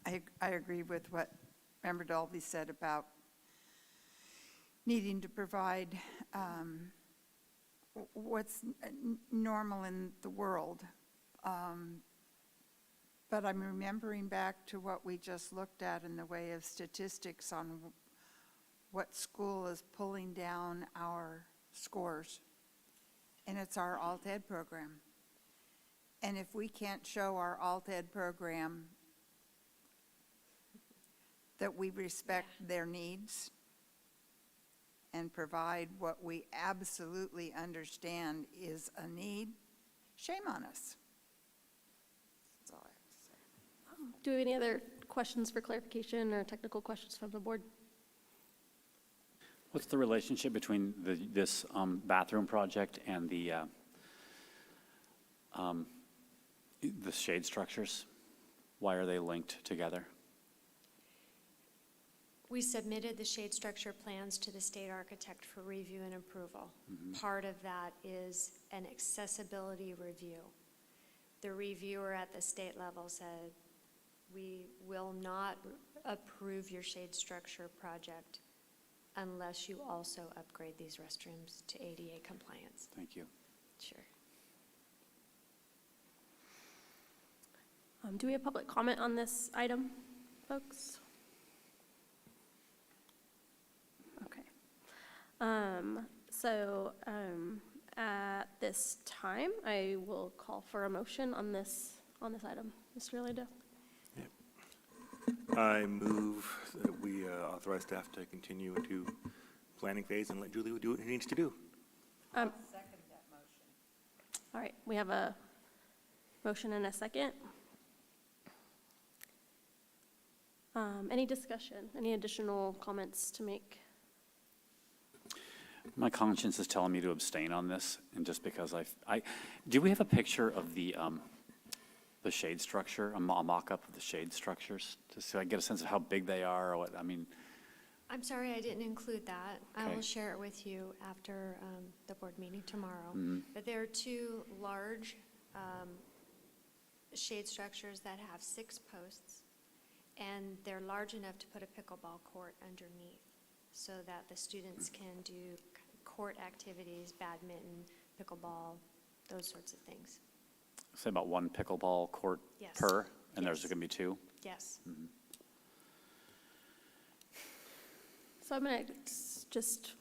I agree with what Member Dolby said about needing to provide what's normal in the world. But I'm remembering back to what we just looked at in the way of statistics on what school is pulling down our scores, and it's our alt-ed program. And if we can't show our alt-ed program that we respect their needs and provide what we absolutely understand is a need, shame on us. That's all I have to say. Do we have any other questions for clarification or technical questions from the board? What's the relationship between this bathroom project and the shade structures? Why are they linked together? We submitted the shade structure plans to the state architect for review and approval. Part of that is an accessibility review. The reviewer at the state level said, we will not approve your shade structure project unless you also upgrade these restrooms to ADA compliance. Thank you. Sure. Do we have public comment on this item, folks? Okay. At this time, I will call for a motion on this item. Mr. Orlando? I move that we authorize staff to continue into planning phase and let Julie do what she needs to do. Second that motion. All right, we have a motion and a second. Any discussion, any additional comments to make? My conscience is telling me to abstain on this, and just because do we have a picture of the shade structure, a mock-up of the shade structures, just so I get a sense of how big they are, or what, I mean, I'm sorry I didn't include that. I Okay. will share it with you after the board meeting tomorrow. Mhm. But there are two large shade structures that have 6 posts, and they're large enough to put a pickleball court underneath so that the students can do court activities, badminton, pickleball, those sorts of things. Say about 1 pickleball court Yes. per, and there's Yes. going to be 2? Yes. So I'm going to just,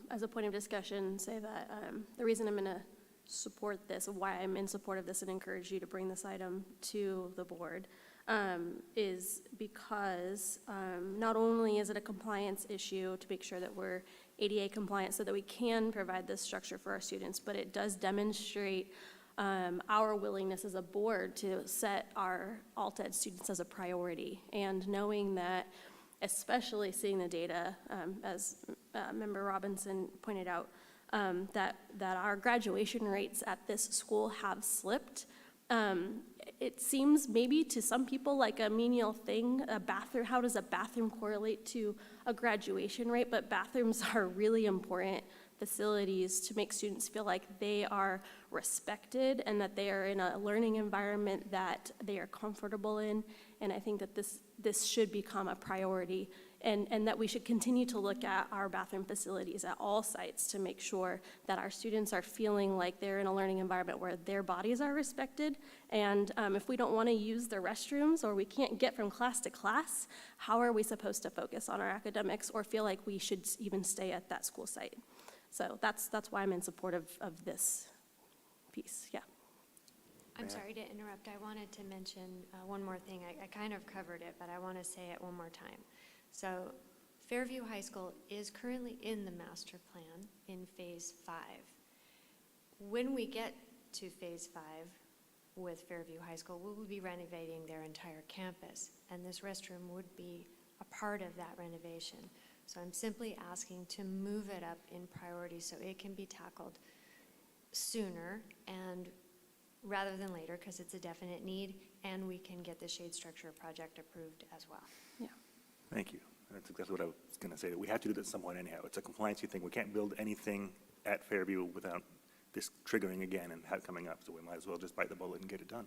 as a point of discussion, say that the reason I'm going to support this, why I'm in support of this and encourage you to bring this item to the board, is because not only is it a compliance issue to make sure that we're ADA compliant so that we can provide this structure for our students, but it does demonstrate our willingness as a board to set our alt-ed students as a priority. And knowing that, especially seeing the data, as Member Robinson pointed out, that our graduation rates at this school have slipped. It seems maybe to some people like a menial thing, a bathroom, how does a bathroom correlate to a graduation rate? But bathrooms are really important facilities to make students feel like they are respected and that they are in a learning environment that they are comfortable in. And I think that this should become a priority, and that we should continue to look at our bathroom facilities at all sites to make sure that our students are feeling like they're in a learning environment where their bodies are respected. And if we don't want to use the restrooms or we can't get from class to class, how are we supposed to focus on our academics or feel like we should even stay at that school site? So that's why I'm in support of this piece, yeah. I'm sorry to interrupt. I wanted to mention one more thing. I kind of covered it, but I want to say it one more time. So Fairview High School is currently in the master plan in Phase 5. When we get to Phase 5 with Fairview High School, we will be renovating their entire campus, and this restroom would be a part of that renovation. So I'm simply asking to move it up in priority so it can be tackled sooner and rather than later, because it's a definite need, and we can get the shade structure project approved as well. Yeah. Thank you. That's exactly what I was going to say, that we have to do this at some point anyhow. It's a compliance thing. We can't build anything at Fairview without this triggering again and have it coming up, so we might as well just bite the bullet and get it done.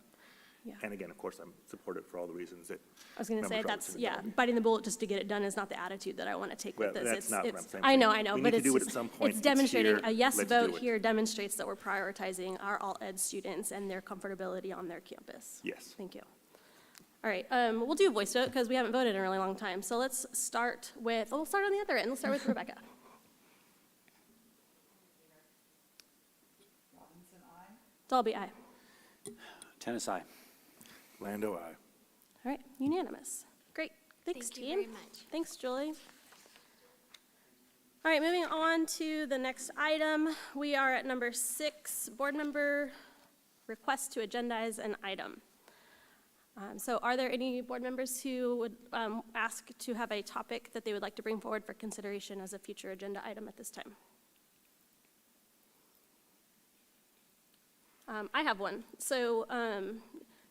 Yeah. And again, of course, I'm supportive for all the reasons that. I was going to say, Member that's, Robertson yeah, told me. biting the bullet just to get it done is not the attitude that I want to take Well, with this. that's not what I'm saying. I know, We but need to it's do it just- at some point. It's It's demonstrating, here. a yes Let's vote do it. here demonstrates that we're prioritizing our alt-ed students and their comfortability on their campus. Yes. Thank you. All right, we'll do a voice vote because we haven't voted in a really long time. So let's start with, we'll start on the other end. Let's start with Rebecca. Dalby, aye. Tennis, aye. Lando, aye. All right, unanimous. Great, thanks, Thank you team. very much. Thanks, Julie. All right, moving on to the next item. We are at number 6, board member request to agendize an item. So are there any board members who would ask to have a topic that they would like to bring forward for consideration as a future agenda item at this time? I have one. So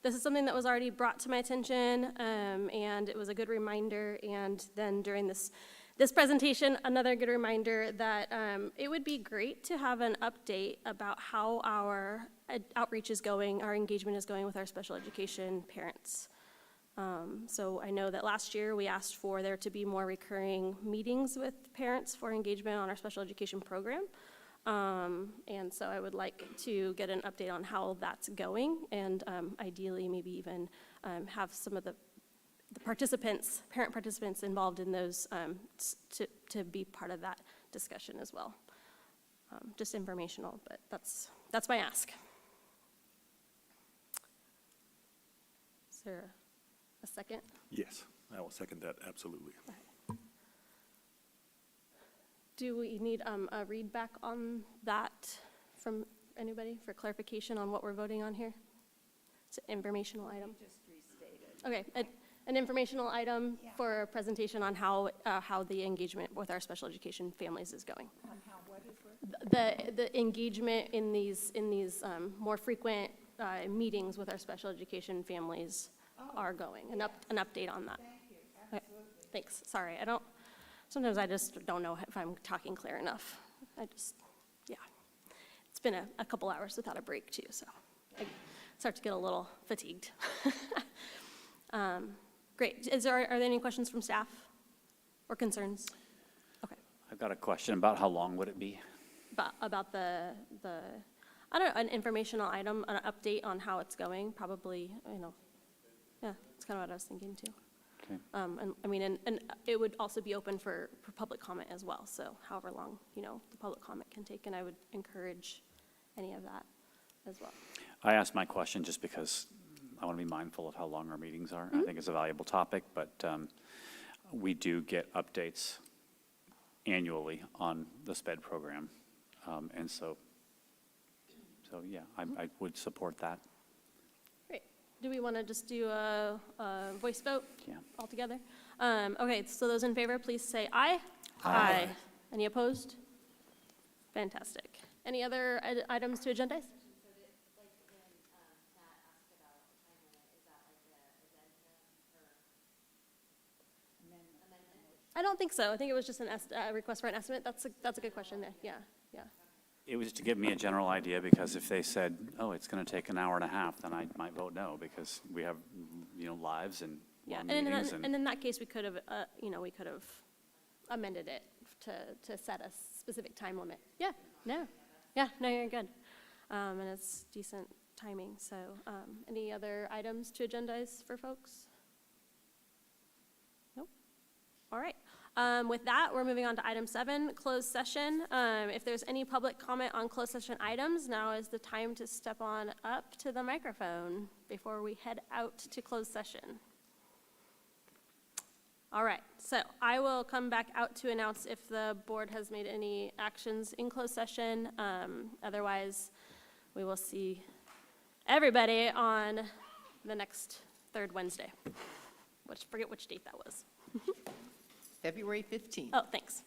this is something that was already brought to my attention, and it was a good reminder. And then during this presentation, another good reminder that it would be great to have an update about how our outreach is going, our engagement is going with our special education parents. So I know that last year we asked for there to be more recurring meetings with parents for engagement on our special education program. And so I would like to get an update on how that's going, and ideally maybe even have some of the participants, parent participants involved in those to be part of that discussion as well. Just informational, but that's my ask. Is there a second? Yes, I will second that, absolutely. Do we need a read back on that from anybody for clarification on what we're voting on here? It's an informational item. Just restated. Okay, an informational item for a presentation on how the engagement with our special education families is going. On how, what is it? The engagement in these more frequent meetings with our special education families are going, an update on that. Thank you, Okay, absolutely. thanks, sorry, I don't sometimes I just don't know if I'm talking clear enough. Yeah. It's been a couple hours without a break too, so I start to get a little fatigued. Great. Are there any questions from staff or concerns? Okay. I've got a question about how long would it be? About the, I don't know, an informational item, an update on how it's going, probably, yeah, that's kind of what I was thinking too. Okay. And I mean, and it would also be open for public comment as well, so however long, the public comment can take, and I would encourage any of that as well. I asked my question just because I want to be mindful of how long our meetings are. I think it's a valuable topic, but we do get updates annually on the SPED program. And so yeah, I would support that. Great. Do we want to just do a voice vote? Yeah. Altogether? Okay, so those in favor, please say aye. Aye. Any opposed? Fantastic. Any other items to agendize? I don't think so. I think it was just a request for an estimate. That's a good question there. Yeah, yeah. It was to give me a general idea, because if they said, oh, it's going to take an hour and a half, then I might vote no, because we have, lives and Yeah, long and meetings. in that case, we could have, we could have amended it to set a specific time limit. Yeah, no, you're good. And it's decent timing, so, any other items to agendize for folks? Nope. All right. With that, we're moving on to item 7, closed session. If there's any public comment on closed session items, now is the time to step on up to the microphone before we head out to closed session. All right, so I will come back out to announce if the board has made any actions in closed session. Otherwise, we will see everybody on the next third Wednesday. Forget which date that was. February 15th. Oh, thanks.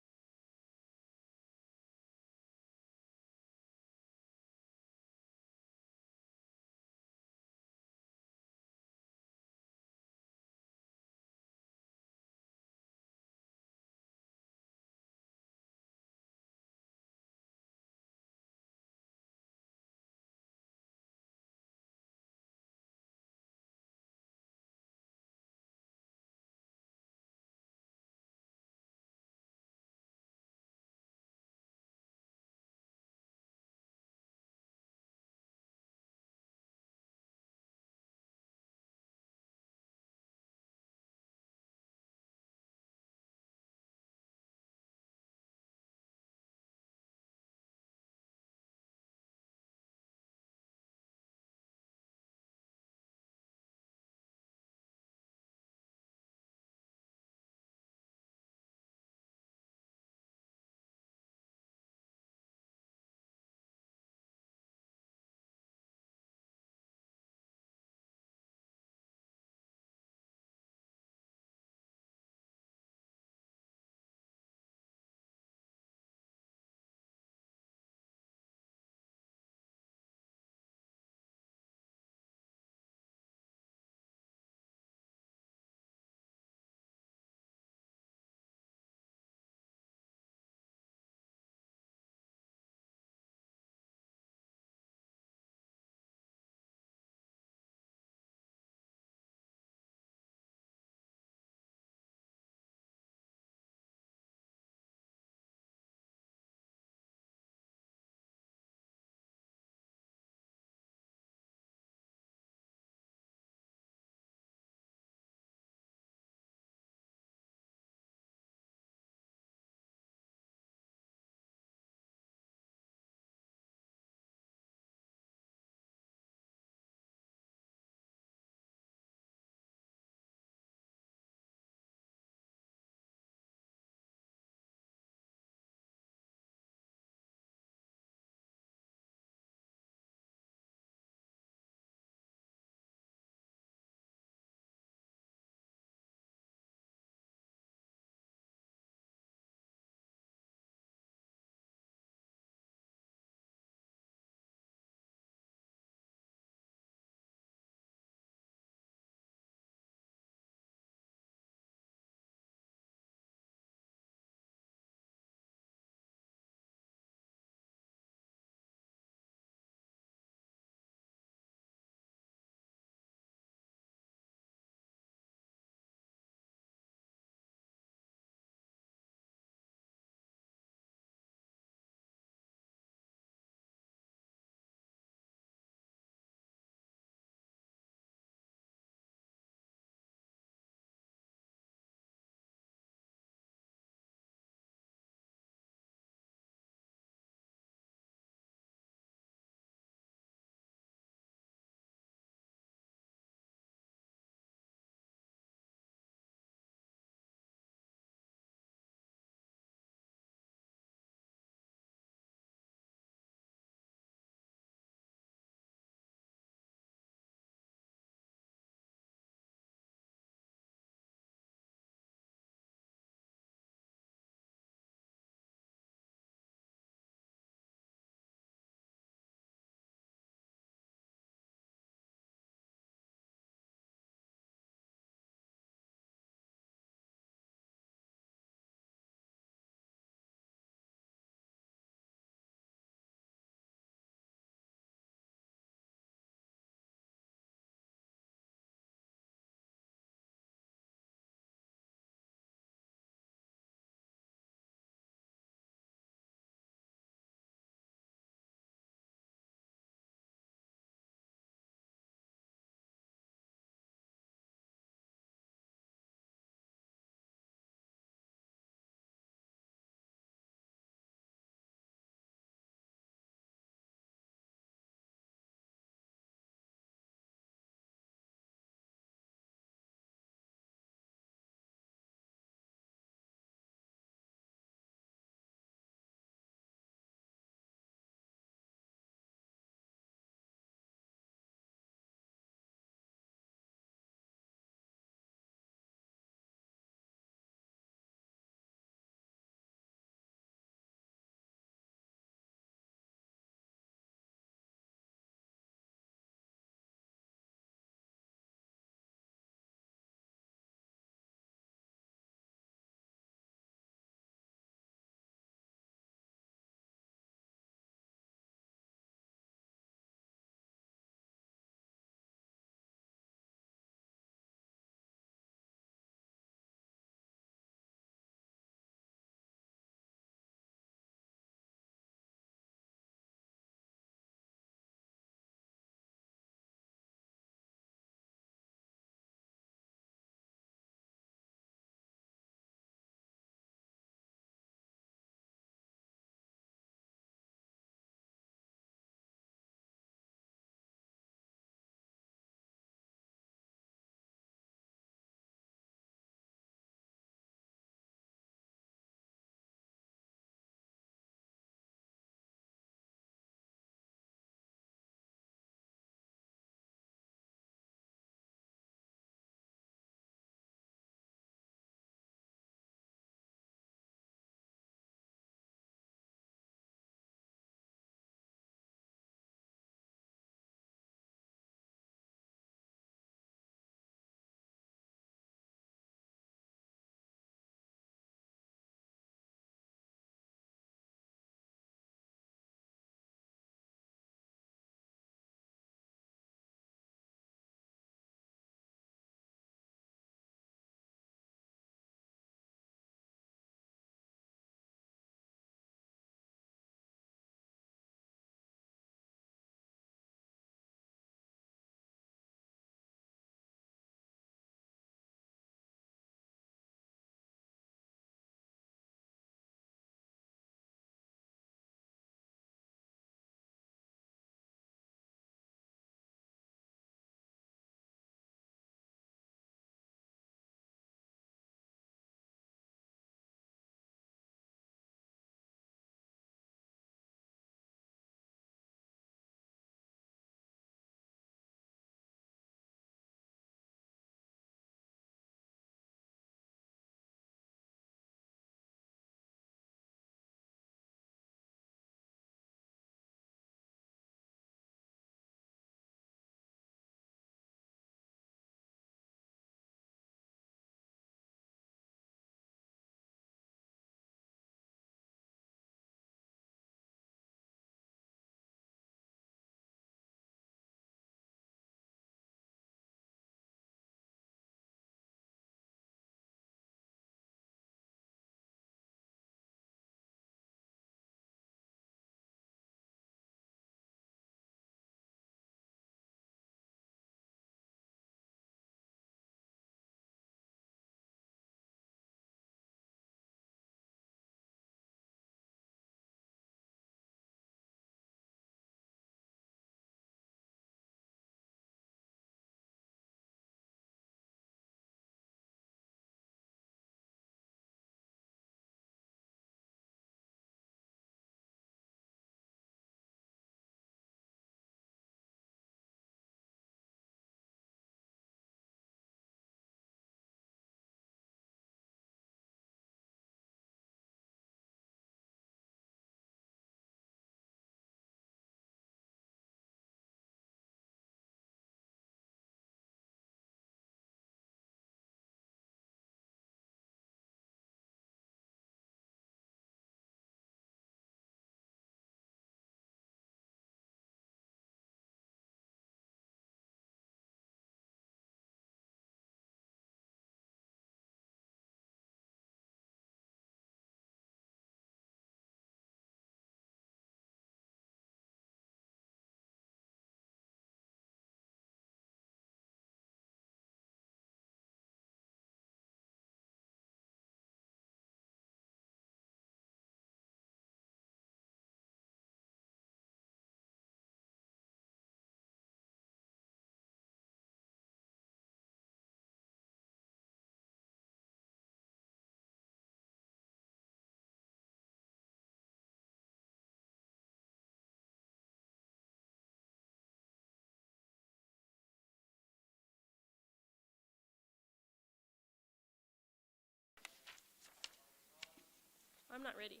I'm not ready.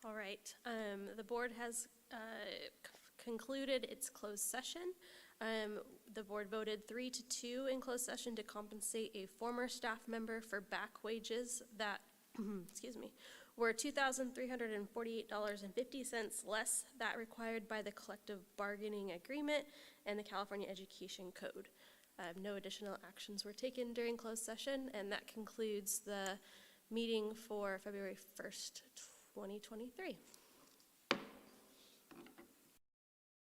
All right, the board has concluded its closed session. The board voted 3-2 in closed session to compensate a former staff member for back wages that, excuse me, were $2,348.50 less that required by the collective bargaining agreement and the California Education Code. No additional actions were taken during closed session, and that concludes the meeting for February 1st, 2023.